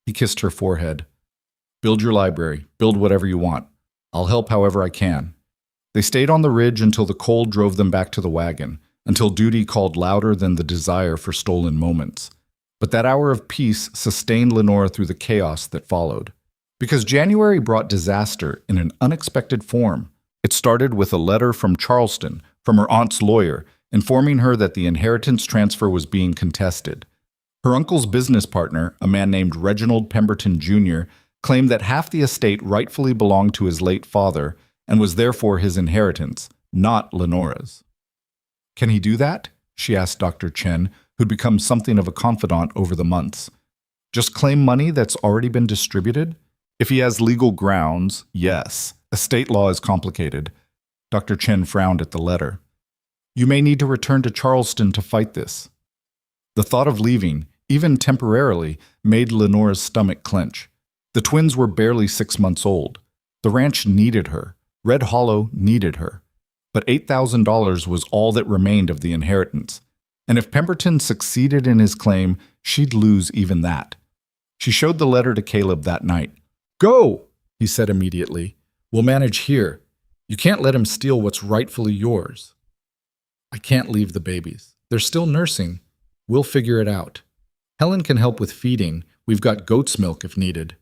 He kissed her forehead. Build your library. Build whatever you want. I'll help however I can. They stayed on the ridge until the cold drove them back to the wagon, until duty called louder than the desire for stolen moments. But that hour of peace sustained Lenora through the chaos that followed. Because January brought disaster in an unexpected form. It started with a letter from Charleston, from her aunt's lawyer, informing her that the inheritance transfer was being contested. Her uncle's business partner, a man named Reginald Pemberton Jr., claimed that half the estate rightfully belonged to his late father and was therefore his inheritance, not Lenora's. Can he do that? She asked Dr. Chen, who'd become something of a confidant over the months. Just claim money that's already been distributed? If he has legal grounds, yes. Estate law is complicated. Dr. Chen frowned at the letter. You may need to return to Charleston to fight this. The thought of leaving, even temporarily, made Lenora's stomach clench. The twins were barely 6 months old. The ranch needed her. Red Hollow needed her. But $8,000 was all that remained of the inheritance. And if Pemberton succeeded in his claim, she'd lose even that. She showed the letter to Caleb that night. Go, he said immediately. We'll manage here. You can't let him steal what's rightfully yours. I can't leave the babies. They're still nursing. We'll figure it out. Helen can help with feeding. We've got goat's milk if needed.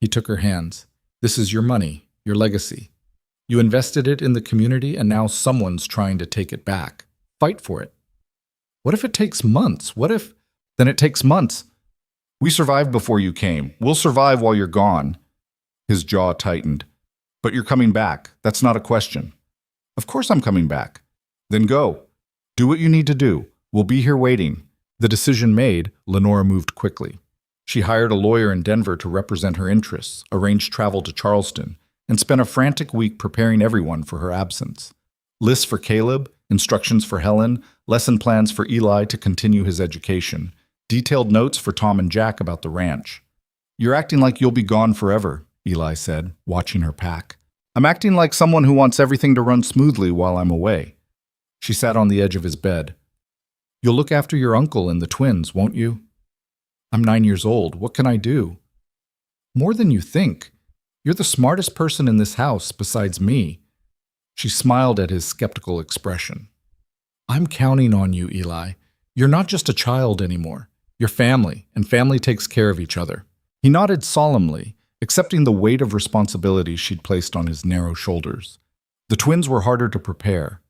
He took her hands. This is your money, your legacy. You invested it in the community and now someone's trying to take it back. Fight for it. What if it takes months? Then it takes months. We survived before you came. We'll survive while you're gone. His jaw tightened. But you're coming back. That's not a question. Of course I'm coming back. Then go. Do what you need to do. We'll be here waiting. The decision made, Lenora moved quickly. She hired a lawyer in Denver to represent her interests, arranged travel to Charleston, and spent a frantic week preparing everyone for her absence. Lists for Caleb, instructions for Helen, lesson plans for Eli to continue his education, detailed notes for Tom and Jack about the ranch. You're acting like you'll be gone forever, Eli said, watching her pack. I'm acting like someone who wants everything to run smoothly while I'm away. She sat on the edge of his bed. You'll look after your uncle and the twins, won't you? I'm 9 years old. What can I do? More than you think. You're the smartest person in this house besides me. She smiled at his skeptical expression. I'm counting on you, Eli. You're not just a child anymore. You're family, and family takes care of each other. He nodded solemnly, accepting the weight of responsibility she'd placed on his narrow shoulders. The twins were harder to prepare.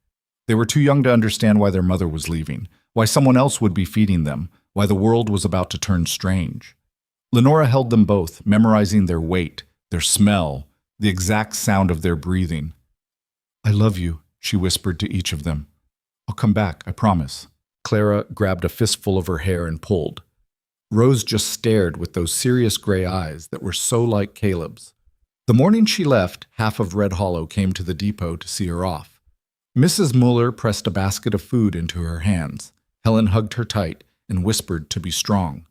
They were too young to understand why their mother was leaving, why someone else would be feeding them, why the world was about to turn strange. Lenora held them both, memorizing their weight, their smell, the exact sound of their breathing. I love you, she whispered to each of them. I'll come back, I promise. Clara grabbed a fistful of her hair and pulled. Rose just stared with those serious gray eyes that were so like Caleb's. The morning she left, half of Red Hollow came to the depot to see her off. Mrs. Mueller pressed a basket of food into her hands. Helen hugged her tight and whispered to be strong.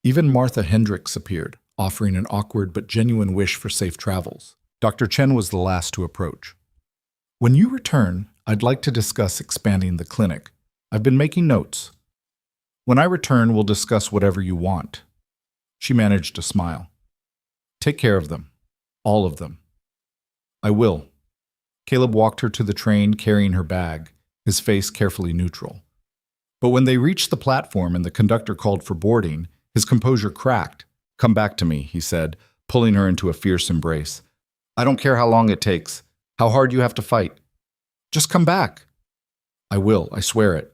Even Martha Hendricks appeared, offering an awkward but genuine wish for safe travels. Dr. Chen was the last to approach. When you return, I'd like to discuss expanding the clinic. I've been making notes. When I return, we'll discuss whatever you want. She managed a smile. Take care of them. All of them. I will. Caleb walked her to the train carrying her bag, his face carefully neutral. But when they reached the platform and the conductor called for boarding, his composure cracked. Come back to me, he said, pulling her into a fierce embrace. I don't care how long it takes, how hard you have to fight. Just come back. I will, I swear it.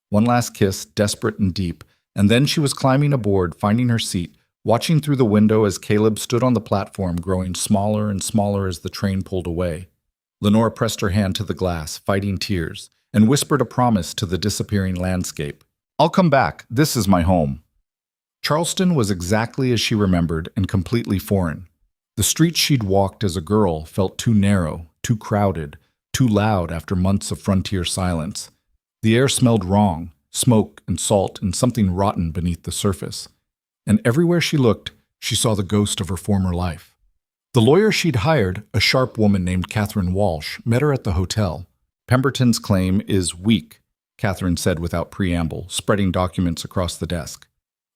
One last kiss, desperate and deep, And then she was climbing aboard, finding her seat, watching through the window as Caleb stood on the platform, growing smaller and smaller as the train pulled away. Lenora pressed her hand to the glass, fighting tears, and whispered a promise to the disappearing landscape. "I'll come back. This is my home." Charleston was exactly as she remembered and completely foreign. The streets she'd walked as a girl felt too narrow, too crowded, too loud after months of frontier silence. The air smelled wrong, smoke and salt and something rotten beneath the surface. And everywhere she looked, she saw the ghost of her former life. The lawyer she'd hired, a sharp woman named Catherine Walsh, met her at the hotel. "Pemberton's claim is weak," Catherine said without preamble, spreading documents across the desk.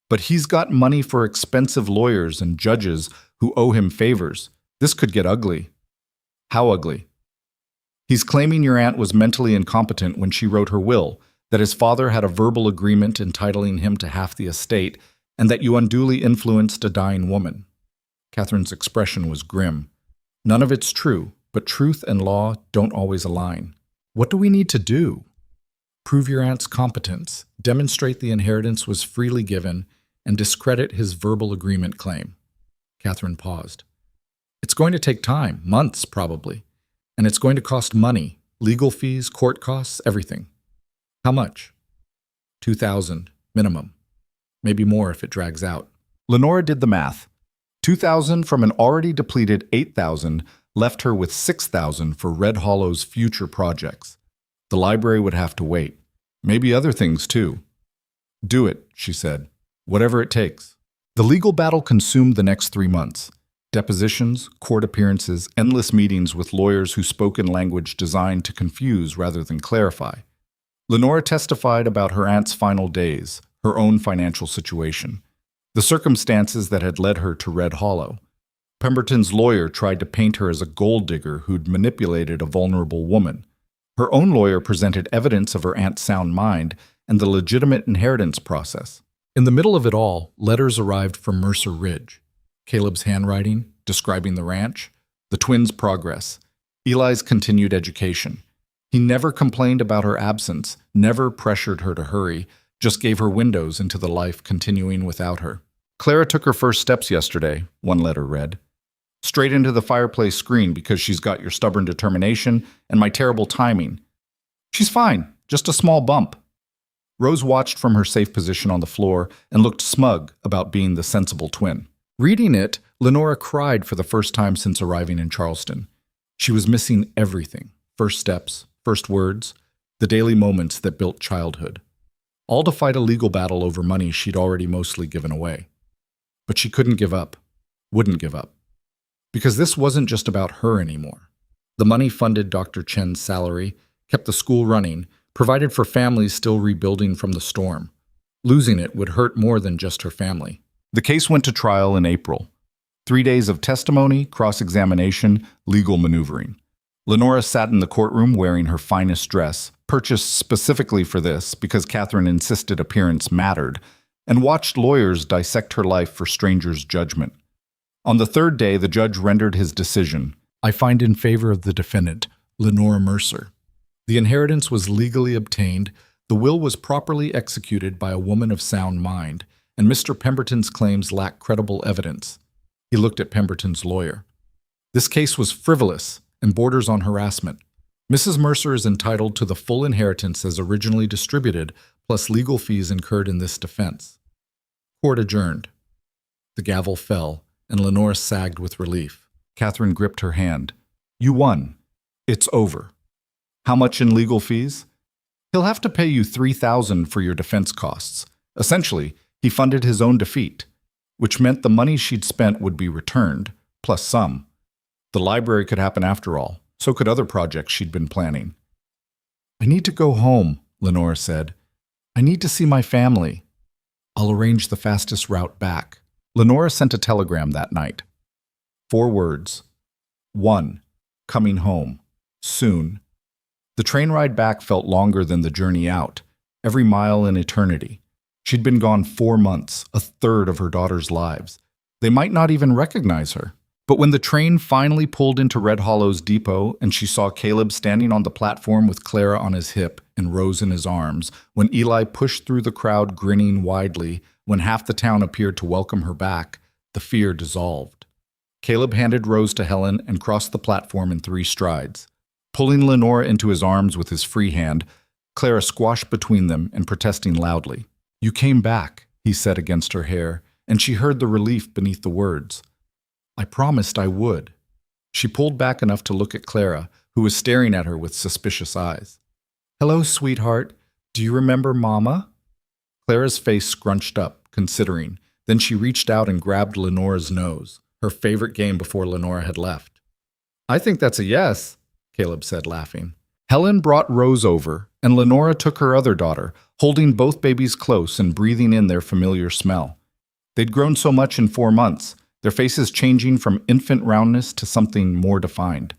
"But he's got money for expensive lawyers and judges who owe him favors. This could get ugly." "How ugly?" "He's claiming your aunt was mentally incompetent when she wrote her will, that his father had a verbal agreement entitling him to half the estate, and that you unduly influenced a dying woman." Catherine's expression was grim. "None of it's true, but truth and law don't always align. What do we need to do?" "Prove your aunt's competence, demonstrate the inheritance was freely given, and discredit his verbal agreement claim." Catherine paused. "It's going to take time, months probably, and it's going to cost money, legal fees, court costs, everything." "How much?" $2,000, minimum. Maybe more if it drags out. Lenora did the math. $2,000 from an already depleted $8,000 left her with $6,000 for Red Hollow's future projects. The library would have to wait. Maybe other things too. "Do it," she said. "Whatever it takes." The legal battle consumed the next 3 months. Depositions, court appearances, endless meetings with lawyers who spoke in language designed to confuse rather than clarify. Lenora testified about her aunt's final days, her own financial situation, the circumstances that had led her to Red Hollow. Pemberton's lawyer tried to paint her as a gold digger who'd manipulated a vulnerable woman. Her own lawyer presented evidence of her aunt's sound mind and the legitimate inheritance process. In the middle of it all, letters arrived from Mercer Ridge. Caleb's handwriting, describing the ranch, the twins' progress, Eli's continued education. He never complained about her absence, never pressured her to hurry, just gave her windows into the life continuing without her. "Clara took her first steps yesterday," one letter read. "Straight into the fireplace screen because she's got your stubborn determination and my terrible timing. She's fine, just a small bump." Rose watched from her safe position on the floor and looked smug about being the sensible twin. Reading it, Lenora cried for the first time since arriving in Charleston. She was missing everything: first steps, first words, the daily moments that built childhood. All to fight a legal battle over money she'd already mostly given away. But she couldn't give up, wouldn't give up. Because this wasn't just about her anymore. The money funded Dr. Chen's salary, kept the school running, provided for families still rebuilding from the storm. Losing it would hurt more than just her family. The case went to trial in April. 3 days of testimony, cross-examination, legal maneuvering. Lenora sat in the courtroom wearing her finest dress, purchased specifically for this because Catherine insisted appearance mattered, and watched lawyers dissect her life for strangers' judgment. On the third day, the judge rendered his decision. "I find in favor of the defendant, Lenora Mercer. The inheritance was legally obtained, the will was properly executed by a woman of sound mind, and Mr. Pemberton's claims lack credible evidence." He looked at Pemberton's lawyer. "This case was frivolous and borders on harassment. Mrs. Mercer is entitled to the full inheritance as originally distributed, plus legal fees incurred in this defense." Court adjourned. The gavel fell, and Lenora sagged with relief. Catherine gripped her hand. "You won. It's over." "How much in legal fees?" "He'll have to pay you $3,000 for your defense costs. Essentially, he funded his own defeat, which meant the money she'd spent would be returned, plus some. The library could happen after all. So could other projects she'd been planning. "I need to go home," Lenora said. "I need to see my family." "I'll arrange the fastest route back." Lenora sent a telegram that night. 4 words. 1. Coming home. Soon. The train ride back felt longer than the journey out, every mile an eternity. She'd been gone 4 months, a third of her daughter's lives. They might not even recognize her. But when the train finally pulled into Red Hollow's depot and she saw Caleb standing on the platform with Clara on his hip and Rose in his arms, when Eli pushed through the crowd grinning widely, when half the town appeared to welcome her back, the fear dissolved. Caleb handed Rose to Helen and crossed the platform in 3 strides. Pulling Lenora into his arms with his free hand, Clara squashed between them and protesting loudly. "You came back," he said against her hair, and she heard the relief beneath the words. "I promised I would." She pulled back enough to look at Clara, who was staring at her with suspicious eyes. "Hello, sweetheart. Do you remember Mama?" Clara's face scrunched up, considering. Then she reached out and grabbed Lenora's nose, her favorite game before Lenora had left. "I think that's a yes," Caleb said, laughing. Helen brought Rose over, and Lenora took her other daughter, holding both babies close and breathing in their familiar smell. They'd grown so much in 4 months, their faces changing from infant roundness to something more defined.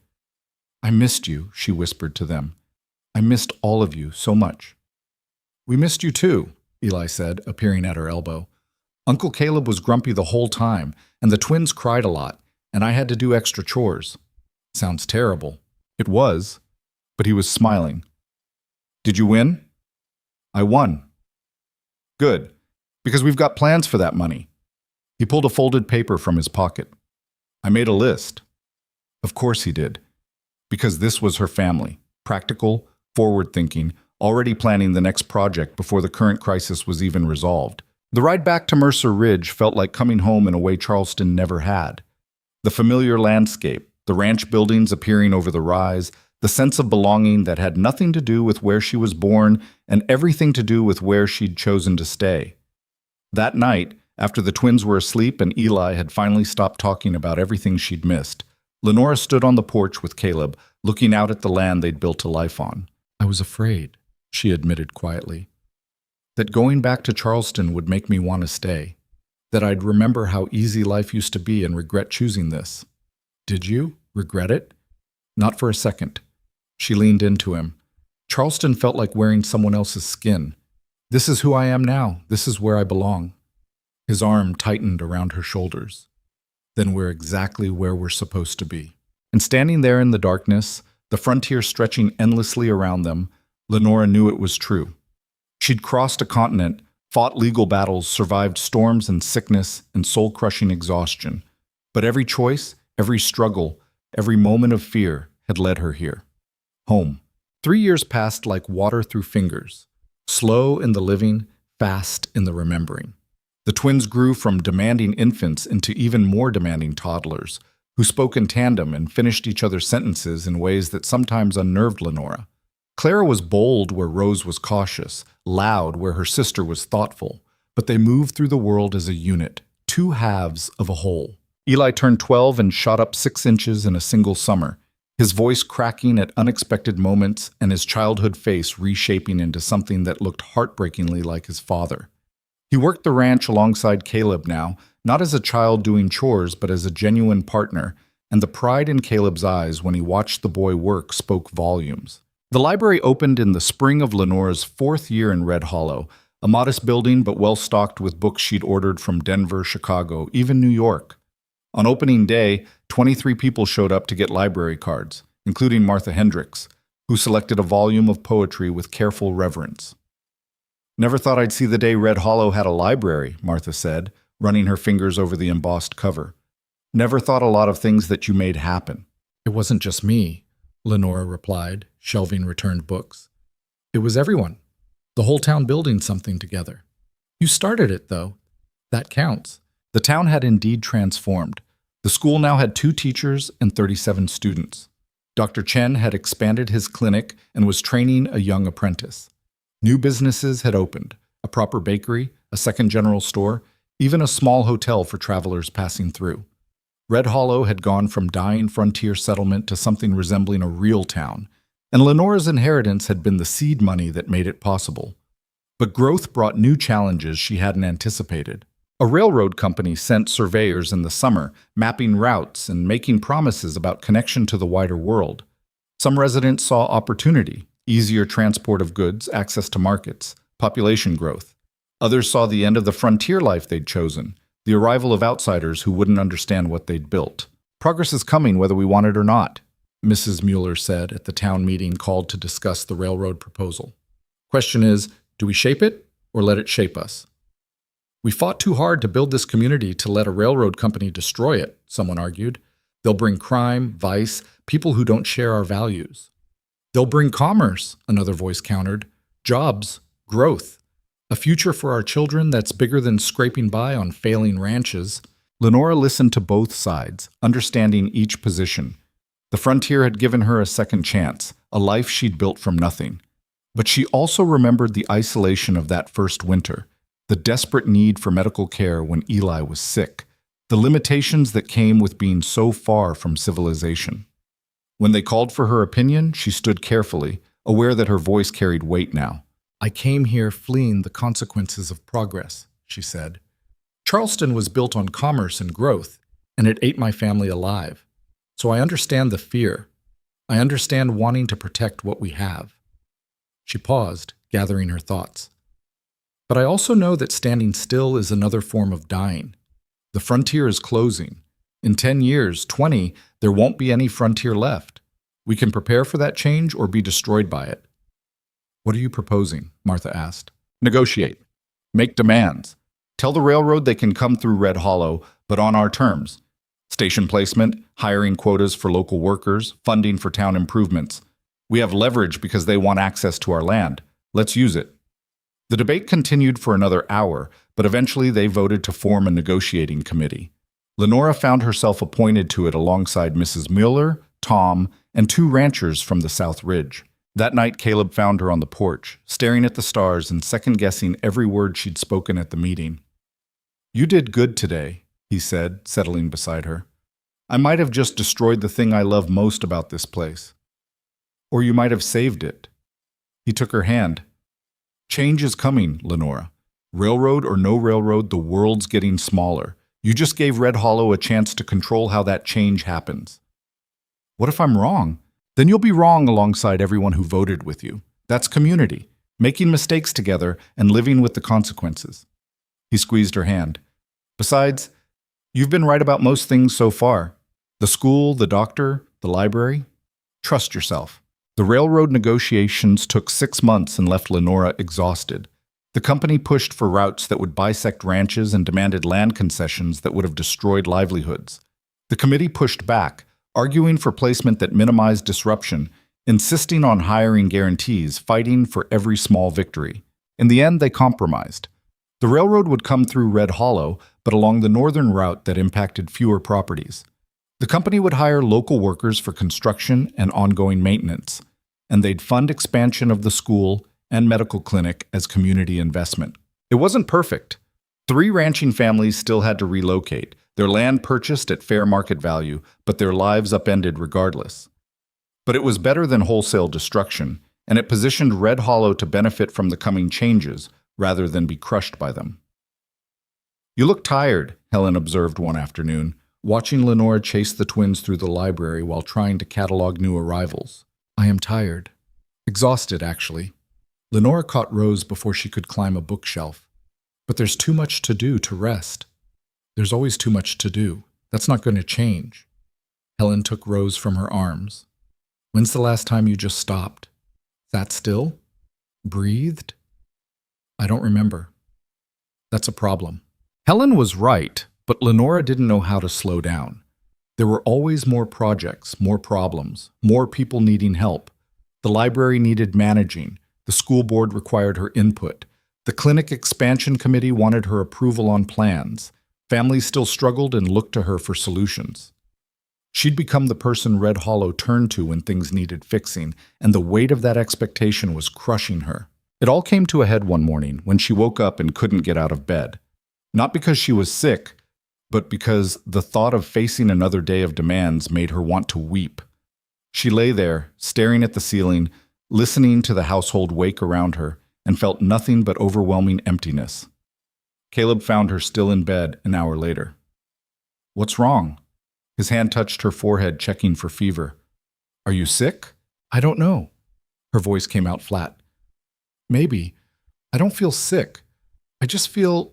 "I missed you," she whispered to them. "I missed all of you so much." "We missed you too," Eli said, appearing at her elbow. "Uncle Caleb was grumpy the whole time, and the twins cried a lot, and I had to do extra chores." "Sounds terrible." It was, but he was smiling. "Did you win?" "I won." "Good, because we've got plans for that money." He pulled a folded paper from his pocket. "I made a list." Of course he did, because this was her family, practical, forward-thinking, already planning the next project before the current crisis was even resolved. The ride back to Mercer Ridge felt like coming home in a way Charleston never had. The familiar landscape, the ranch buildings appearing over the rise, the sense of belonging that had nothing to do with where she was born and everything to do with where she'd chosen to stay. That night, after the twins were asleep and Eli had finally stopped talking about everything she'd missed, Lenora stood on the porch with Caleb, looking out at the land they'd built a life on. "I was afraid," she admitted quietly, "that going back to Charleston would make me want to stay, that I'd remember how easy life used to be and regret choosing this." "Did you? Regret it?" "Not for a second." She leaned into him. "Charleston felt like wearing someone else's skin. This is who I am now. This is where I belong." His arm tightened around her shoulders. "Then we're exactly where we're supposed to be." And standing there in the darkness, the frontier stretching endlessly around them, Lenora knew it was true. She'd crossed a continent, fought legal battles, survived storms and sickness and soul-crushing exhaustion. But every choice, every struggle, every moment of fear had led her here. Home. 3 years passed like water through fingers, slow in the living, fast in the remembering. The twins grew from demanding infants into even more demanding toddlers, who spoke in tandem and finished each other's sentences in ways that sometimes unnerved Lenora. Clara was bold where Rose was cautious, loud where her sister was thoughtful, but they moved through the world as a unit, 2 halves of a whole. Eli turned 12 and shot up 6 inches in a single summer, his voice cracking at unexpected moments and his childhood face reshaping into something that looked heartbreakingly like his father. He worked the ranch alongside Caleb now, not as a child doing chores, but as a genuine partner, and the pride in Caleb's eyes when he watched the boy work spoke volumes. The library opened in the spring of Lenora's 4th year in Red Hollow, a modest building but well-stocked with books she'd ordered from Denver, Chicago, even New York. On opening day, 23 people showed up to get library cards, including Martha Hendricks, who selected a volume of poetry with careful reverence. "Never thought I'd see the day Red Hollow had a library," Martha said, running her fingers over the embossed cover. "Never thought a lot of things that you made happen." "It wasn't just me," Lenora replied, shelving returned books. "It was everyone. The whole town building something together. You started it, though. That counts." The town had indeed transformed. The school now had 2 teachers and 37 students. Dr. Chen had expanded his clinic and was training a young apprentice. New businesses had opened, a proper bakery, a second general store, even a small hotel for travelers passing through. Red Hollow had gone from dying frontier settlement to something resembling a real town, and Lenora's inheritance had been the seed money that made it possible. But growth brought new challenges she hadn't anticipated. A railroad company sent surveyors in the summer, mapping routes and making promises about connection to the wider world. Some residents saw opportunity, easier transport of goods, access to markets, population growth. Others saw the end of the frontier life they'd chosen, the arrival of outsiders who wouldn't understand what they'd built. Progress is coming whether we want it or not, Mrs. Mueller said at the town meeting called to discuss the railroad proposal. Question is, do we shape it or let it shape us? We fought too hard to build this community to let a railroad company destroy it, someone argued. They'll bring crime, vice, people who don't share our values. They'll bring commerce, another voice countered, jobs, growth, a future for our children that's bigger than scraping by on failing ranches. Lenora listened to both sides, understanding each position. The frontier had given her a second chance, a life she'd built from nothing. But she also remembered the isolation of that first winter, the desperate need for medical care when Eli was sick, the limitations that came with being so far from civilization. When they called for her opinion, she stood carefully, aware that her voice carried weight now. I came here fleeing the consequences of progress, she said. Charleston was built on commerce and growth, and it ate my family alive. So I understand the fear. I understand wanting to protect what we have. She paused, gathering her thoughts. But I also know that standing still is another form of dying. The frontier is closing. In 10 years, 20, there won't be any frontier left. We can prepare for that change or be destroyed by it. What are you proposing? Martha asked. Negotiate. Make demands. Tell the railroad they can come through Red Hollow, but on our terms. Station placement, hiring quotas for local workers, funding for town improvements. We have leverage because they want access to our land. Let's use it. The debate continued for another hour, but eventually they voted to form a negotiating committee. Lenora found herself appointed to it alongside Mrs. Mueller, Tom, and 2 ranchers from the South Ridge. That night, Caleb found her on the porch, staring at the stars and second-guessing every word she'd spoken at the meeting. You did good today, he said, settling beside her. I might have just destroyed the thing I love most about this place. Or you might have saved it. He took her hand. Change is coming, Lenora. Railroad or no railroad, the world's getting smaller. You just gave Red Hollow a chance to control how that change happens. What if I'm wrong? Then you'll be wrong alongside everyone who voted with you. That's community, making mistakes together and living with the consequences. He squeezed her hand. Besides, you've been right about most things so far. The school, the doctor, the library. Trust yourself. The railroad negotiations took 6 months and left Lenora exhausted. The company pushed for routes that would bisect ranches and demanded land concessions that would have destroyed livelihoods. The committee pushed back, arguing for placement that minimized disruption, insisting on hiring guarantees, fighting for every small victory. In the end, they compromised. The railroad would come through Red Hollow, but along the northern route that impacted fewer properties. The company would hire local workers for construction and ongoing maintenance, and they'd fund expansion of the school and medical clinic as community investment. It wasn't perfect. 3 ranching families still had to relocate, their land purchased at fair market value, but their lives upended regardless. But it was better than wholesale destruction, and it positioned Red Hollow to benefit from the coming changes rather than be crushed by them. You look tired, Helen observed one afternoon, watching Lenora chase the twins through the library while trying to catalog new arrivals. I am tired. Exhausted, actually. Lenora caught Rose before she could climb a bookshelf. But there's too much to do to rest. There's always too much to do. That's not going to change. Helen took Rose from her arms. When's the last time you just stopped? Sat still? Breathed? I don't remember. That's a problem. Helen was right, but Lenora didn't know how to slow down. There were always more projects, more problems, more people needing help. The library needed managing. The school board required her input. The clinic expansion committee wanted her approval on plans. Families still struggled and looked to her for solutions. She'd become the person Red Hollow turned to when things needed fixing, and the weight of that expectation was crushing her. It all came to a head one morning when she woke up and couldn't get out of bed. Not because she was sick, but because the thought of facing another day of demands made her want to weep. She lay there, staring at the ceiling, listening to the household wake around her, and felt nothing but overwhelming emptiness. Caleb found her still in bed an hour later. What's wrong? His hand touched her forehead, checking for fever. Are you sick? I don't know. Her voice came out flat. Maybe. I don't feel sick. I just feel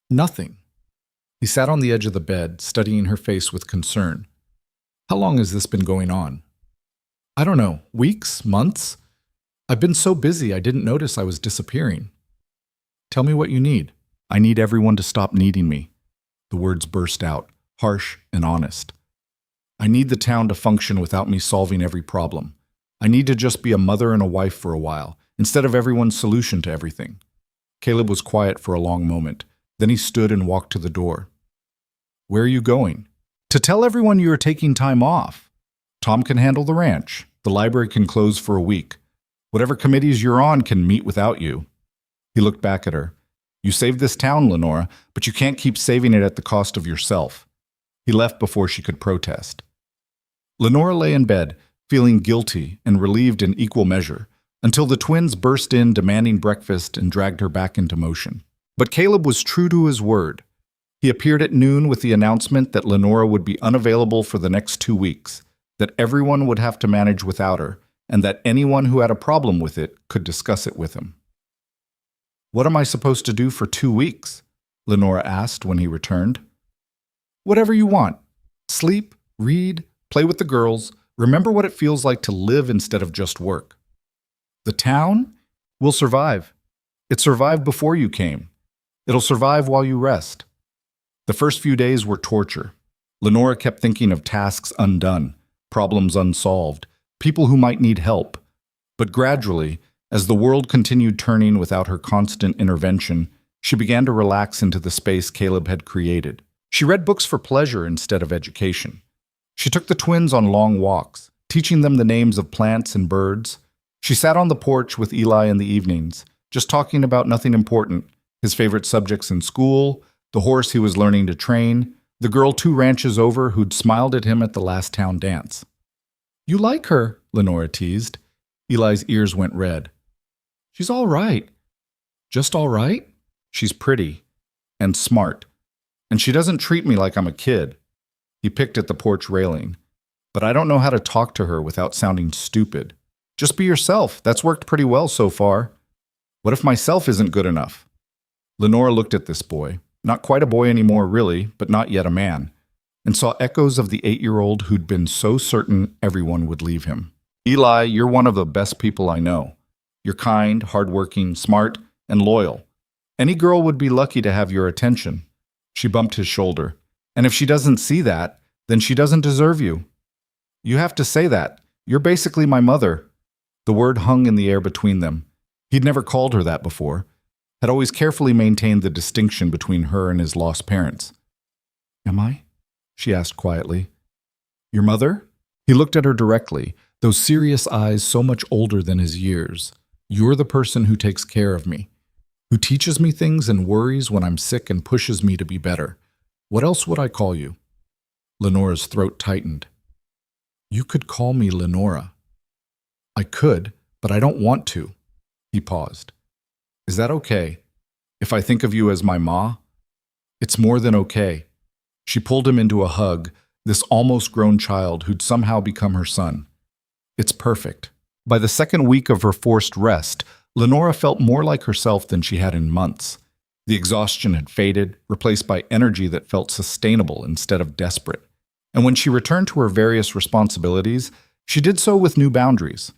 nothing. He sat on the edge of the bed, studying her face with concern. How long has this been going on? I don't know, weeks, months? I've been so busy I didn't notice I was disappearing. Tell me what you need. I need everyone to stop needing me. The words burst out, harsh and honest. I need the town to function without me solving every problem. I need to just be a mother and a wife for a while, instead of everyone's solution to everything. Caleb was quiet for a long moment. Then he stood and walked to the door. Where are you going? To tell everyone you are taking time off. Tom can handle the ranch. The library can close for a week. Whatever committees you're on can meet without you. He looked back at her. You saved this town, Lenora, but you can't keep saving it at the cost of yourself. He left before she could protest. Lenora lay in bed, feeling guilty and relieved in equal measure, until the twins burst in demanding breakfast and dragged her back into motion. But Caleb was true to his word. He appeared at noon with the announcement that Lenora would be unavailable for the next 2 weeks, that everyone would have to manage without her, and that anyone who had a problem with it could discuss it with him. What am I supposed to do for 2 weeks? Lenora asked when he returned. Whatever you want. Sleep, read, play with the girls, remember what it feels like to live instead of just work. The town will survive. It survived before you came. It'll survive while you rest. The first few days were torture. Lenora kept thinking of tasks undone, problems unsolved, people who might need help. But gradually, as the world continued turning without her constant intervention, she began to relax into the space Caleb had created. She read books for pleasure instead of education. She took the twins on long walks, teaching them the names of plants and birds. She sat on the porch with Eli in the evenings, just talking about nothing important, his favorite subjects in school, the horse he was learning to train, the girl 2 ranches over who'd smiled at him at the last town dance. You like her, Lenora teased. Eli's ears went red. She's all right. Just all right? She's pretty and smart, and she doesn't treat me like I'm a kid. He picked at the porch railing. But I don't know how to talk to her without sounding stupid. Just be yourself. That's worked pretty well so far. What if myself isn't good enough? Lenora looked at this boy, not quite a boy anymore really, but not yet a man, and saw echoes of the 8-year-old who'd been so certain everyone would leave him. Eli, you're one of the best people I know. You're kind, hardworking, smart, and loyal. Any girl would be lucky to have your attention. She bumped his shoulder. And if she doesn't see that, then she doesn't deserve you. You have to say that. You're basically my mother. The word hung in the air between them. He'd never called her that before, had always carefully maintained the distinction between her and his lost parents. Am I? She asked quietly. Your mother? He looked at her directly, those serious eyes so much older than his years. You're the person who takes care of me, who teaches me things and worries when I'm sick and pushes me to be better. What else would I call you? Lenora's throat tightened. You could call me Lenora. I could, but I don't want to. He paused. Is that okay? If I think of you as my ma? It's more than okay. She pulled him into a hug, this almost grown child who'd somehow become her son. It's perfect. By the second week of her forced rest, Lenora felt more like herself than she had in months. The exhaustion had faded, replaced by energy that felt sustainable instead of desperate. And when she returned to her various responsibilities, she did so with new boundaries.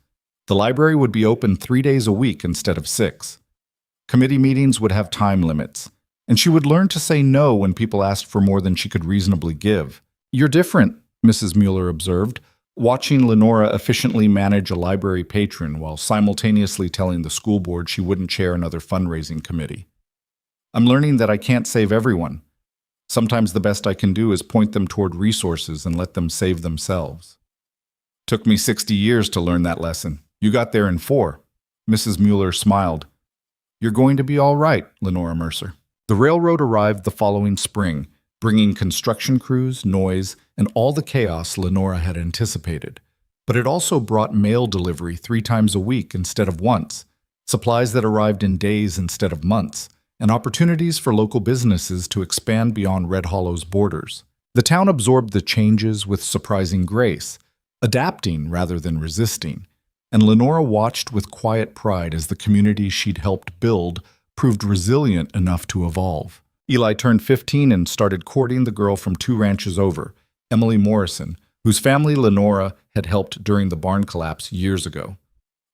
The library would be open 3 days a week instead of 6. Committee meetings would have time limits, and she would learn to say no when people asked for more than she could reasonably give. You're different, Mrs. Mueller observed, watching Lenora efficiently manage a library patron while simultaneously telling the school board she wouldn't chair another fundraising committee. I'm learning that I can't save everyone. Sometimes the best I can do is point them toward resources and let them save themselves. Took me 60 years to learn that lesson. You got there in 4. Mrs. Mueller smiled. You're going to be all right, Lenora Mercer. The railroad arrived the following spring, bringing construction crews, noise, and all the chaos Lenora had anticipated. But it also brought mail delivery 3 times a week instead of once, supplies that arrived in days instead of months, and opportunities for local businesses to expand beyond Red Hollow's borders. The town absorbed the changes with surprising grace, adapting rather than resisting, and Lenora watched with quiet pride as the community she'd helped build proved resilient enough to evolve. Eli turned 15 and started courting the girl from 2 ranches over, Emily Morrison, whose family Lenora had helped during the barn collapse years ago.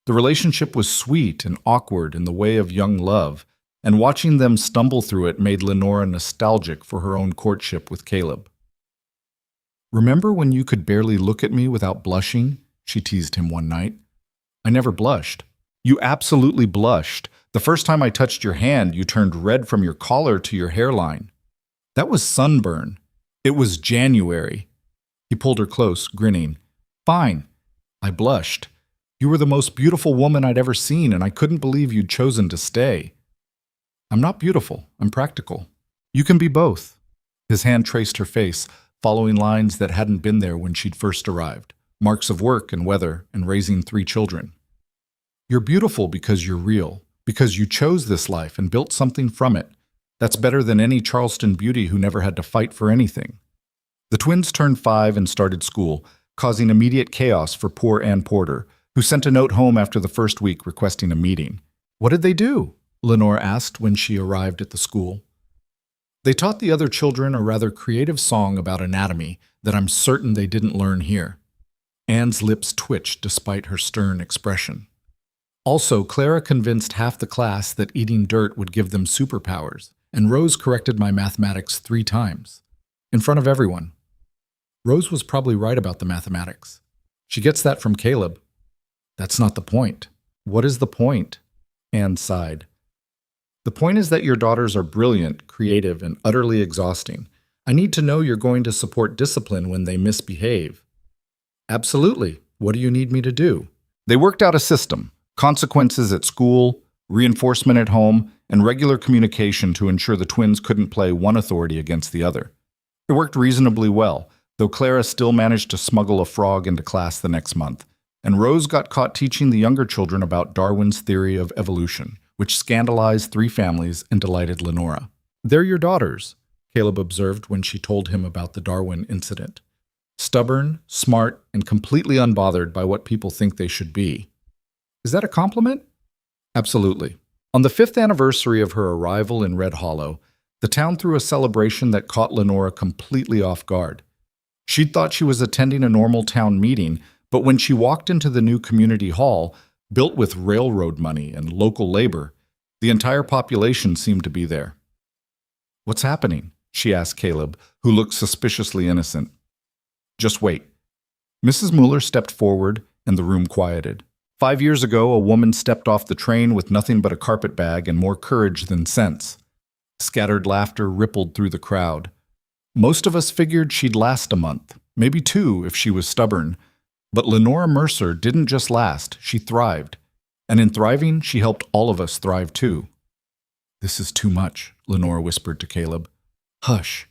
The relationship was sweet and awkward in the way of young love, and watching them stumble through it made Lenora nostalgic for her own courtship with Caleb. "Remember when you could barely look at me without blushing?" she teased him one night. "I never blushed." "You absolutely blushed. The first time I touched your hand, you turned red from your collar to your hairline." "That was sunburn. It was January." He pulled her close, grinning. "Fine. I blushed. You were the most beautiful woman I'd ever seen, and I couldn't believe you'd chosen to stay." "I'm not beautiful. I'm practical. You can be both." His hand traced her face, following lines that hadn't been there when she'd first arrived. Marks of work and weather and raising 3 children. "You're beautiful because you're real, because you chose this life and built something from it. That's better than any Charleston beauty who never had to fight for anything." The twins turned 5 and started school, causing immediate chaos for poor Ann Porter, who sent a note home after the first week requesting a meeting. "What did they do?" Lenore asked when she arrived at the school. "They taught the other children a rather creative song about anatomy that I'm certain they didn't learn here." Anne's lips twitched despite her stern expression. "Also, Clara convinced half the class that eating dirt would give them superpowers, and Rose corrected my mathematics 3 times. In front of everyone. Rose was probably right about the mathematics. She gets that from Caleb." "That's not the point." "What is the point?" Anne sighed. "The point is that your daughters are brilliant, creative, and utterly exhausting. I need to know you're going to support discipline when they misbehave." "Absolutely. What do you need me to do?" They worked out a system: consequences at school, reinforcement at home, and regular communication to ensure the twins couldn't play one authority against the other. It worked reasonably well, though Clara still managed to smuggle a frog into class the next month, and Rose got caught teaching the younger children about Darwin's theory of evolution, which scandalized 3 families and delighted Lenora. "They're your daughters," Caleb observed when she told him about the Darwin incident. "Stubborn, smart, and completely unbothered by what people think they should be." "Is that a compliment?" "Absolutely." On the 5th anniversary of her arrival in Red Hollow, the town threw a celebration that caught Lenora completely off guard. She'd thought she was attending a normal town meeting, but when she walked into the new community hall, built with railroad money and local labor, the entire population seemed to be there. "What's happening?" she asked Caleb, who looked suspiciously innocent. "Just wait." Mrs. Mueller stepped forward, and the room quieted. 5 years ago, a woman stepped off the train with nothing but a carpet bag and more courage than sense. Scattered laughter rippled through the crowd. Most of us figured she'd last a month, maybe 2 if she was stubborn. But Lenora Mercer didn't just last, she thrived. And in thriving, she helped all of us thrive too. "This is too much," Lenora whispered to Caleb. "Hush.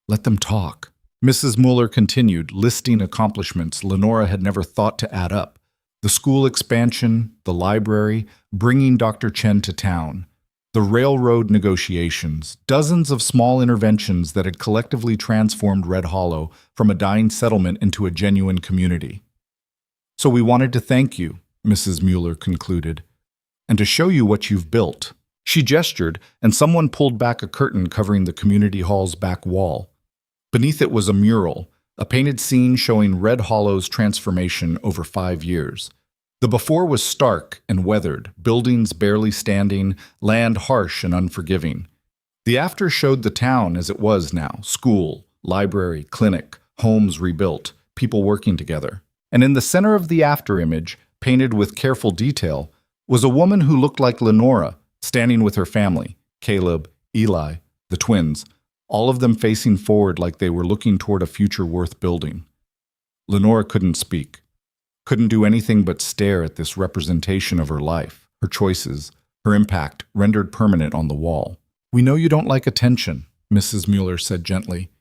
Let them talk." Mrs. Mueller continued, listing accomplishments Lenora had never thought to add up. The school expansion, the library, bringing Dr. Chen to town, the railroad negotiations, dozens of small interventions that had collectively transformed Red Hollow from a dying settlement into a genuine community. "So we wanted to thank you," Mrs. Mueller concluded, "and to show you what you've built." She gestured, and someone pulled back a curtain covering the community hall's back wall. Beneath it was a mural, a painted scene showing Red Hollow's transformation over 5 years. The before was stark and weathered, buildings barely standing, land harsh and unforgiving. The after showed the town as it was now: school, library, clinic, homes rebuilt, people working together. And in the center of the after image, painted with careful detail, was a woman who looked like Lenora, standing with her family: Caleb, Eli, the twins, all of them facing forward like they were looking toward a future worth building. Lenora couldn't speak, couldn't do anything but stare at this representation of her life, her choices, her impact rendered permanent on the wall. "We know you don't like attention," Mrs. Mueller said gently,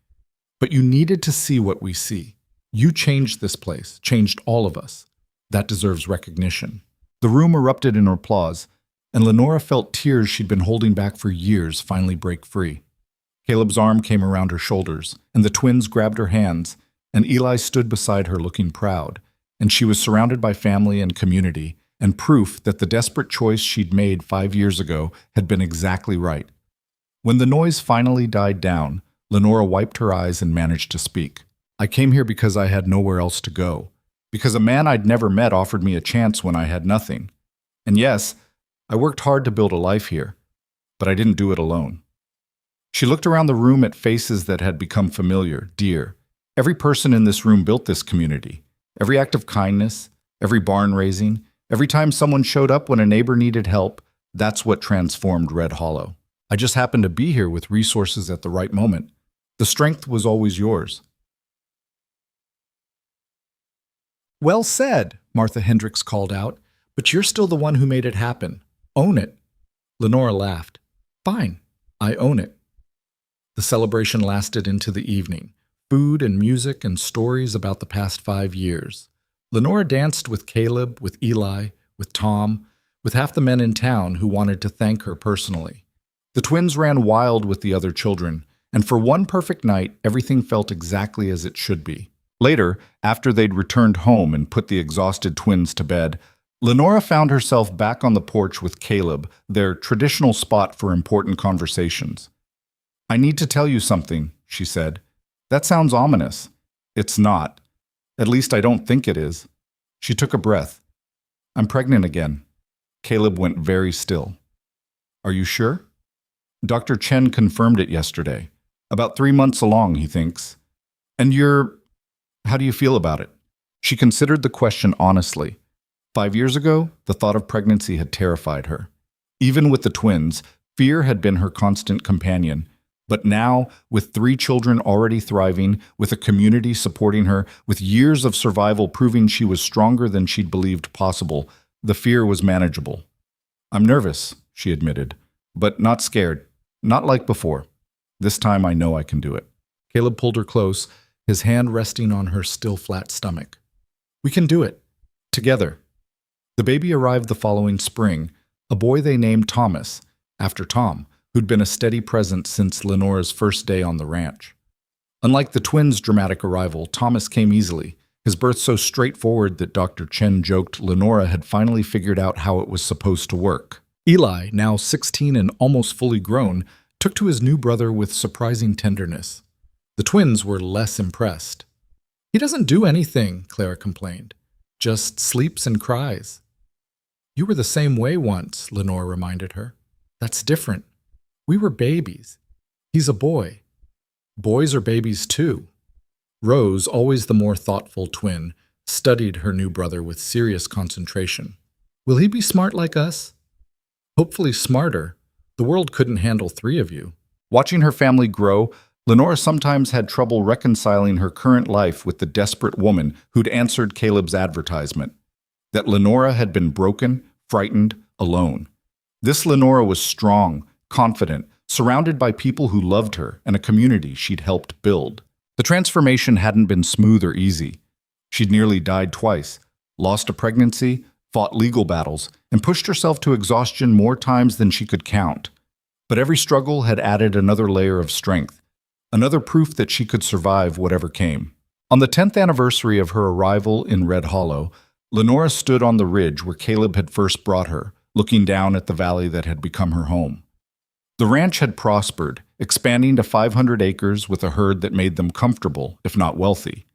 "but you needed to see what we see. You changed this place, changed all of us. That deserves recognition." The room erupted in applause, and Lenora felt tears she'd been holding back for years finally break free. Caleb's arm came around her shoulders, and the twins grabbed her hands, and Eli stood beside her looking proud, and she was surrounded by family and community, and proof that the desperate choice she'd made 5 years ago had been exactly right. When the noise finally died down, Lenora wiped her eyes and managed to speak. I came here because I had nowhere else to go, because a man I'd never met offered me a chance when I had nothing. And yes, I worked hard to build a life here, but I didn't do it alone. She looked around the room at faces that had become familiar, dear. Every person in this room built this community. Every act of kindness, every barn raising, every time someone showed up when a neighbor needed help, that's what transformed Red Hollow. I just happened to be here with resources at the right moment. The strength was always yours. Well said, Martha Hendricks called out, but you're still the one who made it happen. Own it. Lenora laughed. Fine, I own it. The celebration lasted into the evening. Food and music and stories about the past 5 years. Lenora danced with Caleb, with Eli, with Tom, with half the men in town who wanted to thank her personally. The twins ran wild with the other children, and for one perfect night, everything felt exactly as it should be. Later, after they'd returned home and put the exhausted twins to bed, Lenora found herself back on the porch with Caleb, their traditional spot for important conversations. I need to tell you something, she said. That sounds ominous. It's not. At least I don't think it is. She took a breath. I'm pregnant again. Caleb went very still. Are you sure? Dr. Chen confirmed it yesterday. About 3 months along, he thinks. And how do you feel about it? She considered the question honestly. 5 years ago, the thought of pregnancy had terrified her. Even with the twins, fear had been her constant companion. But now, with 3 children already thriving, with a community supporting her, with years of survival proving she was stronger than she'd believed possible, the fear was manageable. I'm nervous, she admitted, but not scared. Not like before. This time I know I can do it. Caleb pulled her close, his hand resting on her still flat stomach. We can do it. Together. The baby arrived the following spring, a boy they named Thomas, after Tom, who'd been a steady presence since Lenora's first day on the ranch. Unlike the twins' dramatic arrival, Thomas came easily, his birth so straightforward that Dr. Chen joked Lenora had finally figured out how it was supposed to work. Eli, now 16 and almost fully grown, took to his new brother with surprising tenderness. The twins were less impressed. He doesn't do anything, Clara complained. Just sleeps and cries. You were the same way once, Lenore reminded her. That's different. We were babies. He's a boy. Boys are babies too. Rose, always the more thoughtful twin, studied her new brother with serious concentration. Will he be smart like us? Hopefully smarter. The world couldn't handle 3 of you. Watching her family grow, Lenora sometimes had trouble reconciling her current life with the desperate woman who'd answered Caleb's advertisement. That Lenora had been broken, frightened, alone. This Lenora was strong, confident, surrounded by people who loved her and a community she'd helped build. The transformation hadn't been smooth or easy. She'd nearly died twice, lost a pregnancy, fought legal battles, and pushed herself to exhaustion more times than she could count. But every struggle had added another layer of strength, another proof that she could survive whatever came. On the 10th anniversary of her arrival in Red Hollow, Lenora stood on the ridge where Caleb had first brought her, looking down at the valley that had become her home. The ranch had prospered, expanding to 500 acres with a herd that made them comfortable, if not wealthy.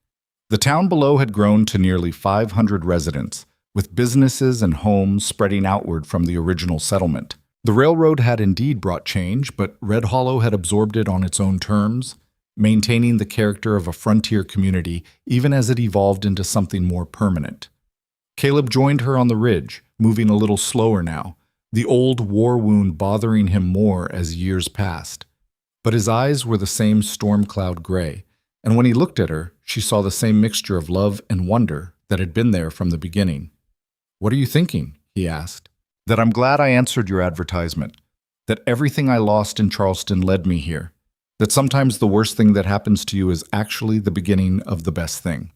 The town below had grown to nearly 500 residents, with businesses and homes spreading outward from the original settlement. The railroad had indeed brought change, but Red Hollow had absorbed it on its own terms, maintaining the character of a frontier community even as it evolved into something more permanent. Caleb joined her on the ridge, moving a little slower now, the old war wound bothering him more as years passed. But his eyes were the same storm cloud gray, and when he looked at her, she saw the same mixture of love and wonder that had been there from the beginning. What are you thinking? He asked. That I'm glad I answered your advertisement, that everything I lost in Charleston led me here, that sometimes the worst thing that happens to you is actually the beginning of the best thing.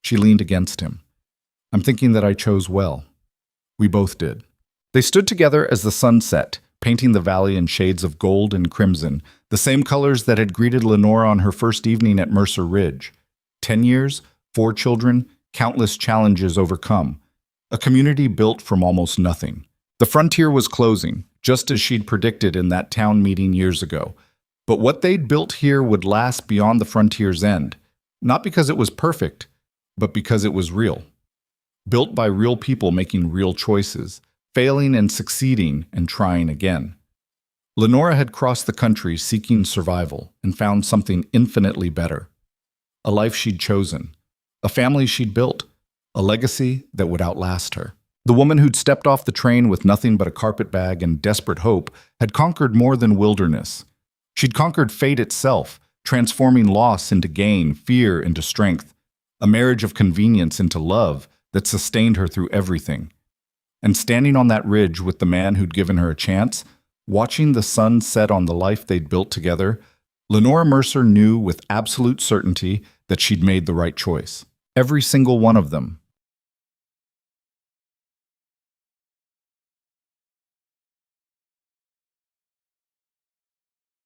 She leaned against him. I'm thinking that I chose well. We both did. They stood together as the sun set, painting the valley in shades of gold and crimson, the same colors that had greeted Lenora on her first evening at Mercer Ridge. 10 years, 4 children, countless challenges overcome. A community built from almost nothing. The frontier was closing, just as she'd predicted in that town meeting years ago. But what they'd built here would last beyond the frontier's end. Not because it was perfect, but because it was real. Built by real people making real choices, failing and succeeding and trying again. Lenora had crossed the country seeking survival and found something infinitely better. A life she'd chosen, a family she'd built, a legacy that would outlast her. The woman who'd stepped off the train with nothing but a carpet bag and desperate hope had conquered more than wilderness. She'd conquered fate itself, transforming loss into gain, fear into strength, a marriage of convenience into love that sustained her through everything. And standing on that ridge with the man who'd given her a chance, watching the sun set on the life they'd built together, Lenora Mercer knew with absolute certainty that she'd made the right choice. Every single one of them,